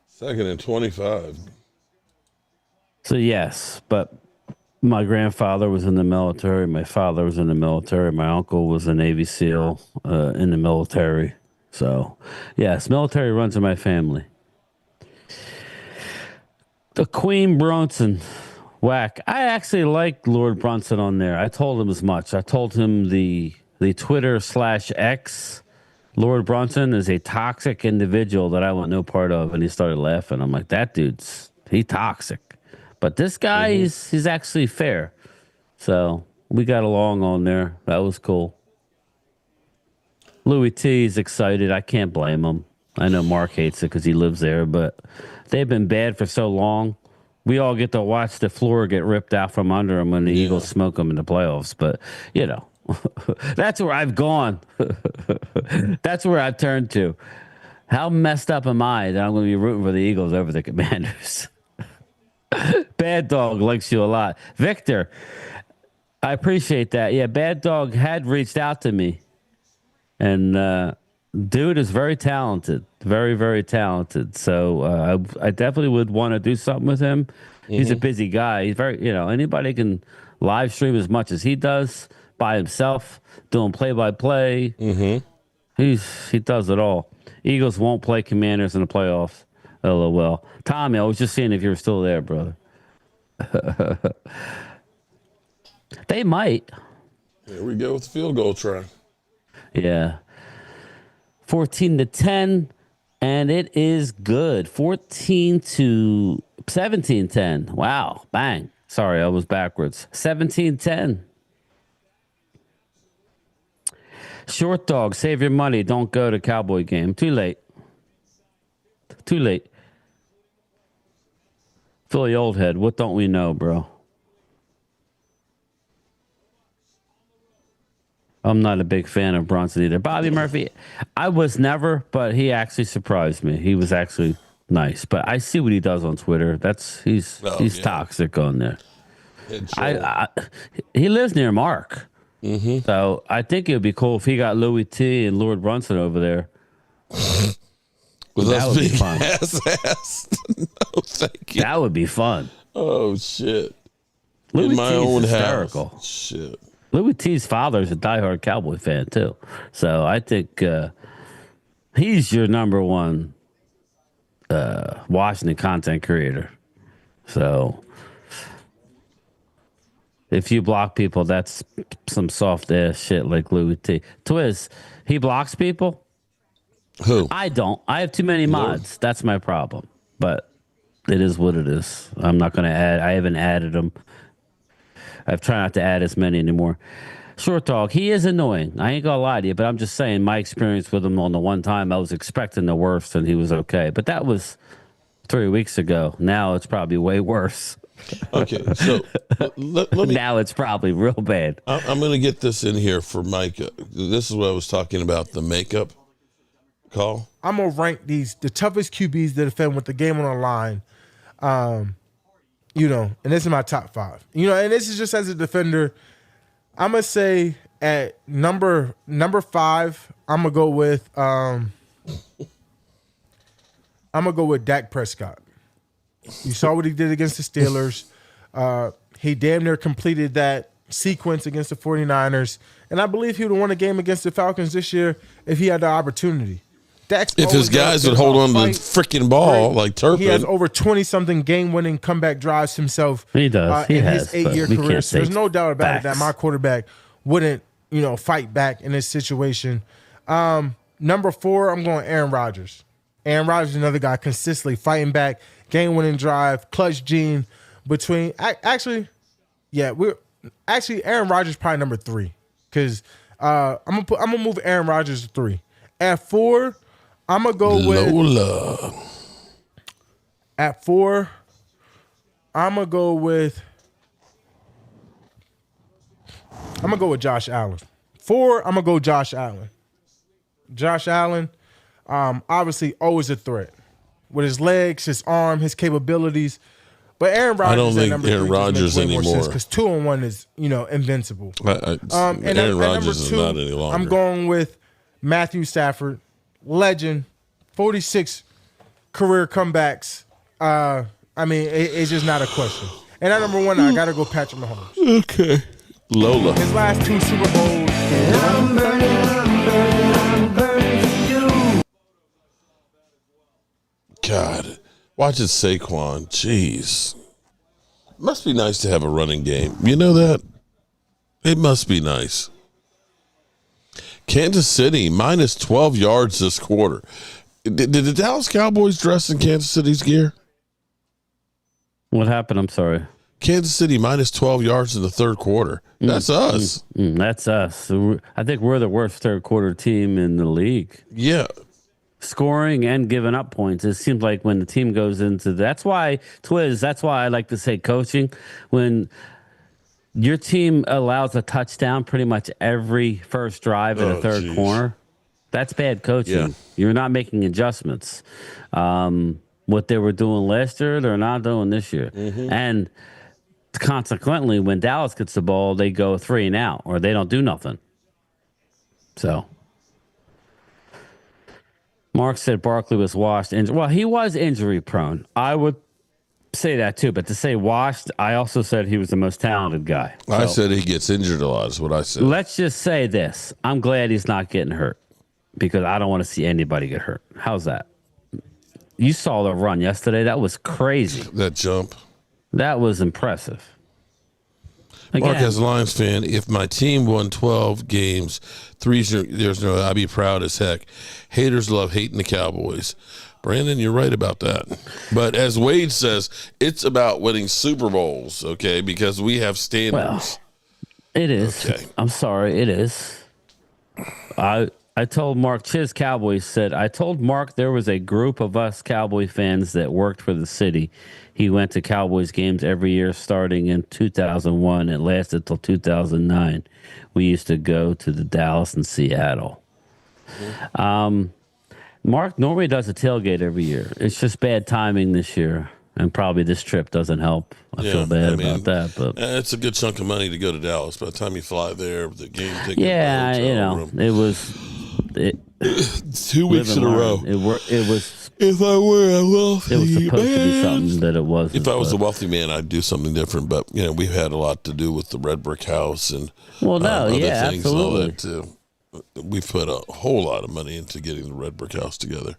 Second and 25. So yes, but my grandfather was in the military. My father was in the military. My uncle was a Navy SEAL in the military. So yes, military runs in my family. The Queen Bronson, whack. I actually like Lord Brunson on there. I told him as much. I told him the Twitter/X Lord Brunson is a toxic individual that I want no part of. And he started laughing. I'm like, that he toxic. But this guy, he's actually fair. So we got along on there. That was cool. Louis T is excited. I can't blame him. I know Mark hates it because he lives there, but they've been bad for so long. We all get to watch the floor get ripped out from under them when the Eagles smoke them in the playoffs. But, that's where I've gone. That's where I've turned to. How messed up am I that I'm going to be rooting for the Eagles over the Commanders? Bad Dog likes you a lot. Victor, I appreciate that. Yeah, Bad Dog had reached out to me. And dude is very talented. Very, very talented. So I definitely would want to do something with him. He's a busy guy. He's very, anybody can live stream as much as he does by himself, doing play-by-play. He does it all. Eagles won't play Commanders in the playoffs. LOL. Tommy, I was just seeing if you were still there, brother. They might. Here we go with the field goal try. Yeah. 14-10, and it is good. 17-10. Wow. Bang. Sorry, I was backwards. 17-10. Short dog, save your money. Don't go to Cowboy game. Too late. Too late. Philly old head. What don't we know, bro? I'm not a big fan of Bronson either. Bobby Murphy, I was never, but he actually surprised me. He was actually nice. But I see what he does on Twitter. He's toxic on there. He lives near Mark. Mm-hmm. So I think it would be cool if he got Louis T and Lord Brunson over there. That would be fun. No, thank you. That would be fun. Oh, shit. Louis In my T's own hysterical. house. Shit. Louis T's father is a diehard Cowboy fan, too. So I think he's your number one Washington content creator. So if you block people, that's some soft ass shit like Louis T. Twiz, he blocks people? Who? I don't. I have too many mods. That's my problem. But it is what it is. I'm not going to add. I haven't added them. I've tried not to add as many anymore. Short dog, he is annoying. I ain't going to lie to you, but I'm just saying my experience with him on the one time, I was expecting the worst and he was okay. But that was 3 weeks ago. Now it's probably way worse. Okay, so let me. Now it's probably real bad. I'm going to get this in here for Micah. This is what I was talking about, the makeup call. I'm going to rank the toughest QBs to defend with the game on the line. And this is my top 5. And this is just as a defender. I'm going to say at number 5, I'm going to go with Dak Prescott. You saw what he did against the Steelers. He damn near completed that sequence against the 49ers. And I believe he would have won a game against the Falcons this year if he had the opportunity. If his guys would hold on to the freaking ball like Turpin. He has over 20-something game-winning comeback drives himself. He does. In his 8-year career. So there's no doubt about it that my quarterback wouldn't, fight back in this situation. Number 4, I'm going Aaron Rodgers. Aaron Rodgers is another guy consistently fighting back, game-winning drive, clutch gene between. Aaron Rodgers probably number 3 because I'm gonna move Aaron Rodgers to 3. At 4. I'm going to go with Lola. At 4, I'm going to go with Josh Allen. 4, I'm going to go Josh Allen. Josh Allen, obviously always a threat. With his legs, his arm, his capabilities. But Aaron Rodgers, I don't think Aaron Rodgers anymore. Because 2-on-1 is, invincible. And Aaron Rodgers is not any longer. I'm going with Matthew Stafford. Legend, 46 career comebacks. It's just not a question. And at number 1, I got to go Patrick Mahomes. Okay. Lola. His last 2 Super Bowls. I'm burning for you. God. Watching Saquon. Jeez. Must be nice to have a running game. You know that? It must be nice. Kansas City, minus 12 yards this quarter. Did the Dallas Cowboys dress in Kansas City's gear? What happened? I'm sorry. Kansas City, minus 12 yards in the third quarter. That's us. That's us. I think we're the worst third quarter team in the league. Yeah. Scoring and giving up points. It seems like when the team goes into that's why I like to say coaching. When your team allows a touchdown pretty much every first drive in the third corner, that's bad coaching. Yeah. You're not making adjustments. What they were doing last year, they're not doing this year. Mm-hmm. And consequently, when Dallas gets the ball, they go 3 and out, or they don't do nothing. So, Mark said Barkley was washed. Well, he was injury prone. I would say that too, but to say washed, I also said he was the most talented guy. So, I said he gets injured a lot is what I said. Let's just say this. I'm glad he's not getting hurt because I don't want to see anybody get hurt. How's that? you saw the run yesterday. That was crazy. That jump. That was impressive. Mark, as a Lions fan, if my team won 12 games, 3-0, I'd be proud as heck. Haters love hating the Cowboys. Brandon, you're right about that. But as Wade says, it's about winning Super Bowls, okay, because we have standards. Well, it is. Okay. I'm sorry, it is. I told Mark, Chiz Cowboys said, I told Mark there was a group of us Cowboy fans that worked for the city. He went to Cowboys games every year starting in 2001. It lasted till 2009. We used to go to the Dallas and Seattle. Mark normally does a tailgate every year. It's just bad timing this year. And probably this trip doesn't help. I feel bad about that. But it's a good chunk of money to go to Dallas. By the time you fly there, the game ticket. Yeah, it was... 2 weeks in a row. It was. If I were a wealthy man, it was supposed to be something that it wasn't. If I was a wealthy man, I'd do something different. But we've had a lot to do with the red brick house and other things absolutely. And all that too. We've put a whole lot of money into getting the red brick house together.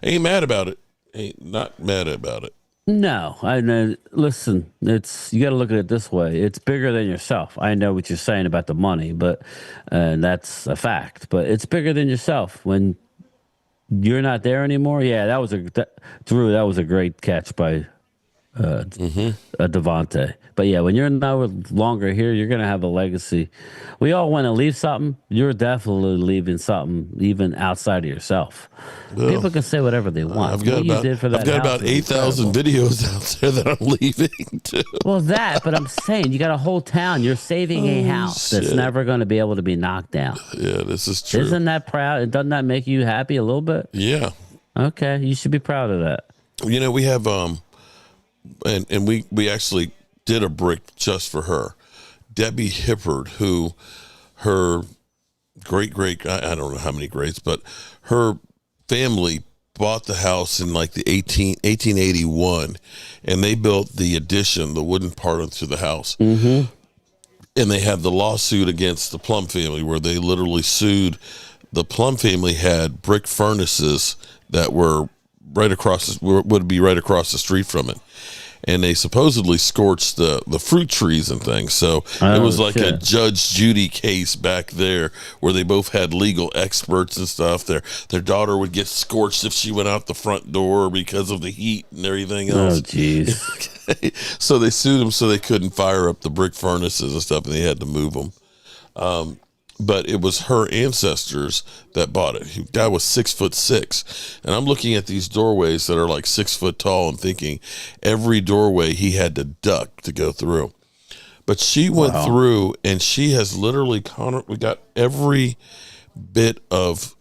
Ain't mad about it. Ain't not mad about it. No, I know. Listen, you got to look at it this way. It's bigger than yourself. I know what you're saying about the money, but that's a fact. But it's bigger than yourself when you're not there anymore. Yeah, Drew. That was a great catch by Devontae. But yeah, when you're no longer here, you're gonna have a legacy. We all want to leave something. You're definitely leaving something, even outside of yourself. Well, people can say whatever they want. I've got about 8,000 videos out there that I'm leaving too. Well, but I'm saying you got a whole town. You're saving a house that's never going to be able to be knocked down. Yeah, this is true. Isn't that proud? Doesn't that make you happy a little bit? Yeah. Okay, you should be proud of that. We have and we actually did a brick just for her. Debbie Hippard, who her great I don't know how many greats, but her family bought the house in like the 1881, and they built the addition, the wooden part onto the house. Mm-hmm. And they had the lawsuit against the Plum family where they literally sued. The Plum family had brick furnaces that were would be right across the street from it. And they supposedly scorched the fruit trees and things. So it was like a Judge Judy case back there where they both had legal experts and stuff. Their daughter would get scorched if she went out the front door because of the heat and everything else. Oh, jeez. So they sued them so they couldn't fire up the brick furnaces and stuff, and they had to move them. But it was her ancestors that bought it. The guy was 6'6", and I'm looking at these doorways that are like 6 foot tall and thinking every doorway he had to duck to go through. But she went through, and she has literally we got every bit of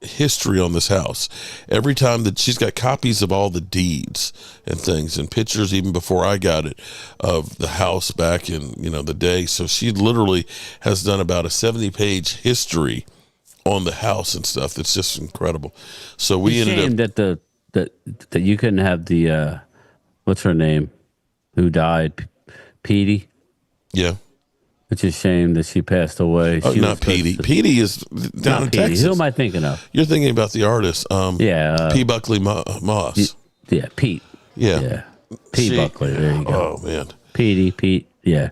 history on this house. Every time that she's got copies of all the deeds and things and pictures even before I got it of the house back in the day. So she literally has done about a 70-page history on the house and stuff. It's just incredible. So we ended up that you couldn't have the what's her name who died, Petey. Yeah. It's a shame that she passed away. Oh, not Petey. Petey is down in Texas. Who am I thinking of? You're thinking about the artist. P. Buckley Moss. Yeah, Pete. Yeah. P. Buckley. There you go. Oh, man. Pete. Yeah.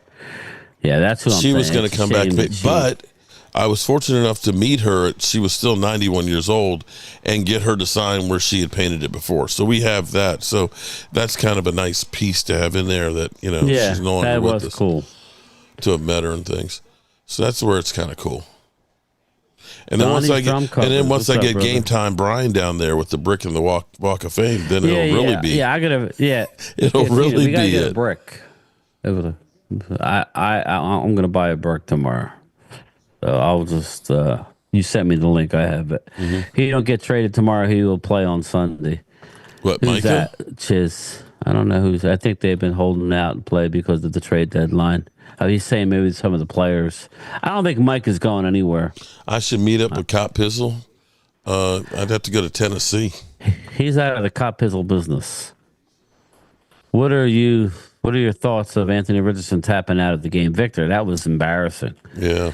Yeah, that's who I'm She saying. was going to come back. But I was fortunate enough to meet her. She was still 91 years old and get her to sign where she had painted it before. So we have that. So that's kind of a nice piece to have in there that, she's no longer with us. That was cool. To have met her and things, so that's where it's kind of cool. And then once I get Game Time Brian down there with the brick and the Walk of Fame, then it'll really be. Yeah, it'll really we gotta be get a brick. I'm gonna buy a brick tomorrow. So I'll just you sent me the link. I have it. Mm-hmm. He don't get traded tomorrow. He will play on Sunday. What, who's Micah? That? Chiz. I don't know who's. I think they've been holding out and play because of the trade deadline. He's saying maybe some of the players. I don't think Mike is going anywhere. I should meet up with Cop Pizzle. I'd have to go to Tennessee. He's out of the Cop Pizzle business. What are your thoughts of Anthony Richardson tapping out of the game? Victor, that was embarrassing. Yeah.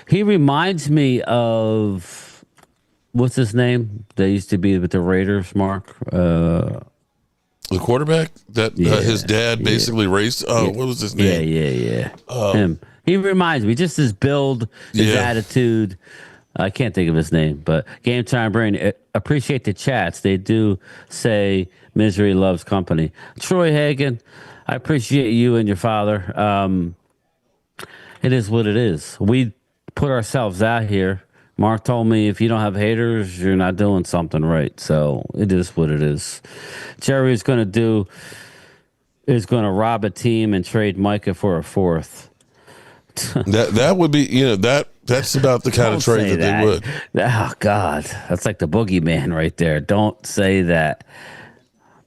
He reminds me of what's his name? They used to be with the Raiders, Mark. The quarterback that his dad basically raised. What was his name? Yeah. Him. He reminds me, just his build, his attitude. I can't think of his name, but Game Time Brain, appreciate the chats. They do say misery loves company. Troy Hagan, I appreciate you and your father. It is what it is. We put ourselves out here. Mark told me if you don't have haters, you're not doing something right. So it is what it is. Jerry is going to rob a team and trade Micah for a fourth. that would be, that's about the kind of trade that they would. Oh God, that's like the boogeyman right there. Don't say that.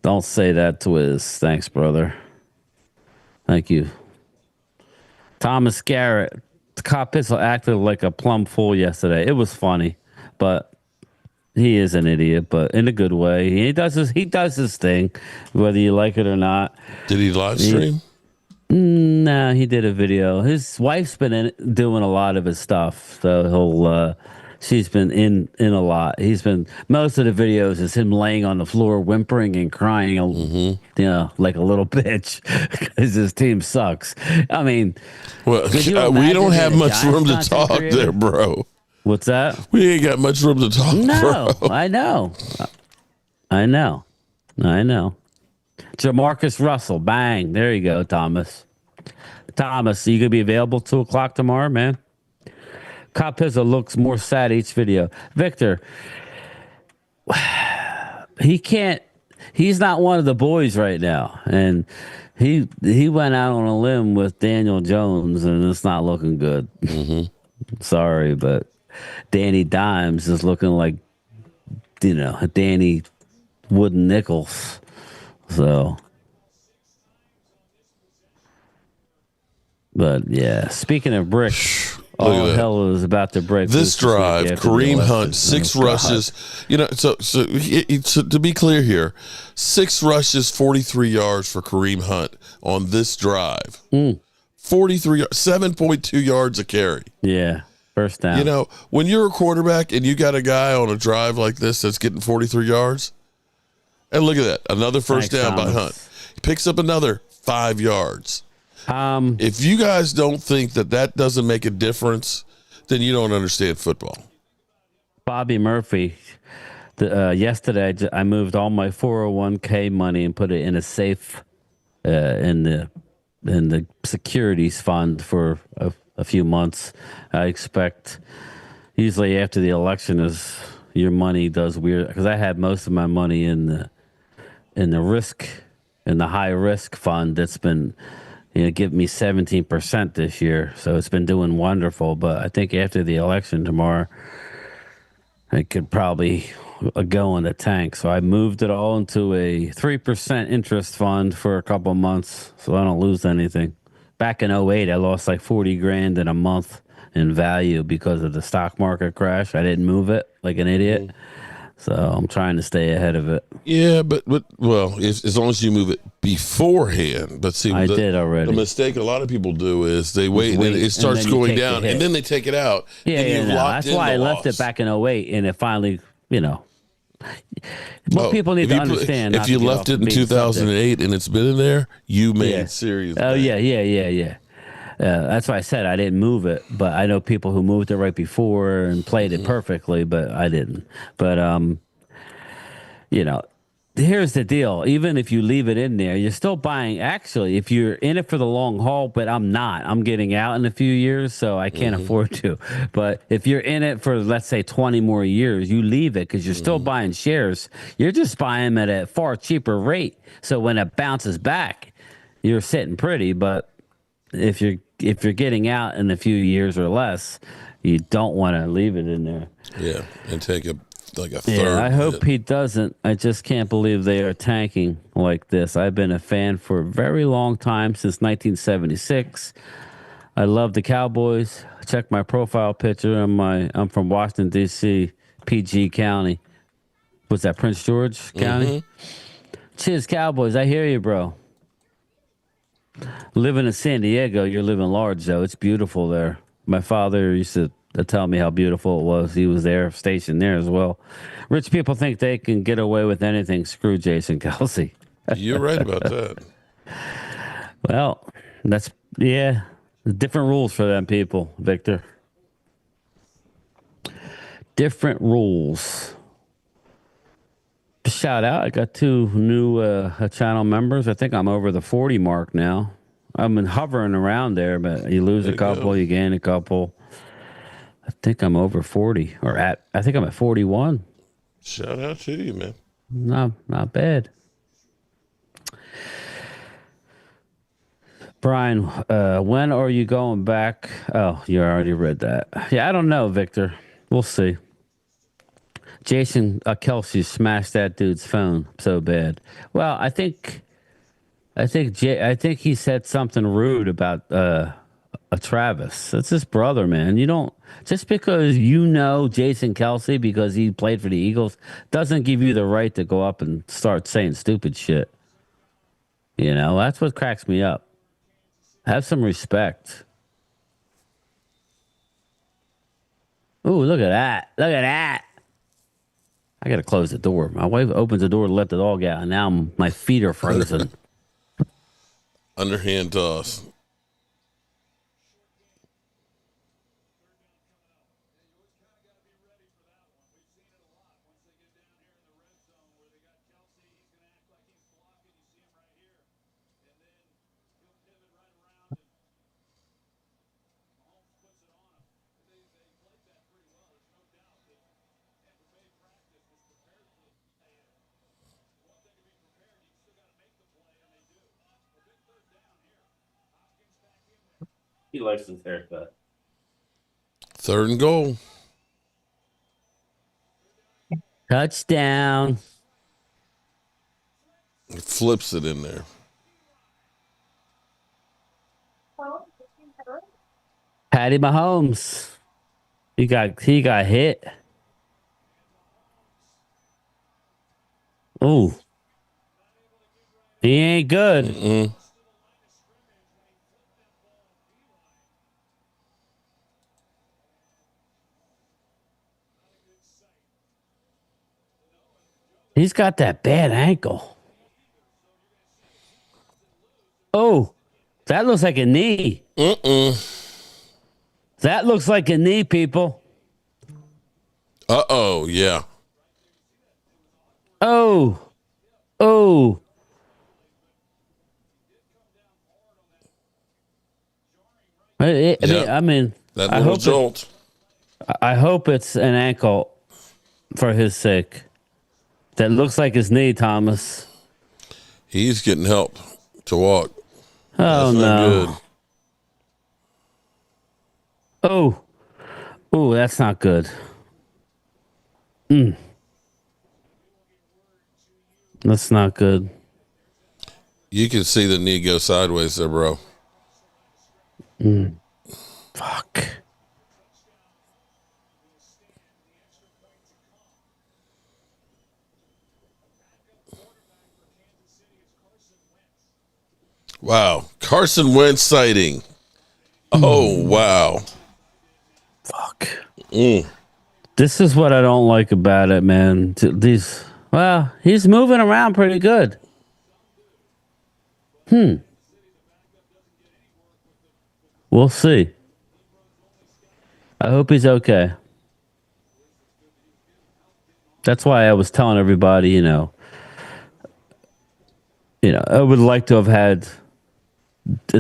Don't say that, Twiz. Thanks, brother. Thank you. Thomas Garrett. The cop pistol acted like a plum fool yesterday. It was funny, but he is an idiot, but in a good way. He does his thing, whether you like it or not. Did he live stream? Nah, he did a video. His wife's been doing a lot of his stuff, so she's been in a lot. Most of the videos is him laying on the floor, whimpering and crying, like a little bitch, because his team sucks. I mean, well, we don't have much room to talk there, bro. What's that? We ain't got much room to talk. No, bro. I know. Jamarcus Russell, bang! There you go, Thomas. Thomas, you gonna be available 2:00 tomorrow, man? Cop Pizza looks more sad each video. Victor, he can't. He's not one of the boys right now, and he went out on a limb with Daniel Jones, and it's not looking good. Sorry, but Danny Dimes is looking like Danny Wooden Nichols. So, but yeah. Speaking of bricks. All hell is about to break. This drive, Kareem Hunt, 6 rushes. So to be clear here, 6 rushes, 43 yards for Kareem Hunt on this drive. 43, 7.2 yards a carry. Yeah, first down. When you're a quarterback and you got a guy on a drive like this that's getting 43 yards, and look at that, another first down by Hunt. He picks up another 5 yards. If you guys don't think that doesn't make a difference, then you don't understand football. Bobby Murphy, yesterday I moved all my 401k money and put it in a safe in the securities fund for a few months. I expect usually after the election is your money does weird, because I had most of my money in the high risk fund that's been give me 17% this year. So it's been doing wonderful. But I think after the election tomorrow, it could probably go in the tank. So I moved it all into a 3% interest fund for a couple of months so I don't lose anything. Back in 2008, I lost like 40 grand in a month in value because of the stock market crash. I didn't move it like an idiot. So I'm trying to stay ahead of it. Yeah, but as long as you move it beforehand. But see, I did already. The mistake a lot of people do is they wait and then it starts going down, and then they take it out. That's why I left it back in 2008, and it finally, what people need to understand. If you left it in 2008 and it's been in there, you made serious. Oh, yeah. That's why I said I didn't move it, but I know people who moved it right before and played it perfectly, but I didn't. But, here's the deal. Even if you leave it in there, you're still buying. Actually, if you're in it for the long haul, but I'm not. I'm getting out in a few years, so I can't afford to. But if you're in it for, let's say, 20 more years, you leave it because you're still buying shares. You're just buying them at a far cheaper rate. So when it bounces back, you're sitting pretty. But if you're getting out in a few years or less, you don't want to leave it in there. Yeah, and take a third. Yeah, I hope he doesn't. I just can't believe they are tanking like this. I've been a fan for a very long time, since 1976. I love the Cowboys. Check my profile picture. I'm from Washington, D.C., PG County. What's that, Prince George County? Cheers, Cowboys. I hear you, bro. Living in San Diego, you're living large, though. It's beautiful there. My father used to to tell me how beautiful it was. He was there, stationed there as well. Rich people think they can get away with anything. Screw Jason Kelsey. You're right about that. Well, that's different rules for them people, Victor. Different rules. Shout out! I got 2 new channel members. I think I'm over the 40 mark now. I've been hovering around there, but you lose a couple, you gain a couple. I think I'm over 40, I think I'm at 41. Shout out to you, man. No, not bad. Brian, when are you going back? Oh, you already read that. Yeah, I don't know, Victor. We'll see. Jason Kelsey smashed that dude's phone so bad. Well, I think he said something rude about a Travis. That's his brother, man. You don't just because you know Jason Kelsey because he played for the Eagles doesn't give you the right to go up and start saying stupid shit. You know, that's what cracks me up. Have some respect. Ooh, look at that. Look at that. I got to close the door. My wife opens the door to let the dog out, and now my feet are frozen. Underhand toss. He likes his haircut. 3rd and goal. Touchdown. He flips it in there. Patty Mahomes. He got hit. Ooh. He ain't good. Mm-mm. He's got that bad ankle. Oh, that looks like a knee. That looks like a knee, people. Uh-oh, yeah. Oh. Oh. I mean, that little jolt. I hope it's an ankle for his sake. That looks like his knee, Thomas. He's getting help to walk. Oh, that's not no. good. Oh. Oh, that's not good. That's not good. You can see the knee go sideways there, bro. Fuck. Wow. Carson Wentz sighting. Oh, wow. Fuck. This is what I don't like about it, man. He's moving around pretty good. We'll see. I hope he's okay. That's why I was telling everybody, you know, I would like to have had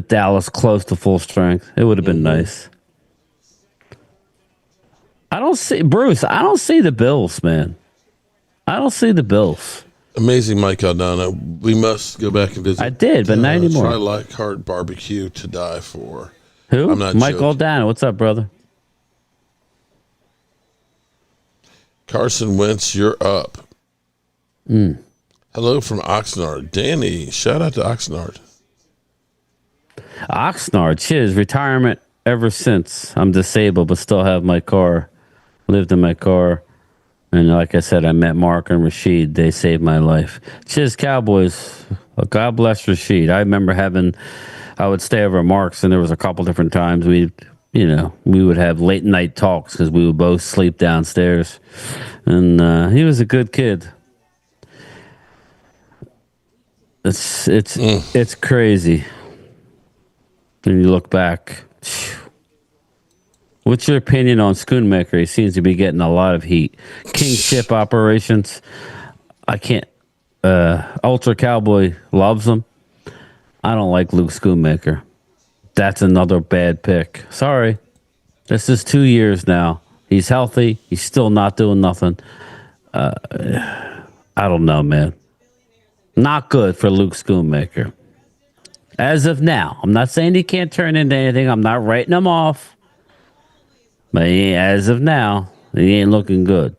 Dallas close to full strength. It would have been nice. I don't see the Bills, man. I don't see the Bills. Amazing Mike Aldana. We must go back and visit. I did, but not anymore. Try Leichhardt barbecue to die for. Who? I'm not Mike joking. Aldana. What's up, brother? Carson Wentz, you're up. Hello from Oxnard. Danny, shout out to Oxnard. Oxnard, shiz, retirement ever since. I'm disabled, but still have my car. Lived in my car. And like I said, I met Mark and Rashid. They saved my life. Cheers, Cowboys. God bless Rashid. I remember I would stay over at Mark's, and there was a couple different times we'd we would have late night talks because we would both sleep downstairs. And he was a good kid. It's crazy when you look back. What's your opinion on Schoonmaker? He seems to be getting a lot of heat. Kingship operations. I can't. Ultra Cowboy loves him. I don't like Luke Schoonmaker. That's another bad pick. Sorry. This is 2 years now. He's healthy. He's still not doing nothing. I don't know, man. Not good for Luke Schoonmaker. As of now. I'm not saying he can't turn into anything. I'm not writing him off. But as of now, he ain't looking good.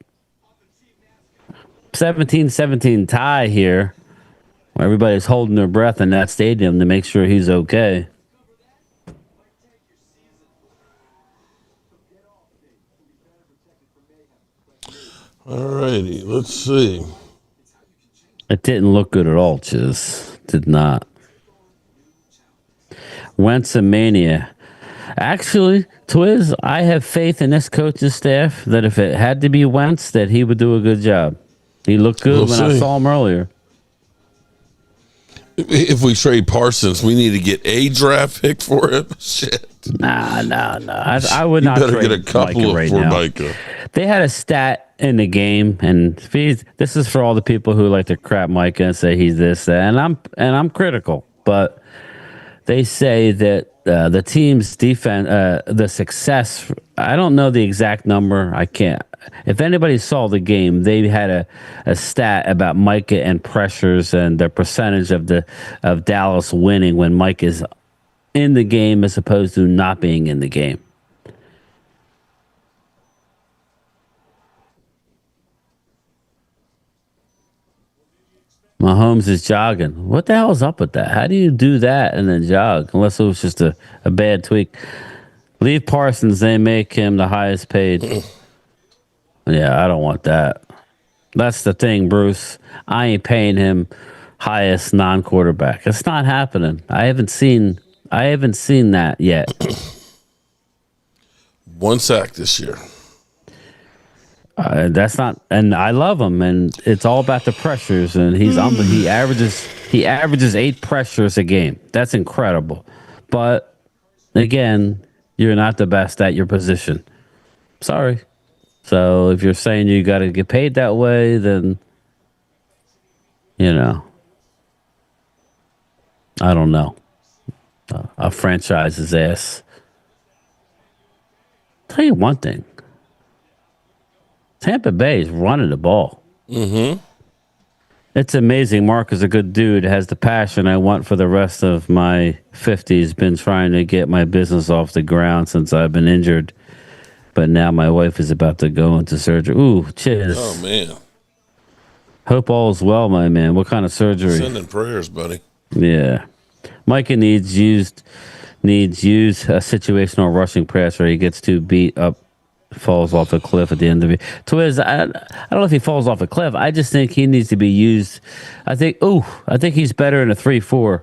17-17 tie here. Everybody's holding their breath in that stadium to make sure he's okay. All righty, let's see. It didn't look good at all, Chiz. Did not. Wentz-a-mania. Actually, Twiz, I have faith in this coach's staff that if it had to be Wentz, that he would do a good job. He looked good when I saw him earlier. If we trade Parsons, we need to get a draft pick for him. Shit. Nah. I would not better trade get a couple Micah of right for now. Micah. They had a stat in the game, and this is for all the people who like to crap Micah and say he's this, that, and I'm critical, but they say that the team's defense, the success. I don't know the exact number. I can't. If anybody saw the game, they had a stat about Micah and pressures and the percentage of Dallas winning when Mike is in the game as opposed to not being in the game. Mahomes is jogging. What the hell is up with that? How do you do that and then jog? Unless it was just a bad tweak. Leave Parsons. They make him the highest paid. Yeah, I don't want that. That's the thing, Bruce. I ain't paying him highest non-quarterback. It's not happening. I haven't seen that yet. 1 sack this year. That's not, and I love him, and it's all about the pressures. And he averages 8 pressures a game. That's incredible. But again, you're not the best at your position. Sorry. So if you're saying you got to get paid that way, then I don't know. A franchise's ass. Tell you one thing. Tampa Bay is running the ball. Mm-hmm. It's amazing. Mark is a good dude, has the passion I want for the rest of my 50s. Been trying to get my business off the ground since I've been injured. But now my wife is about to go into surgery. Ooh, cheers. Oh, man. Hope all is well, my man. What kind of surgery? Sending prayers, buddy. Yeah. Micah needs use a situational rushing pass where he gets too beat up, falls off a cliff at the end of it. Twiz, I don't know if he falls off a cliff. I just think he needs to be used. I think he's better in a 3-4,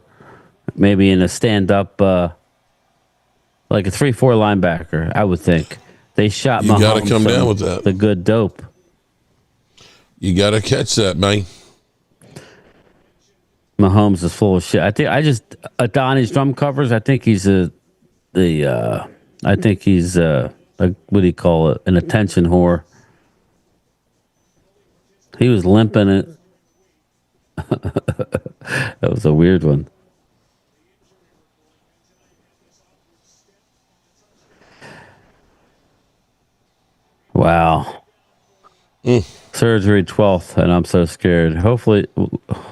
maybe in a stand-up, like a 3-4 linebacker, I would think. They shot Mahomes. You got to come down with that. The good dope. You got to catch that, man. Mahomes is full of shit. Donnie's drum covers. I think he's what do you call it? An attention whore. He was limping it. That was a weird one. Wow. Surgery 12th, and I'm so scared. Hopefully,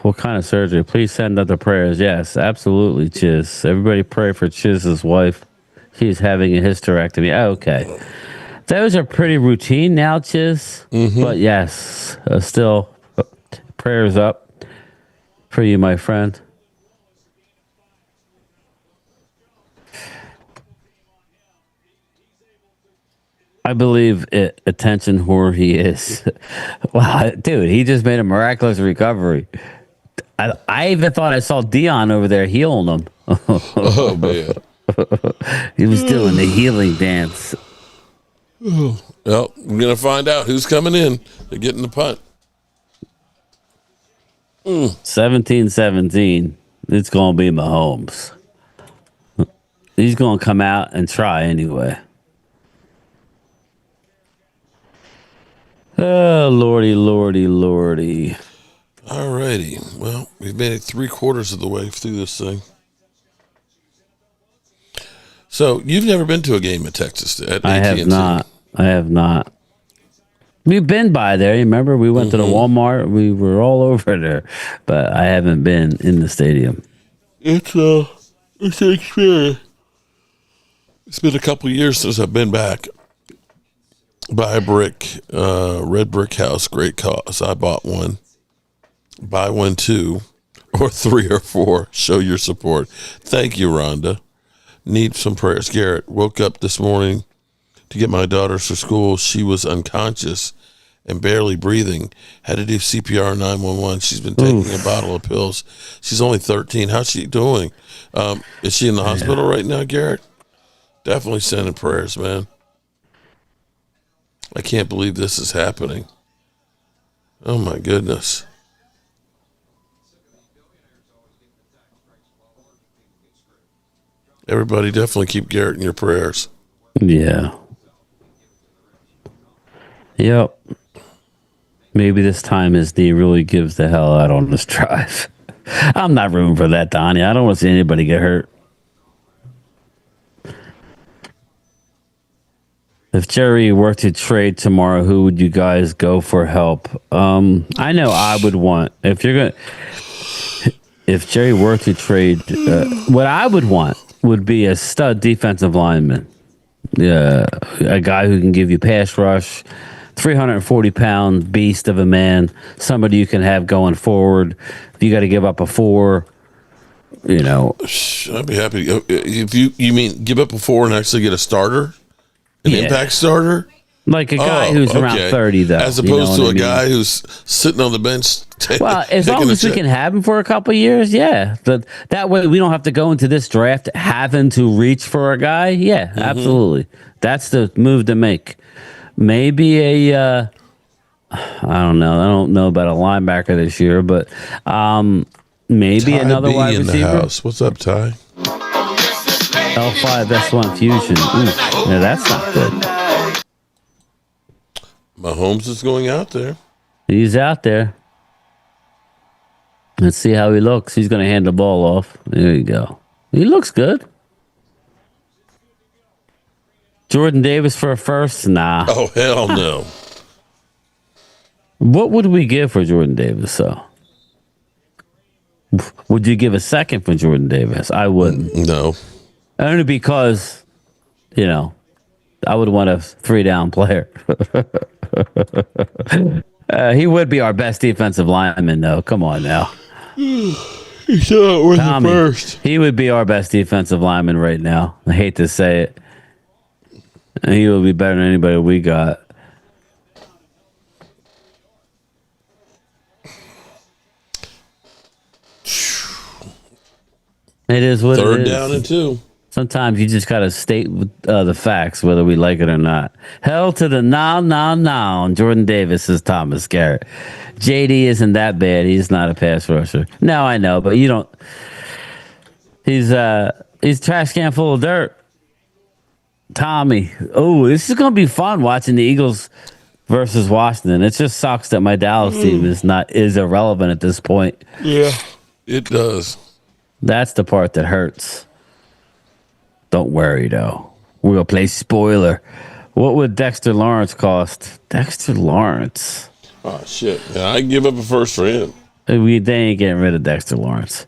what kind of surgery? Please send out the prayers. Yes, absolutely, Chiz. Everybody pray for Chiz's wife. She's having a hysterectomy. Okay. Those are pretty routine now, Chiz. Mm-hmm. But yes, still, prayers up for you, my friend. I believe attention whore he is. Wow, dude, he just made a miraculous recovery. I even thought I saw Dion over there healing him. Oh, man. He was doing the healing dance. Well, we're going to find out who's coming in. They're getting the punt. 17-17. It's going to be Mahomes. He's going to come out and try anyway. Oh, lordy, lordy, lordy. All righty. Well, we've made it 3/4 of the way through this thing. So you've never been to a game at Texas? At I AT&T. have not. I have not. We've been by there. Remember, we went to the Walmart. We were all over there, but I haven't been in the stadium. It's an experience. It's been a couple of years since I've been back. Buy a brick, red brick house, great cause. I bought one. Buy one, 2, or 3 or 4. Show your support. Thank you, Rhonda. Need some prayers. Garrett, woke up this morning to get my daughters to school. She was unconscious and barely breathing. Had to do CPR 911. She's been taking a bottle of pills. She's only 13. How's she doing? Is she in the hospital right now, Garrett? Definitely sending prayers, man. I can't believe this is happening. Oh, my goodness. Everybody definitely keep Garrett in your prayers. Yeah. Yep. Maybe this time his knee really gives the hell out on this drive. I'm not rooting for that, Donnie. I don't want to see anybody get hurt. If Jerry were to trade tomorrow, who would you guys go for help? I know I would want, if Jerry were to trade, what I would want would be a stud defensive lineman. Yeah, a guy who can give you pass rush, 340-pound beast of a man, somebody you can have going forward. If you got to give up a 4, I'd be happy. If you mean give up a 4 and actually get a starter? An impact starter? Like a guy who's around 30, though. As opposed to a guy who's sitting on the bench. Well, as long as we can have him for a couple of years, yeah. But that way we don't have to go into this draft having to reach for a guy. Yeah, absolutely. That's the move to make. Maybe I don't know. I don't know about a linebacker this year, but maybe Ty another B wide in the receiver. house. What's up, Ty? L5 S1 Fusion. Ooh, yeah, that's not good. Mahomes is going out there. He's out there. Let's see how he looks. He's going to hand the ball off. There you go. He looks good. Jordan Davis for a first? Nah. Oh, hell no. What would we give for Jordan Davis, though? Would you give a second for Jordan Davis? I wouldn't. No. Only because, I would want a 3-down player. He would be our best defensive lineman, though. Come on now. He's not worth the first. He would be our best defensive lineman right now. I hate to say it. He would be better than anybody we got. It is what it is. Third down and 2. Sometimes you just got to state the facts, whether we like it or not. Hell to the now. Jordan Davis is Thomas Garrett. JD isn't that bad. He's not a pass rusher. No, I know, but you don't. He's a trash can full of dirt. Tommy. Oh, this is going to be fun watching the Eagles versus Washington. It just sucks that my Dallas team is irrelevant at this point. Yeah, it does. That's the part that hurts. Don't worry, though. We're going to play spoiler. What would Dexter Lawrence cost? Dexter Lawrence. Oh, shit. Yeah, I can give up a first for him. They ain't getting rid of Dexter Lawrence.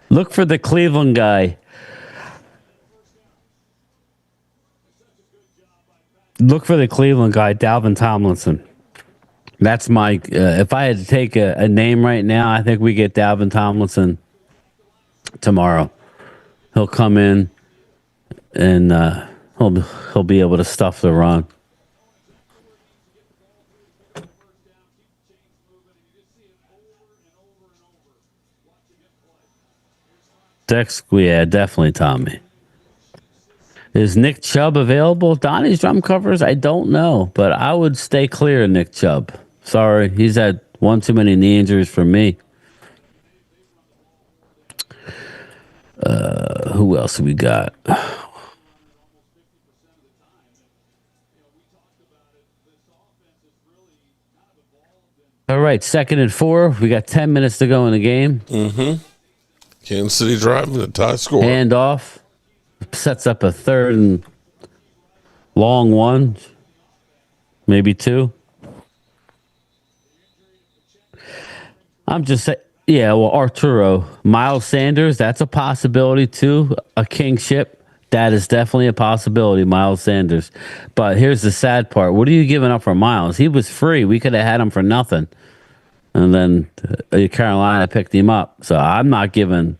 Look for the Cleveland guy. Look for the Cleveland guy, Dalvin Tomlinson. That's my... if I had to take a name right now, I think we get Dalvin Tomlinson tomorrow. He'll come in and he'll be able to stuff the run. Yeah, definitely Tommy. Is Nick Chubb available? Donnie's drum covers? I don't know, but I would stay clear of Nick Chubb. Sorry, he's had one too many knee injuries for me. Who else we got? All right, 2nd and 4. We got 10 minutes to go in the game. Kansas City driving the tie score. Hand off. Sets up a 3rd and long 1. Maybe 2. I'm just saying. Yeah, well, Arturo. Miles Sanders, that's a possibility too. A kingship. That is definitely a possibility, Miles Sanders. But here's the sad part. What are you giving up for Miles? He was free. We could have had him for nothing. And then Carolina picked him up. So I'm not giving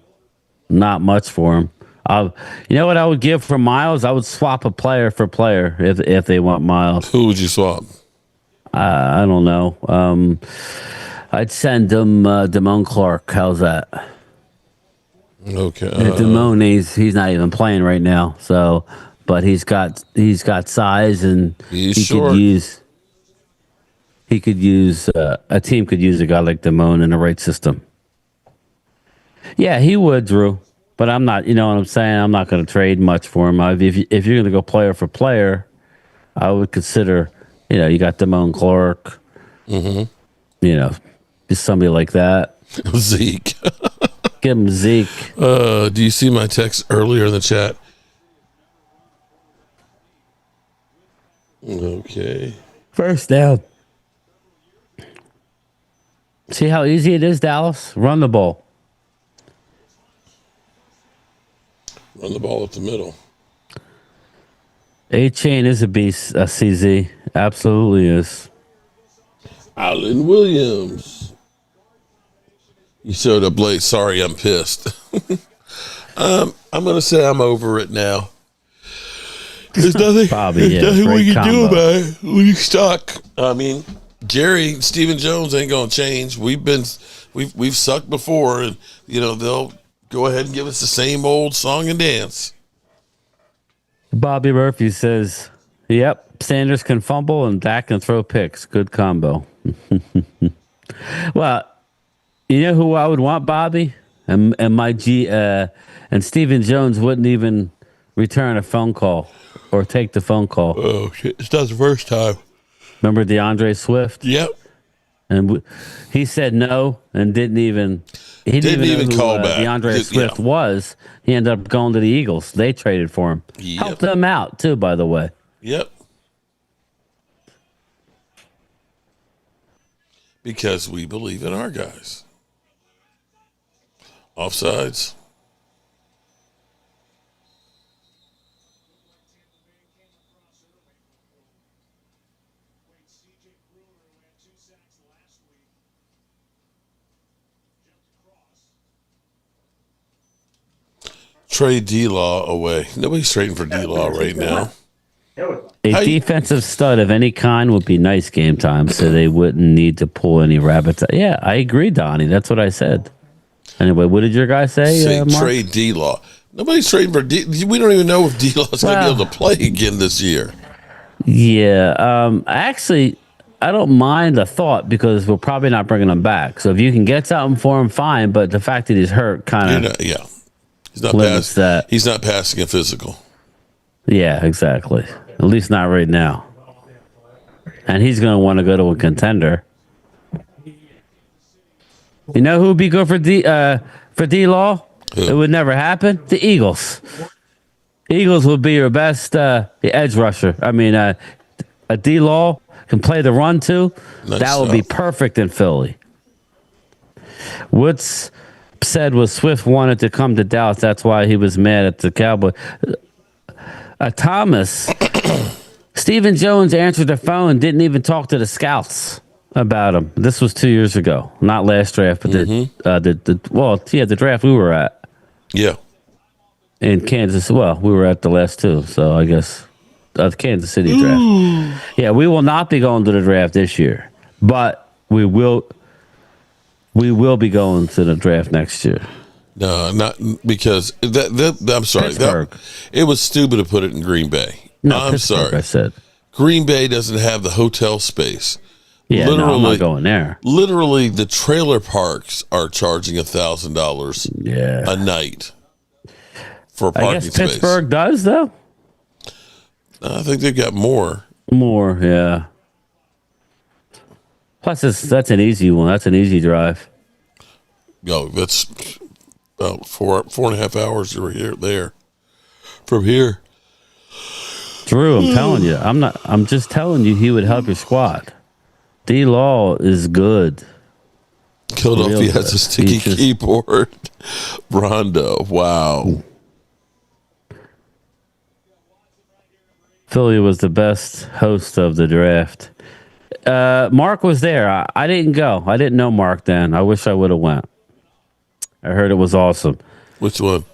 not much for him. You know what I would give for Miles? I would swap a player for player if they want Miles. Who would you swap? I don't know. I'd send him Damone Clark. How's that? Okay. Damone, he's not even playing right now. So, but he's got size and he's he short. could use a team could use a guy like Damone in the right system. Yeah, he would, Drew. But I'm not. You know what I'm saying? I'm not going to trade much for him. If you're going to go player for player, I would consider. You got Damone Clark. Just somebody like that. Zeke. Give him Zeke. Do you see my text earlier in the chat? Okay. First down. See how easy it is, Dallas? Run the ball. Run the ball up the middle. A-Chain is a beast, CZ. Absolutely is. Alan Williams. You showed up late. Sorry, I'm pissed. I'm going to say I'm over it now. There's nothing, Bobby, nothing we can do combo. about it. We stuck. I mean, Jerry, Stephen Jones ain't going to change. We've sucked before, and they'll go ahead and give us the same old song and dance. Bobby Murphy says, "Yep, Sanders can fumble and Dak can throw picks. Good combo." Well, you know who I would want, Bobby, and my and Stephen Jones wouldn't even return a phone call or take the phone call. Oh shit! It's not the first time. Remember DeAndre Swift? Yep. And he said no and didn't even know call who, back. DeAndre Swift was. He ended up going to the Eagles. They traded for him. Yep. Helped them out too, by the way. Yep. Because we believe in our guys. Offsides. Trade D-Law away. Nobody's trading for D-Law right now. A defensive stud of any kind would be nice game time, so they wouldn't need to pull any rabbits. Yeah, I agree, Donnie. That's what I said. Anyway, what did your guy say? Mark? Trade D-Law. Nobody's trading for D. We don't even know if D-Law's going to be able to play again this year. Yeah. Actually, I don't mind the thought because we're probably not bringing him back. So if you can get something for him, fine. But the fact that he's hurt kind of he's not limits that. He's not passing a physical. Yeah, exactly. At least not right now. And he's going to want to go to a contender. You know who would be good for D-Law? It would never happen. The Eagles. Eagles would be your best edge rusher. I mean, a D-Law can play the run too. Nice that would be perfect in Philly. What's said was Swift wanted to come to Dallas. That's why he was mad at the Cowboys. Thomas, Stephen Jones answered the phone and didn't even talk to the scouts about him. This was 2 years ago, not last draft, but the draft we were at. Yeah. In Kansas. Well, we were at the last two, so I guess the Kansas City draft. Yeah, we will not be going to the draft this year, but we will be going to the draft next year. No, not because I'm sorry. It was stupid to put it in Green Bay. No, I'm Pittsburgh, sorry. I said. Green Bay doesn't have the hotel space. Yeah, no, I'm not going there. Literally, the trailer parks are charging $1,000 a night for a parking space. I guess Pittsburgh does, though. I think they've got more. More, yeah. Plus, that's an easy one. That's an easy drive. No, that's about 4.5 hours there. From here. Drew, I'm telling you. I'm just telling you he would help your squad. D-Law is good. Philadelphia has a sticky keyboard. Rondo, wow. Philly was the best host of the draft. Mark was there. I didn't go. I didn't know Mark then. I wish I would have went. I heard it was awesome. Which one?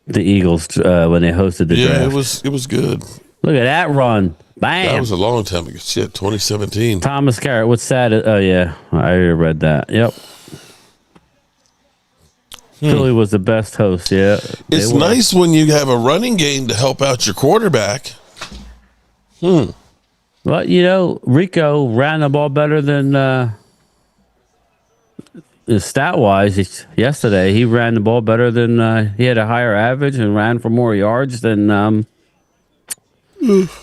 The Eagles when they hosted the draft. Yeah, it was good. Look at that run. Bam. That was a long time ago. Shit, 2017. Thomas Garrett. What's sad? Oh, yeah. I read that. Yep. Philly was the best host. Yeah. It's nice when you have a running game to help out your quarterback. Well, Rico ran the ball better than stat-wise. Yesterday, he ran the ball better than he had a higher average and ran for more yards than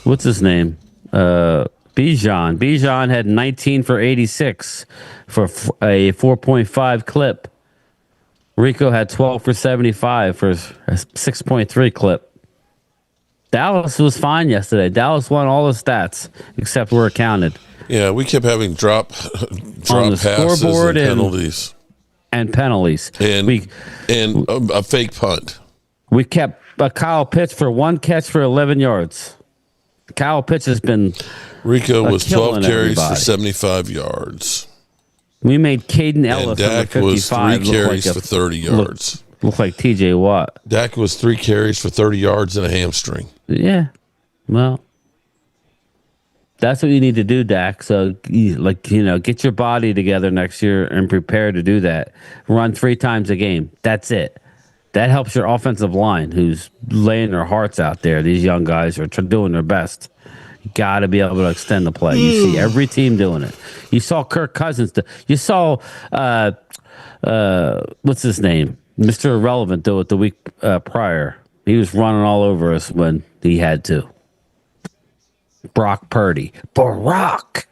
what's his name? Bijan. Bijan had 19 for 86 for a 4.5 clip. Rico had 12 for 75 for a 6.3 clip. Dallas was fine yesterday. Dallas won all the stats except where it counted. Yeah, we kept having drop on the passes scoreboard and penalties. And penalties. And a fake punt. We kept Kyle Pitts for one catch for 11 yards. Kyle Pitts has been Rico was 12 carries for 75 yards. We made Caden Ellis and Dak was 3 carries for 30 yards. Looked like T.J. Watt. Dak was 3 carries for 30 yards and a hamstring. Yeah. Well, that's what you need to do, Dak. So, get your body together next year and prepare to do that. Run 3 times a game. That's it. That helps your offensive line, who's laying their hearts out there. These young guys are doing their best. You got to be able to extend the play. You see every team doing it. You saw Kirk Cousins. You saw, what's his name? Mr. Irrelevant do it the week prior. He was running all over us when he had to. Brock Purdy. Barack.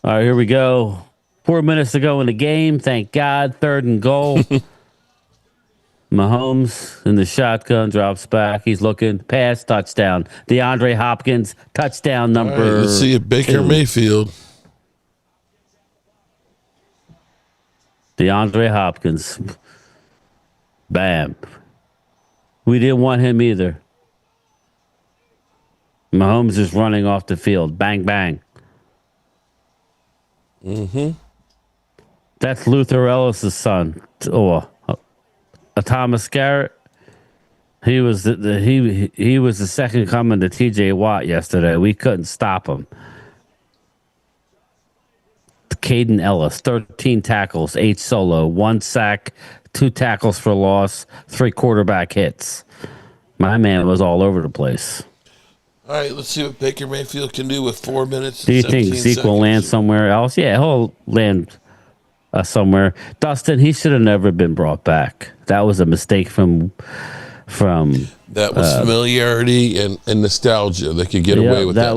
All right, here we go. 4 minutes to go in the game. Thank God. 3rd and goal. Mahomes in the shotgun drops back. He's looking. Pass, touchdown. DeAndre Hopkins, touchdown number. All right, let's see it. Baker 2. Mayfield. DeAndre Hopkins. Bam. We didn't want him either. Mahomes is running off the field. Bang, bang. Mm-hmm. That's Luther Ellis' son. Thomas Garrett. He was he was the second coming to T.J. Watt yesterday. We couldn't stop him. Caden Ellis, 13 tackles, 8 solo, 1 sack, 2 tackles for loss, 3 quarterback hits. My man was all over the place. All right, let's see what Baker Mayfield can do with 4 minutes. Do you think Zeke will land somewhere else? Yeah, he'll land somewhere. Dustin, he should have never been brought back. That was a mistake from that was familiarity and nostalgia. They could get away with that.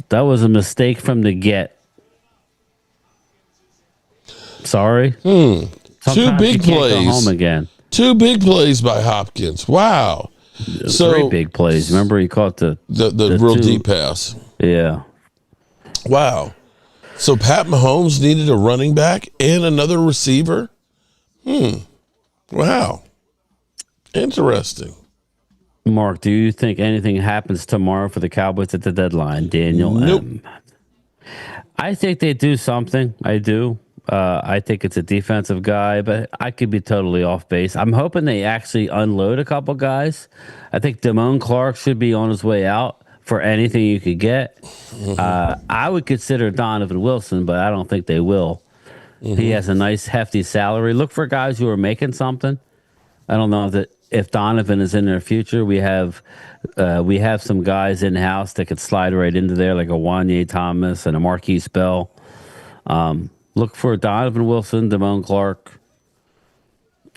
That was a mistake from the get. Sorry. 2 big plays. Go home again. 2 big plays by Hopkins. Wow. So 3 big plays. Remember, he caught the real 2 deep pass. Yeah. Wow. So Pat Mahomes needed a running back and another receiver. Wow. Interesting. Mark, do you think anything happens tomorrow for the Cowboys at the deadline? Daniel Nope. M. I think they do something. I do. I think it's a defensive guy, but I could be totally off base. I'm hoping they actually unload a couple guys. I think Damone Clark should be on his way out for anything you could get. I would consider Donovan Wilson, but I don't think they will. He has a nice hefty salary. Look for guys who are making something. I don't know that if Donovan is in their future, we have some guys in house that could slide right into there, like a Wanye Thomas and a Marquise Bell. Look for Donovan Wilson, Damone Clark.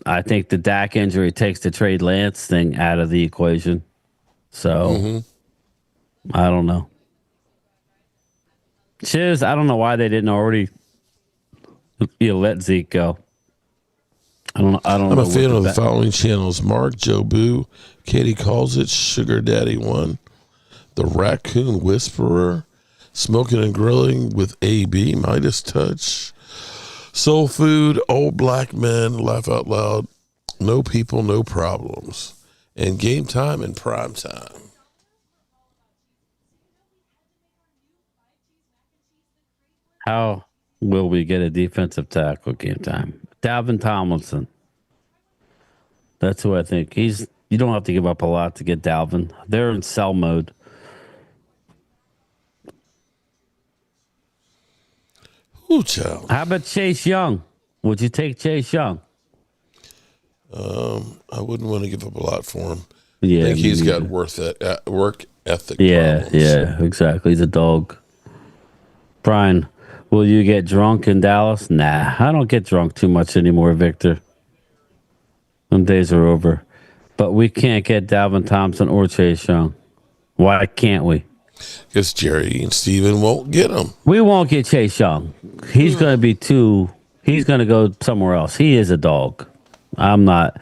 I think the Dak injury takes the trade Lance thing out of the equation. So I don't know. Chiz, I don't know why they didn't already let Zeke go. I don't know. I'm a fan of the following channels: Mark, Joe Boo, Katie Calls It, Sugar Daddy One, The Raccoon Whisperer, Smoking and Grilling with AB, Midas Touch, Soul Food, Old Black Men, Laugh Out Loud, No People, No Problems, and Game Time and Prime Time. How will we get a defensive tackle Game Time? Dalvin Tomlinson. That's who I think. You don't have to give up a lot to get Dalvin. They're in sell mode. Ooh, child. How about Chase Young? Would you take Chase Young? I wouldn't want to give up a lot for him. Yeah, I think he's got work ethic problems. Yeah, exactly. He's a dog. Brian, will you get drunk in Dallas? Nah, I don't get drunk too much anymore, Victor. Them days are over. But we can't get Dalvin Thompson or Chase Young. Why can't we? Because Jerry and Steven won't get him. We won't get Chase Young. He's going to be he's going to go somewhere else. He is a dog. I'm not,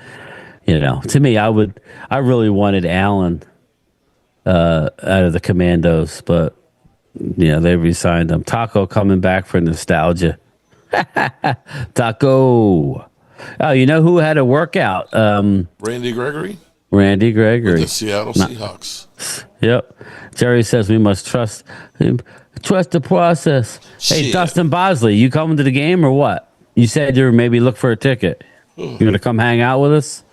to me, I really wanted Allen out of the Commandos, but, they re-signed him. Taco coming back for nostalgia. Taco. Oh, you know who had a workout? Randy Gregory? Randy Gregory. With the Seattle Seahawks. Yep. Jerry says we must trust the process. Shit. Hey, Dustin Bosley, you coming to the game or what? You said you were maybe look for a ticket. You going to come hang out with us?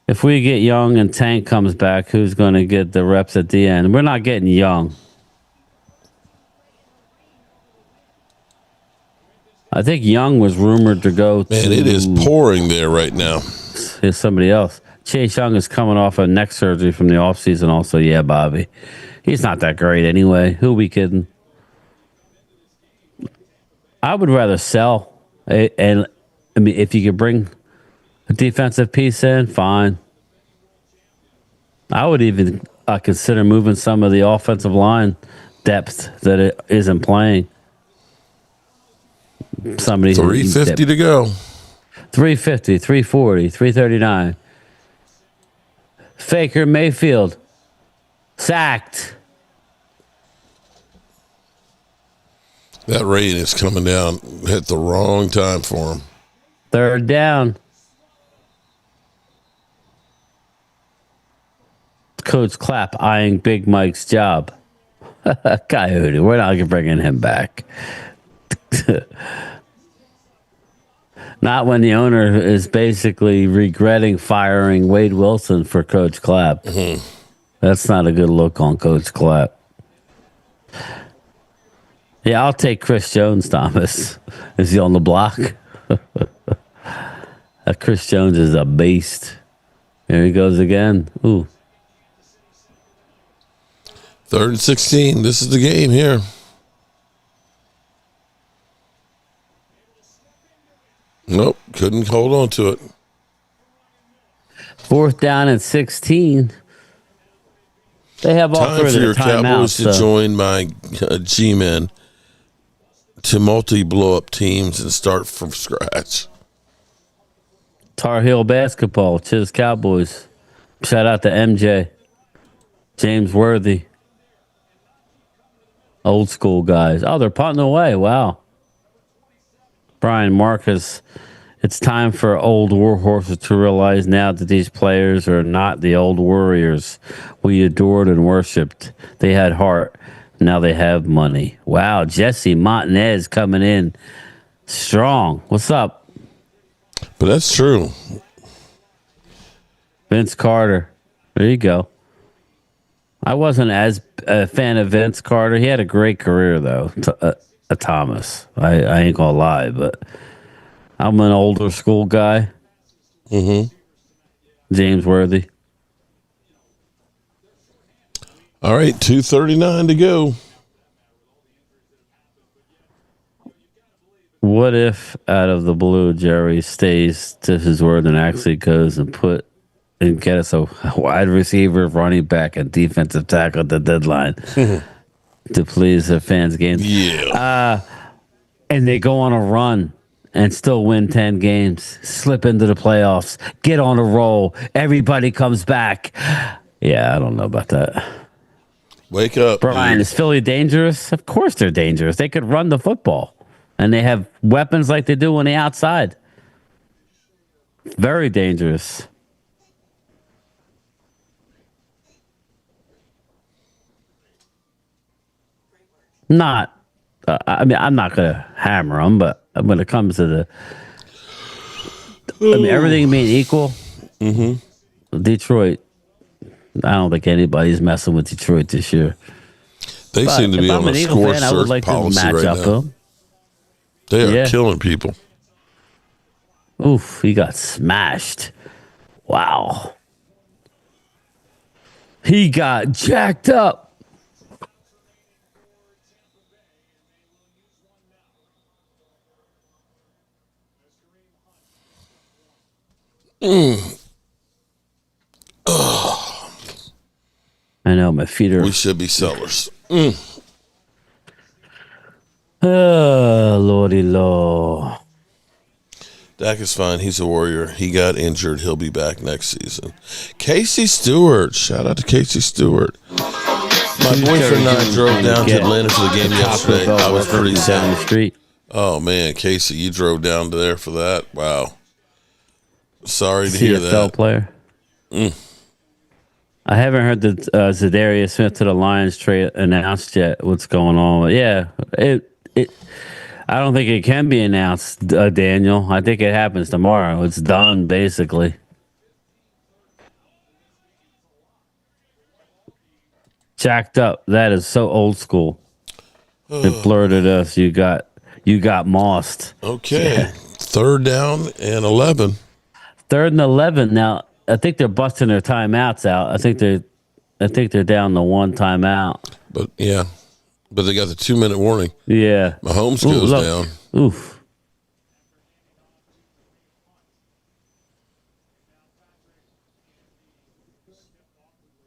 If we get Young and Tank comes back, who's going to get the reps at the end? We're not getting Young. I think Young was rumored to go to... Man, it is pouring there right now. Here's somebody else. Chase Young is coming off a neck surgery from the offseason also. Yeah, Bobby. He's not that great anyway. Who we kidding? I would rather sell. And I mean, if you could bring a defensive piece in, fine. I would even consider moving some of the offensive line depth that it isn't playing. Somebody 350 to go. 350, 340, 339. Faker Mayfield sacked. That rain is coming down at the wrong time for him. Third down. Coach Clapp eyeing Big Mike's job. Coyote, we're not bringing him back. Not when the owner is basically regretting firing Wade Wilson for Coach Clapp. Mm-hmm. That's not a good look on Coach Clapp. Yeah, I'll take Chris Jones, Thomas. Is he on the block? Chris Jones is a beast. There he goes again. Ooh. 3rd and 16. This is the game here. Nope, couldn't hold on to it. 4th down and 16. They have all time for your Cowboys to join my G-men to multi-blow up teams and start from scratch. Tar Heel basketball, Chiz Cowboys. Shout out to MJ, James Worthy. Old school guys. Oh, they're punting away. Wow. Brian Marcus, it's time for old war horses to realize now that these players are not the old warriors we adored and worshipped. They had heart. Now they have money. Wow. Jesse Montanez coming in strong. What's up? But that's true. Vince Carter. There you go. I wasn't as a fan of Vince Carter. He had a great career, though, Thomas. I ain't going to lie, but I'm an older school guy. Mm-hmm. James Worthy. All right, 2:39 to go. What if, out of the blue, Jerry stays to his word and actually goes and get us a wide receiver, running back, and defensive tackle at the deadline to please the fans' games? Yeah. And they go on a run and still win 10 games, slip into the playoffs, get on a roll. Everybody comes back. Yeah, I don't know about that. Wake up, Brian, dude. is Philly dangerous? Of course they're dangerous. They could run the football. And they have weapons like they do on the outside. Very dangerous. Not, I mean, I'm not going to hammer them, but when it comes to everything being equal, Detroit, I don't think anybody's messing with Detroit this year. They seem to be on a score search policy right now. Them. They are killing people. Oof, he got smashed. Wow. He got jacked up. I know, my feet are... We should be sellers. Oh, Lordy Lord. Dak is fine. He's a warrior. He got injured. He'll be back next season. Casey Stewart. Shout out to Casey Stewart. My boyfriend and I drove down to Atlanta for the game yesterday. I was pretty sad. Down the street. Oh, man. Casey, you drove down to there for that? Wow. Sorry to hear that. CFL player. I haven't heard that Zadarius Smith to the Lions trade announced yet. What's going on? Yeah, I don't think it can be announced, Daniel. I think it happens tomorrow. It's done, basically. Jacked up. That is so old school. It blurted us. You got mossed. Okay. Yeah. 3rd down and 11. 3rd and 11. Now, I think they're busting their timeouts out. I think they're down to 1 timeout. But yeah. But they got the 2-minute warning. Yeah. Mahomes goes down. Oof.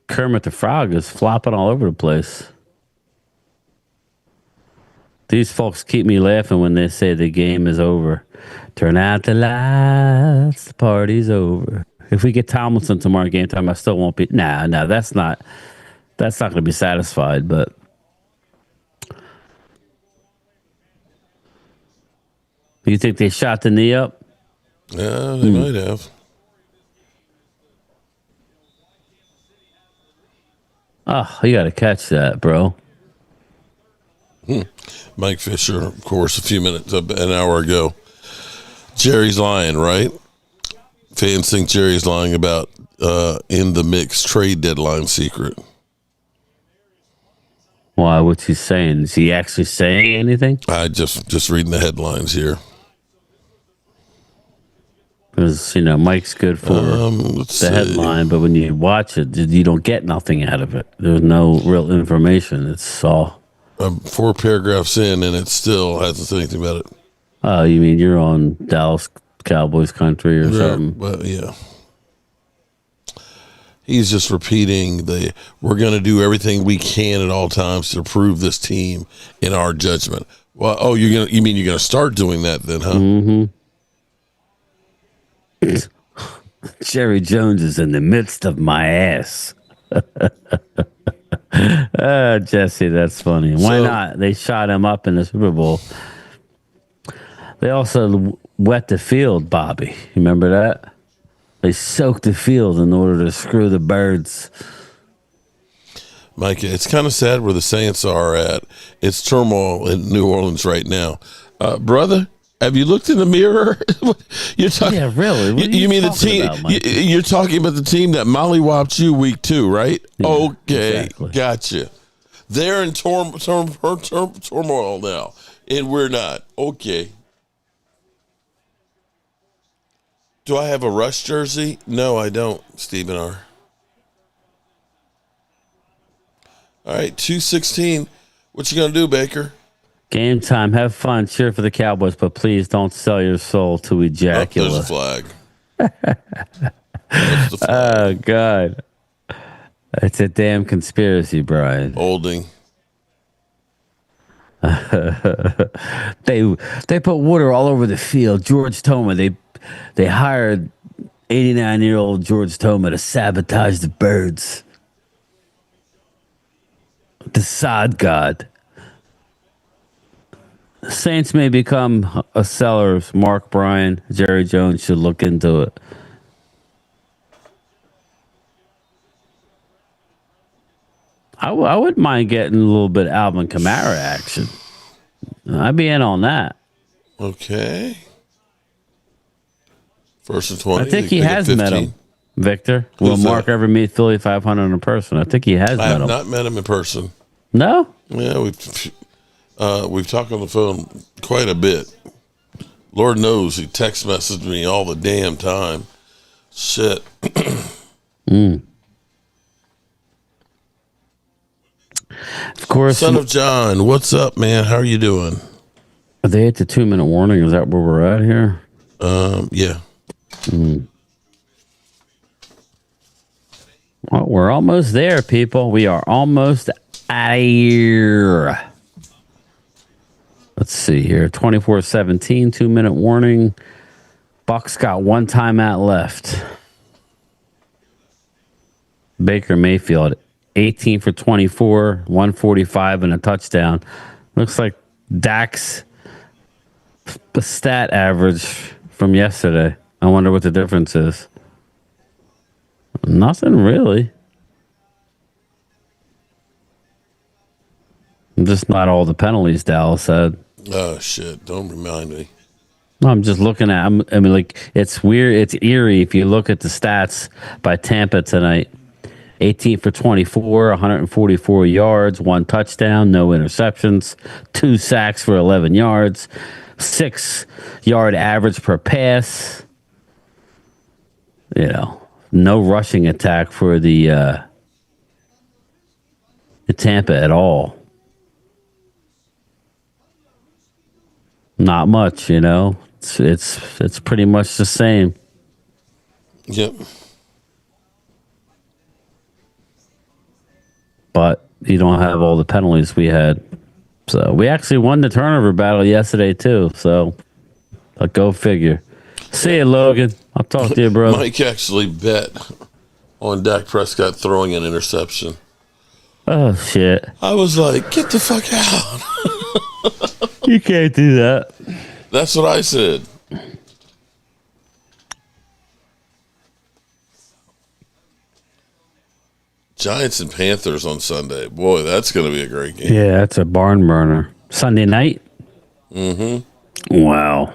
Kermit the Frog is flopping all over the place. These folks keep me laughing when they say the game is over. Turn out the lights, the party's over. If we get Tomlinson tomorrow game time, I still won't be. Nah, that's not going to be satisfied. But you think they shot the knee up? Yeah, they might have. Oh, you got to catch that, bro. Mike Fisher, of course, an hour ago. Jerry's lying, right? Fans think Jerry's lying about in the mix trade deadline secret. Why? What's he saying? Is he actually saying anything? I just reading the headlines here. Because, Mike's good for the headline, but when you watch it, you don't get nothing out of it. There's no real information. It's all... 4 paragraphs in, and it still hasn't said anything about it. Oh, you mean you're on Dallas Cowboys country or something? But yeah. He's just repeating we're going to do everything we can at all times to prove this team in our judgment. Well, you mean you're going to start doing that then, huh? Mm-hmm. Jerry Jones is in the midst of my ass. Jesse, that's funny. Why not? They shot him up in the Super Bowl. They also wet the field, Bobby. You remember that? They soaked the field in order to screw the birds. Mike, it's kind of sad where the Saints are at. It's turmoil in New Orleans right now. Brother, Have you looked in the mirror? You're talking. Yeah, really. What You mean the team? about, You're talking about the team that mollywopped you week 2, right? Yeah, okay, exactly. gotcha. They're in turmoil now, and we're not. Okay. Do I have a Rush jersey? No, I don't, Stephen R. All right, 2:16. What you gonna do, Baker? Game time. Have fun. Cheer for the Cowboys, but please don't sell your soul to ejaculate. Oh, there's a flag. There's the flag. Oh, God. It's a damn conspiracy, Brian. Holding. They put water all over the field. George Toma, they hired 89-year-old George Toma to sabotage the birds. The sod god. Saints may become a sellers. Mark Bryan, Jerry Jones should look into it. I wouldn't mind getting a little bit of Alvin Kamara action. I'd be in on that. Okay. 1st and 20. I think he has met him. Victor, will Who's Mark that? ever meet Philly 500 in person? I think he has I met have him. not met him in person. No? Yeah, we've talked on the phone quite a bit. Lord knows he text messaged me all the damn time. Shit. Of course. Son of John, what's up, man? How are you doing? Are they at the 2-minute warning? Is that where we're at here? Yeah. Well, we're almost there, people. We are almost out of here. Let's see here. 24-17, 2-minute warning. Bucs got 1 timeout left. Baker Mayfield, 18 for 24, 145 and a touchdown. Looks like Dak's stat average from yesterday. I wonder what the difference is. Nothing really. Just not all the penalties, Dallas said. Oh, shit. Don't remind me. No, I'm just looking at. I mean, like, it's weird. It's eerie if you look at the stats by Tampa tonight. 18 for 24, 144 yards, 1 touchdown, no interceptions, 2 sacks for 11 yards, 6-yard average per pass. You know, no rushing attack for the Tampa at all. Not much, you know. It's pretty much the same. Yep. But you don't have all the penalties we had. So we actually won the turnover battle yesterday too. So go figure. See you, Logan. I'll talk to you, bro. Mike actually bet on Dak Prescott throwing an interception. Oh shit! I was like, get the fuck out. You can't do that. That's what I said. Giants and Panthers on Sunday. Boy, that's going to be a great game. Yeah, that's a barn burner. Sunday night? Mm-hmm. Wow.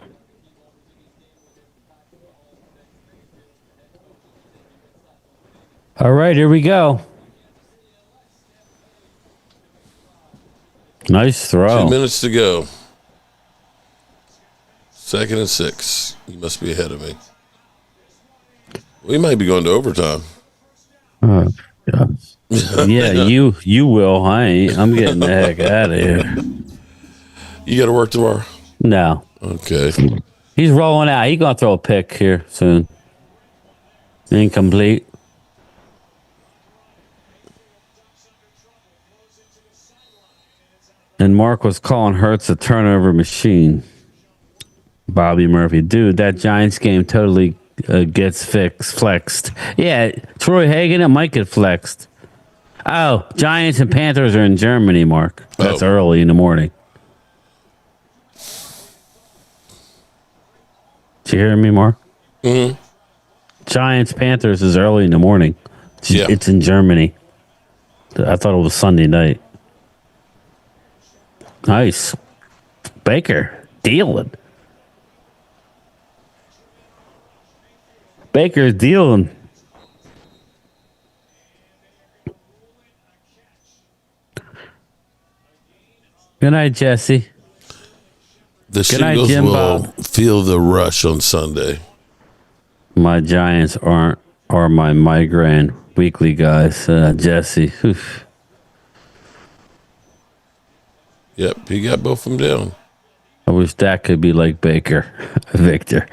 All right, here we go. Nice throw. 2 minutes to go. 2nd and 6. You must be ahead of me. We might be going to overtime. Oh, gosh. Yeah, you will. I ain't. I'm getting the heck out of here. You got to work tomorrow? No. Okay. He's rolling out. He's going to throw a pick here soon. Incomplete. And Mark was calling Hurts a turnover machine. Bobby Murphy. Dude, that Giants game totally gets flexed. Yeah, Troy Hagan, it might get flexed. Oh, Giants and Panthers are in Germany, Mark. That's early in the morning. Did you hear me, Mark? Mm-hmm. Giants Panthers is early in the morning. It's in Germany. I thought it was Sunday night. Nice. Baker dealing. Baker's dealing. Good night, Jesse. The Good night, Shingles Jim will Bob. feel the rush on Sunday. My Giants are my migraine weekly guys. Jesse. Oof. Yep, he got both of them down. I wish that could be like Baker. Victor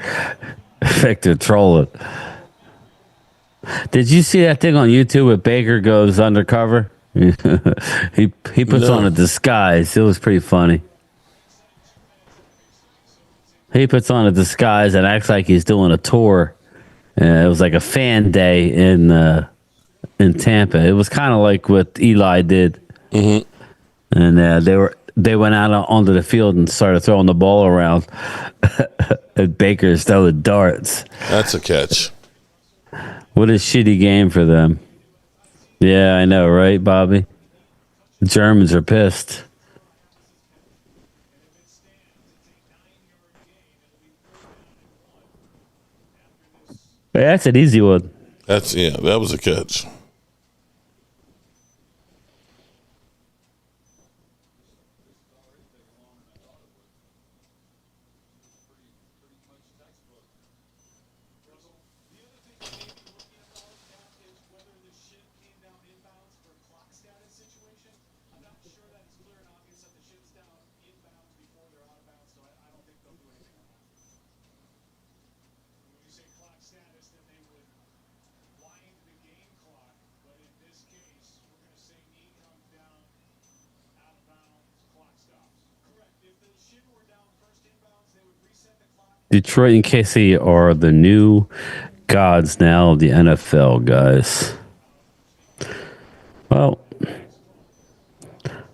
troll it. Did you see that thing on YouTube where Baker goes undercover? he puts on a disguise. It was pretty funny. He puts on a disguise and acts like he's doing a tour. It was like a fan day in Tampa. It was kind of like what Eli did. Mm-hmm. And they went out onto the field and started throwing the ball around. And Baker's throwing darts. That's a catch. What a shitty game for them. Yeah, I know, right, Bobby? The Germans are pissed. Hey, that's an easy one. That was a catch. Detroit and KC are the new gods now of the NFL, guys. Well, at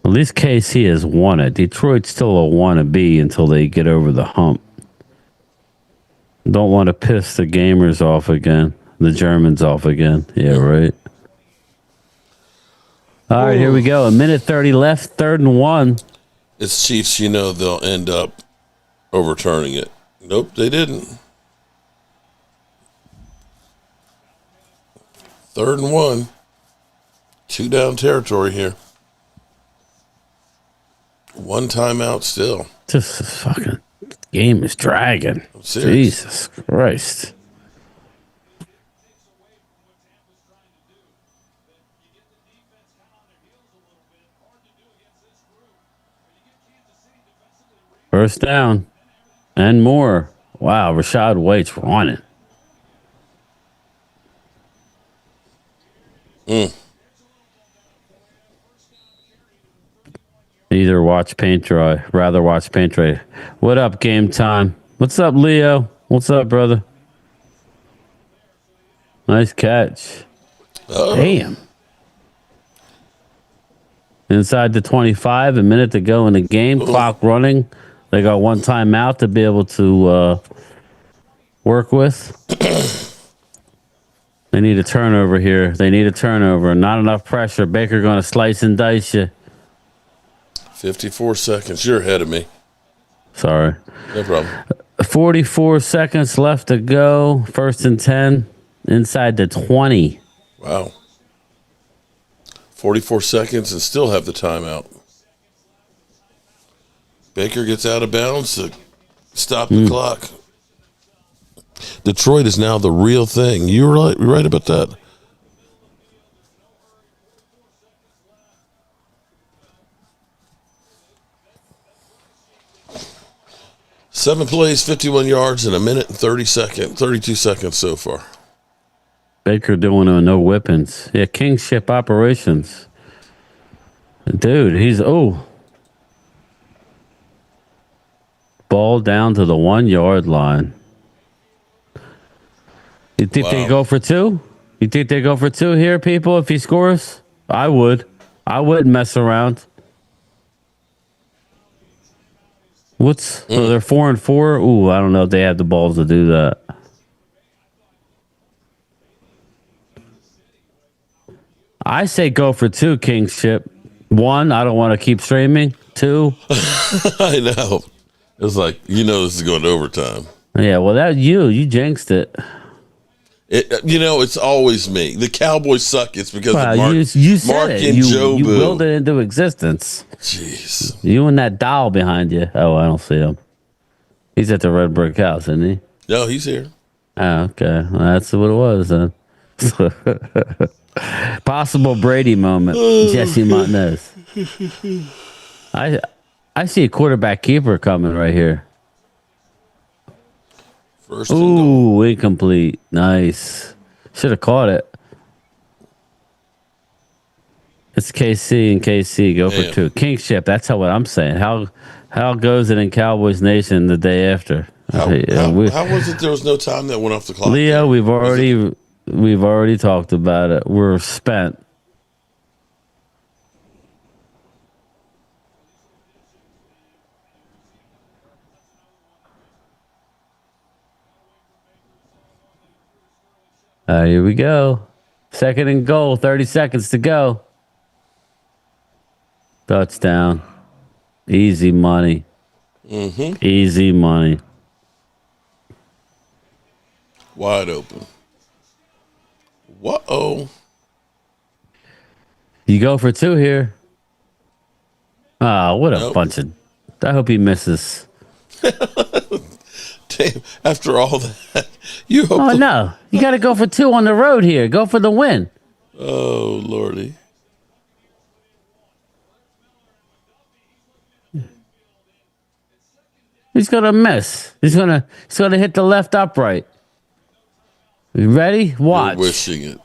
least KC has won it. Detroit's still a wannabe until they get over the hump. Don't want to piss the gamers off again. The Germans off again. Yeah, right. All right, here we go. 1:30 left, 3rd and 1. It's Chiefs, they'll end up overturning it. Nope, they didn't. 3rd and 1. 2 down territory here. 1 timeout still. This fucking game is dragging. Jesus Christ. First down and more. Wow, Rashad White's running. Either watch paint dry. Rather watch paint dry. What up, game time? What's up, Leo? What's up, brother? Nice catch. Damn. Inside the 25, a minute to go in the game. Clock running. They got 1 timeout to be able to work with. They need a turnover here. They need a turnover. Not enough pressure. Baker going to slice and dice you. 54 seconds. You're ahead of me. Sorry. No problem. 44 seconds left to go. 1st and 10. Inside the 20. Wow. 44 seconds and still have the timeout. Baker gets out of bounds to stop the clock. Detroit is now the real thing. You're right about that. Seven plays, 51 yards in 32 seconds so far. Baker doing no weapons. Yeah, kingship operations. Dude, he's ball down to the 1 yard line. You think they go for 2? You think they go for 2 here, people, if he scores? I would. I wouldn't mess around. So they're 4 and 4? Ooh, I don't know if they have the balls to do that. I say go for 2, kingship. 1, I don't want to keep streaming. 2. I know. It's like, this is going to overtime. Yeah, well, that you jinxed it. It's always me. The Cowboys suck. It's because Well, of Mark, you said Mark it. and Joe You willed Boo. it into existence. Jeez. You and that doll behind you. Oh, I don't see him. He's at the red brick house, isn't he? No, he's here. Oh, okay. Well, that's what it was then. Possible Brady moment. Jesse Montanez. I see a quarterback keeper coming right here. First and goal. Ooh, incomplete. Nice. Should have caught it. It's KC and KC go for 2. Kingship. That's what I'm saying. How goes it in Cowboys Nation the day after? How was it? There was no time that went off the clock. Leo, there? we've already talked about it. We're spent. Here we go. 2nd and goal. 30 seconds to go. Touchdown. Easy money. Easy money. Wide open. Whoa. You go for 2 here. Oh, what a bunch of... I hope he misses. Damn, after all that, you hope... Oh, no. You got to go for 2 on the road here. Go for the win. Oh, Lordy. He's going to miss. He's going to hit the left upright. You ready? Watch. You're wishing it.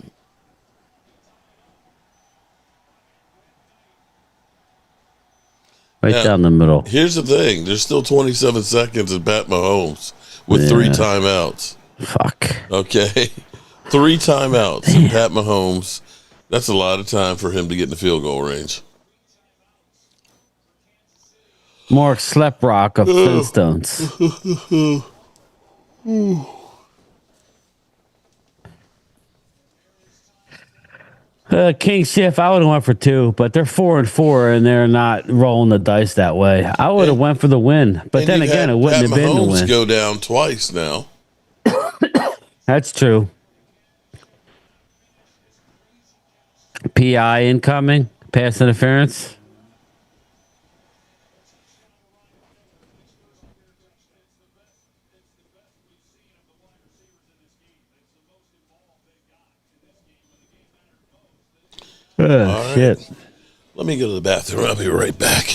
Right down the middle. Here's the thing. There's still 27 seconds at Pat Mahomes with 3 timeouts. Fuck. Okay. 3 timeouts at Pat Mahomes. That's a lot of time for him to get in the field goal range. Mark Sleprock of Flintstones. King Shift, I would have went for 2, but they're 4-4 and they're not rolling the dice that way. I would have went for the win, but then again, it wouldn't have been the win. Go down twice now. That's true. PI incoming, pass interference. Right. Shit. Let me go to the bathroom. I'll be right back.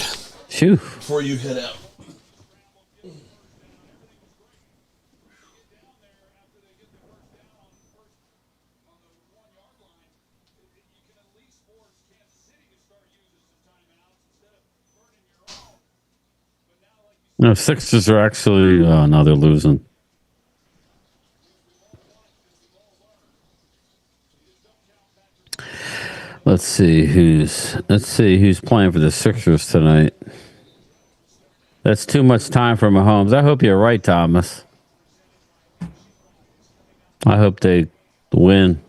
Shoo. Before you head out. No, Sixers are actually, no, they're losing. Let's see who's playing for the Sixers tonight. That's too much time for Mahomes. I hope you're right, Thomas. I hope they win.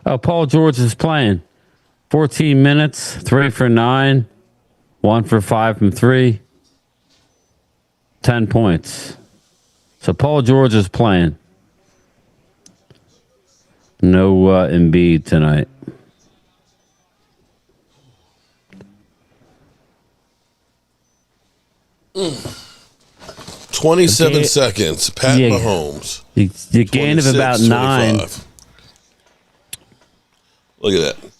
Oh, Paul George is playing. 14 minutes, 3 for 9, 1 for 5 from 3, 10 points. So Paul George is playing. No Embiid tonight. Mm. 27 seconds. Pat Mahomes. The gain of about 9. 25. Look at that.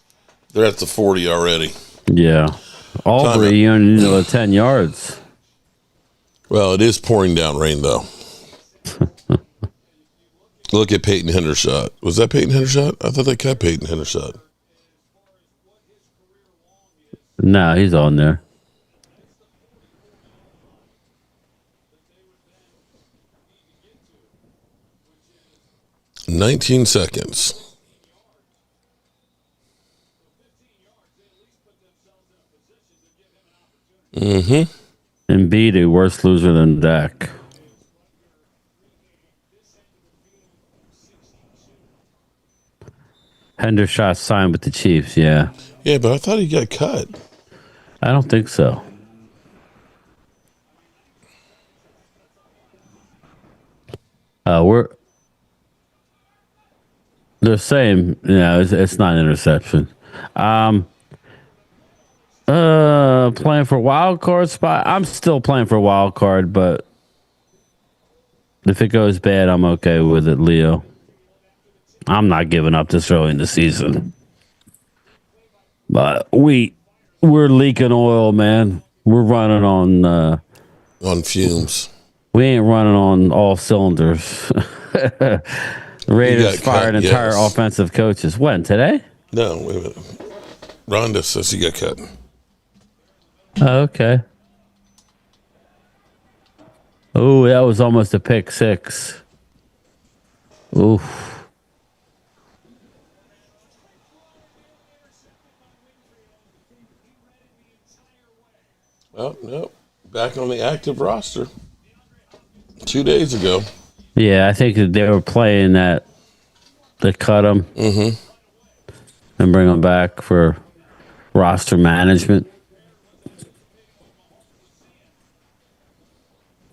They're at the 40 already. Yeah. Aubrey, you only need 10 yards. Well, it is pouring down rain, though. Look at Peyton Hendershot. Was that Peyton Hendershot? I thought they cut Peyton Hendershot. No, he's on there. "19 seconds. Embiid, a worse loser than Dak. Hendershot signed with the Chiefs, yeah. Yeah, but I thought he got cut. I don't think so. We're they're saying, it's not an interception. Playing for wild card spot. I'm still playing for wild card, but if it goes bad, I'm okay with it, Leo. I'm not giving up this early in the season. But we're leaking oil, man. We're running on fumes. We ain't running on all cylinders. Raiders fired entire offensive coaches. When, today? No, wait a minute. Rhonda says he got cut. Oh, okay. Oh, that was almost a pick six. Oof. Oh, no. Back on the active roster 2 days ago. Yeah, I think they were playing that. They cut him and bring him back for roster management.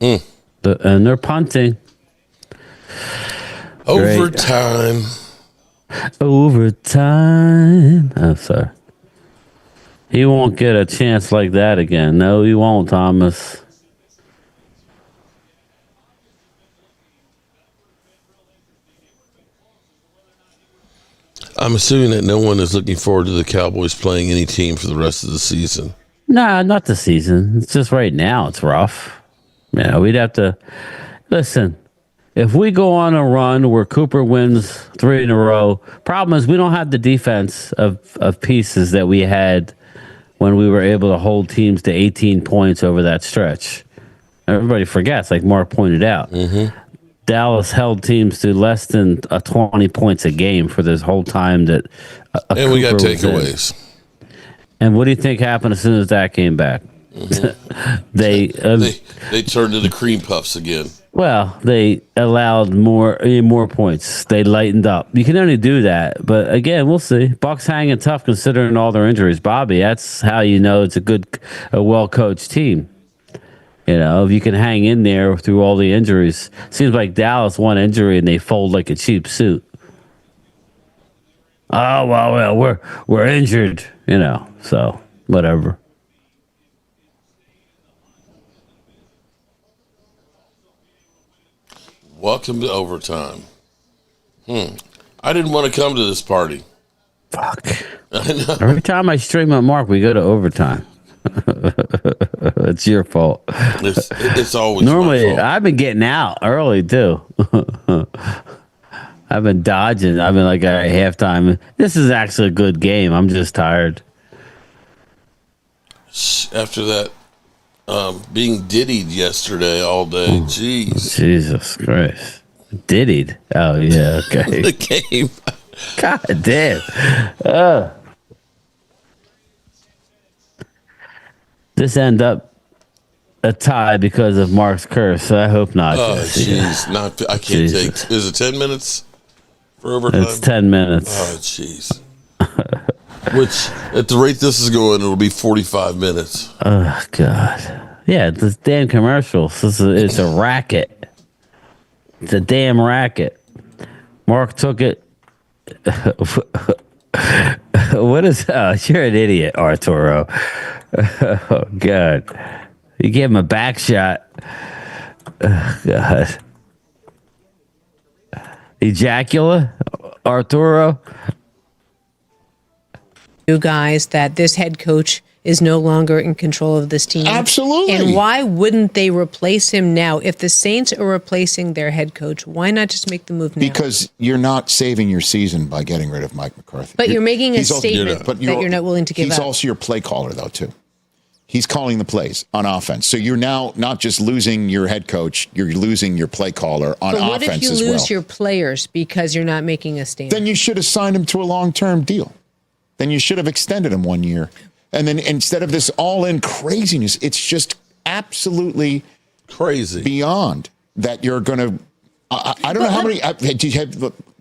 And they're punting. Overtime. Overtime. Oh, sorry. He won't get a chance like that again. No, he won't, Thomas. I'm assuming that no one is looking forward to the Cowboys playing any team for the rest of the season. Nah, not the season. It's just right now. It's rough. Yeah, we'd have to listen. If we go on a run where Cooper wins 3 in a row, problem is we don't have the defense of pieces that we had when we were able to hold teams to 18 points over that stretch. Everybody forgets, like Mark pointed out. Dallas held teams to less than 20 points a game for this whole time that. And we got takeaways. And what do you think happened as soon as that came back? They turned into cream puffs again. Well, they allowed more points. They lightened up. You can only do that, but again, we'll see. Bucs hanging tough considering all their injuries. Bobby, that's how you know it's a well-coached team. If you can hang in there through all the injuries. Seems like Dallas one injury and they fold like a cheap suit. Oh well, we're injured, so whatever. Welcome to overtime. I didn't want to come to this party. Fuck. Every time I stream at Mark, we go to overtime. It's your fault. It's always normally my fault. I've been getting out early too. I've been dodging. I've been like at halftime. This is actually a good game. I'm just tired. After that, being diddied yesterday all day. Jeez. Jesus Christ. Diddied? Oh yeah. Okay. The game. God damn. This end up a tie because of Mark's curse. So I hope not. Oh, jeez. I can't take. Is it 10 minutes for overtime? It's 10 minutes. Oh, jeez. Which, at the rate this is going, it'll be 45 minutes. Oh, God. Yeah, this damn commercials. It's a racket. It's a damn racket. Mark took it. What is... Oh, you're an idiot, Arturo. Oh, God. You gave him a back shot. Oh, God. Ejacula? Arturo? You guys, that this head coach is no longer in control of this team. Absolutely. And why wouldn't they replace him now? If the Saints are replacing their head coach, why not just make the move now? Because you're not saving your season by getting rid of Mike McCarthy. But you're making a statement that you're not willing to give up. He's also your play caller, though, too. He's calling the plays on offense. So you're now not just losing your head coach, you're losing your play caller on offense as well. What if you lose your players because you're not making a statement? Then you should have signed him to a long-term deal. Then you should have extended him 1 year. And then instead of this all-in craziness, it's just absolutely crazy beyond that you're going to. I don't know how many.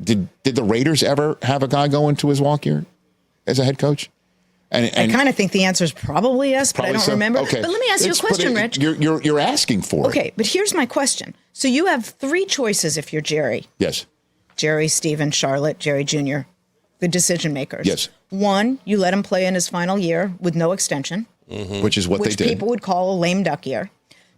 Did the Raiders ever have a guy go into his walk year as a head coach? And I kind of think the answer is probably yes, but I don't remember. Okay. But let me ask you a question, Rich. You're asking for it. Okay, but here's my question. So you have 3 choices if you're Jerry. Yes. Jerry, Stephen, Charlotte, Jerry Jr., the decision makers. Yes. 1, you let him play in his final year with no extension. Which is what they did. Which people would call a lame duck year.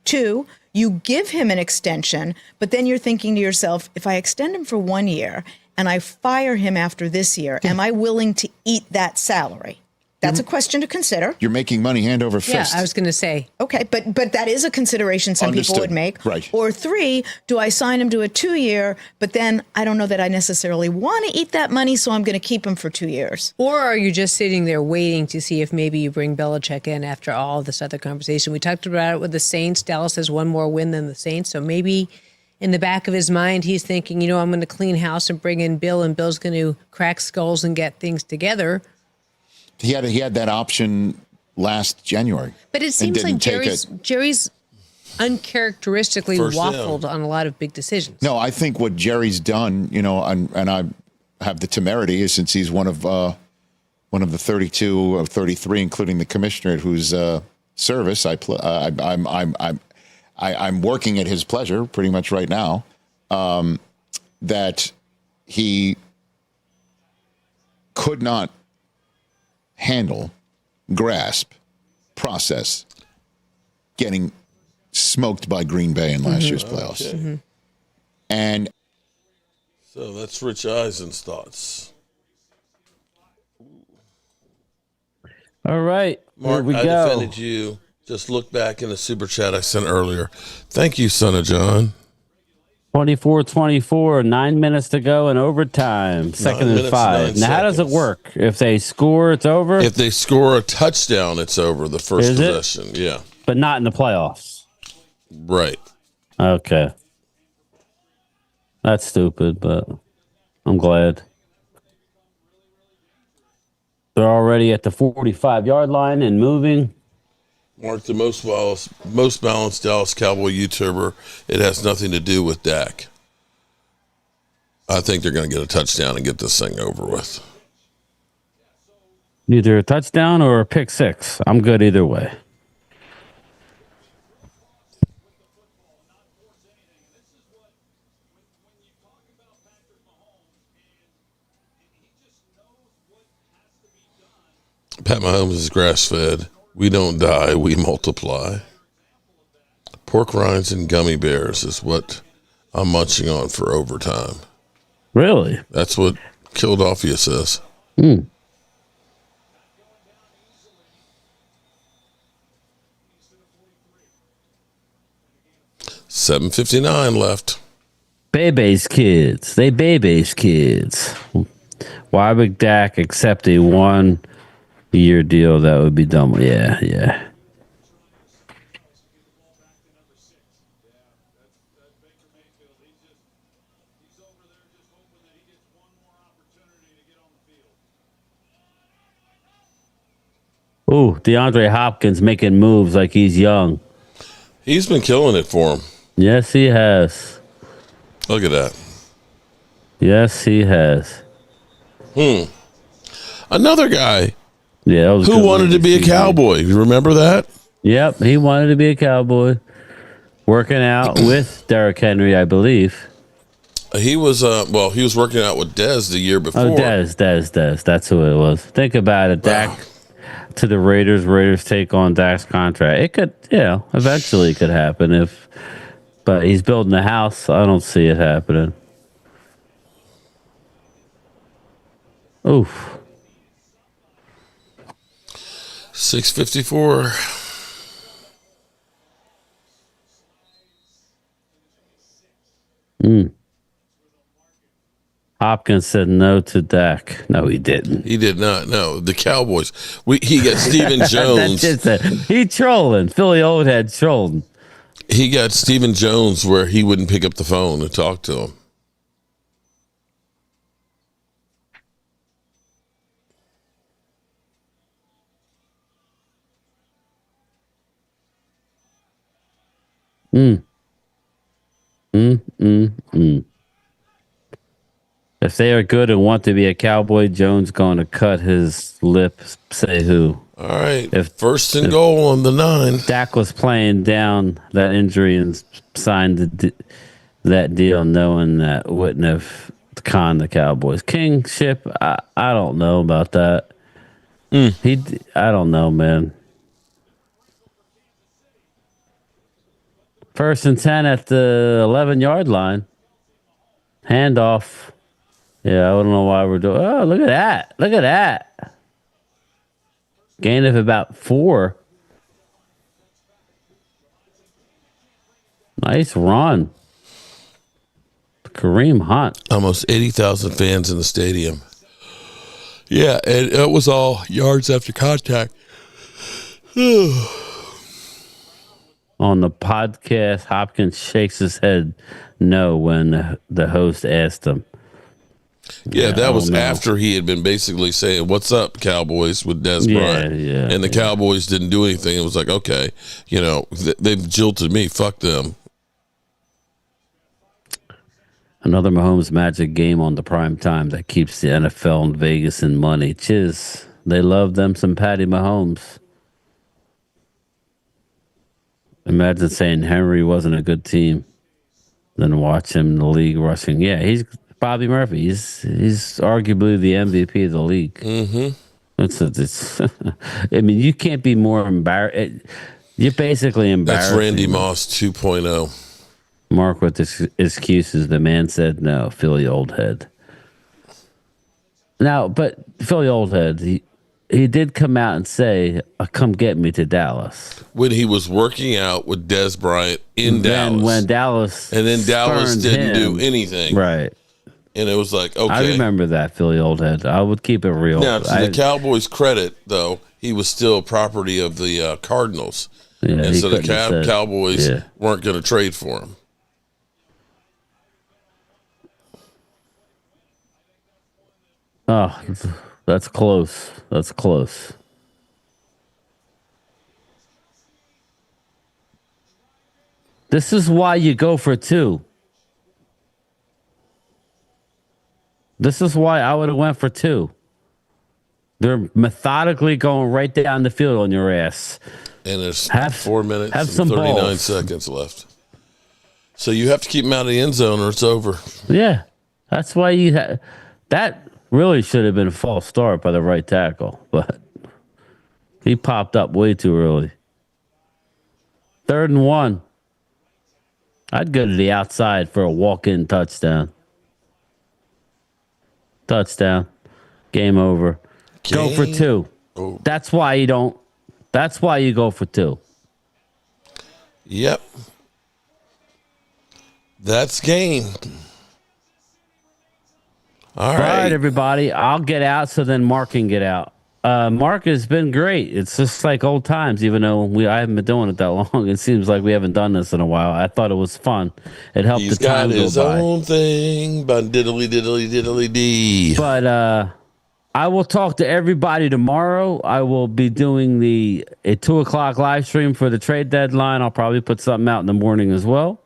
2, you give him an extension, but then you're thinking to yourself, if I extend him for 1 year and I fire him after this year, am I willing to eat that salary? That's a question to consider. You're making money hand over fist. Yeah, I was going to say. Okay, but that is a consideration some people would make. Right. Or 3, do I sign him to a 2-year, but then I don't know that I necessarily want to eat that money, so I'm going to keep him for 2 years. Or are you just sitting there waiting to see if maybe you bring Belichick in after all this other conversation? We talked about it with the Saints. Dallas has one more win than the Saints, so maybe in the back of his mind, he's thinking, I'm going to clean house and bring in Bill, and Bill's going to crack skulls and get things together. He had that option last January. But it seems like Jerry's uncharacteristically waffled on a lot of big decisions. No, I think what Jerry's done, and I have the temerity, is since he's one of the 32 or 33, including the commissioner, at whose service I'm working at his pleasure pretty much right now. That he could not handle, grasp, process getting smoked by Green Bay in last year's playoffs. Okay. Mm-hmm. And so that's Rich Eisen's thoughts. All right. Mark, here we I go. defended you. Just look back in the super chat I sent earlier. Thank you, son of John. 24-24, 9 minutes to go in overtime. Second and 5. Now, how does it work? If they score, it's over? If they score a touchdown, it's over the first possession. Yeah. But not in the playoffs. Right. Okay. That's stupid, but I'm glad. They're already at the 45-yard line and moving. Mark, the most balanced Dallas Cowboy YouTuber. It has nothing to do with Dak. I think they're going to get a touchdown and get this thing over with. Either a touchdown or a pick 6. I'm good either way. Pat Mahomes is grass-fed. We don't die, we multiply. Pork rinds and gummy bears is what I'm munching on for overtime. Really? That's what Philadelphia says. 7:59 left. Bebe's kids. They Bebe's kids. Why would Dak accept a 1-year deal that would be done? Yeah. Ooh, DeAndre Hopkins making moves like he's young. He's been killing it for him. Yes, he has. Look at that. Yes, he has. Another guy who wanted to be a Cowboy. You remember that? Yep, he wanted to be a Cowboy. Working out with Derrick Henry, I believe. He was he was working out with Dez the year before. Oh, Dez. That's who it was. Think about it. Dak to the Raiders. Raiders take on Dak's contract. It could, eventually it could happen but he's building a house. I don't see it happening. Oof. 6:54. Hopkins said no to Dak. No, he didn't. He did not. No, the Cowboys. He got Stephen Jones. He trolling. Philly old head trolling. He got Stephen Jones where he wouldn't pick up the phone and talk to him. If they are good and want to be a Cowboy, Jones going to cut his lip. Say who? All right. If First and goal on the 9. Dak was playing down that injury and signed that deal, knowing that wouldn't have conned the Cowboys. Kingship, I don't know about that. I don't know, man. 1st and 10 at the 11-yard line. Handoff. Yeah, I don't know why we're doing. Oh, look at that! Look at that! Gain of about 4. Nice run. Kareem Hunt. Almost 80,000 fans in the stadium. Yeah, and it was all yards after contact. On the podcast, Hopkins shakes his head no when the host asked him. Yeah, that was after he had been basically saying, "What's up, Cowboys?" with Des Bryant. And the Cowboys didn't do anything. It was like, okay, they've jilted me. Fuck them. Another Mahomes Magic game on the prime time that keeps the NFL and Vegas in money. Chiz, they love them some Patty Mahomes. Imagine saying Henry wasn't a good team, then watch him in the league rushing. Yeah, he's Bobby Murphy. He's arguably the MVP of the league. Mm-hmm. It's I mean, you can't be more embarrassed. You're basically embarrassed. That's Randy Moss 2.0. Mark with his excuses. The man said no. Philly old head. Now, but Philly old head, he did come out and say, "Come get me to Dallas." When he was working out with Des Bryant in Dallas. When Dallas and then Dallas didn't do anything. Right. And it was like, okay. I remember that, Philly old head. I would keep it real. Now, to the Cowboys' credit, though, he was still property of the Cardinals. Yeah, and so the Cowboys weren't going to trade for him. Oh, that's close. That's close. This is why you go for 2. This is why I would have went for 2. They're methodically going right down the field on your ass. And there's 4 minutes and some 39 balls. seconds left. So you have to keep him out of the end zone or it's over. Yeah. That's why that really should have been a false start by the right tackle. But he popped up way too early. 3rd and 1. I'd go to the outside for a walk-in touchdown. Touchdown. Game over. Go for 2. Oh. That's why you don't. That's why you go for 2. Yep. That's game. All right, everybody. I'll get out so then Mark can get out. Mark has been great. It's just like old times, even though I haven't been doing it that long. It seems like we haven't done this in a while. I thought it was fun. It helped the time go by. He's got his own thing, but diddly dee. But I will talk to everybody tomorrow. I will be doing a 2:00 live stream for the trade deadline. I'll probably put something out in the morning as well.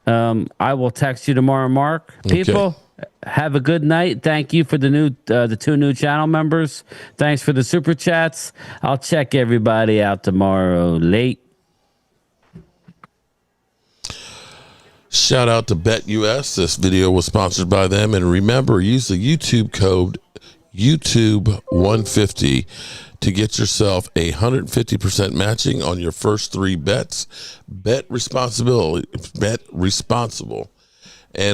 I will text you tomorrow, Mark. People. Have a good night. Thank you for the 2 new channel members. Thanks for the super chats. I'll check everybody out tomorrow late. Shout out to BetUS. This video was sponsored by them. And remember, use the YouTube code YouTube150 to get yourself 150% matching on your first 3 bets. Bet responsible. And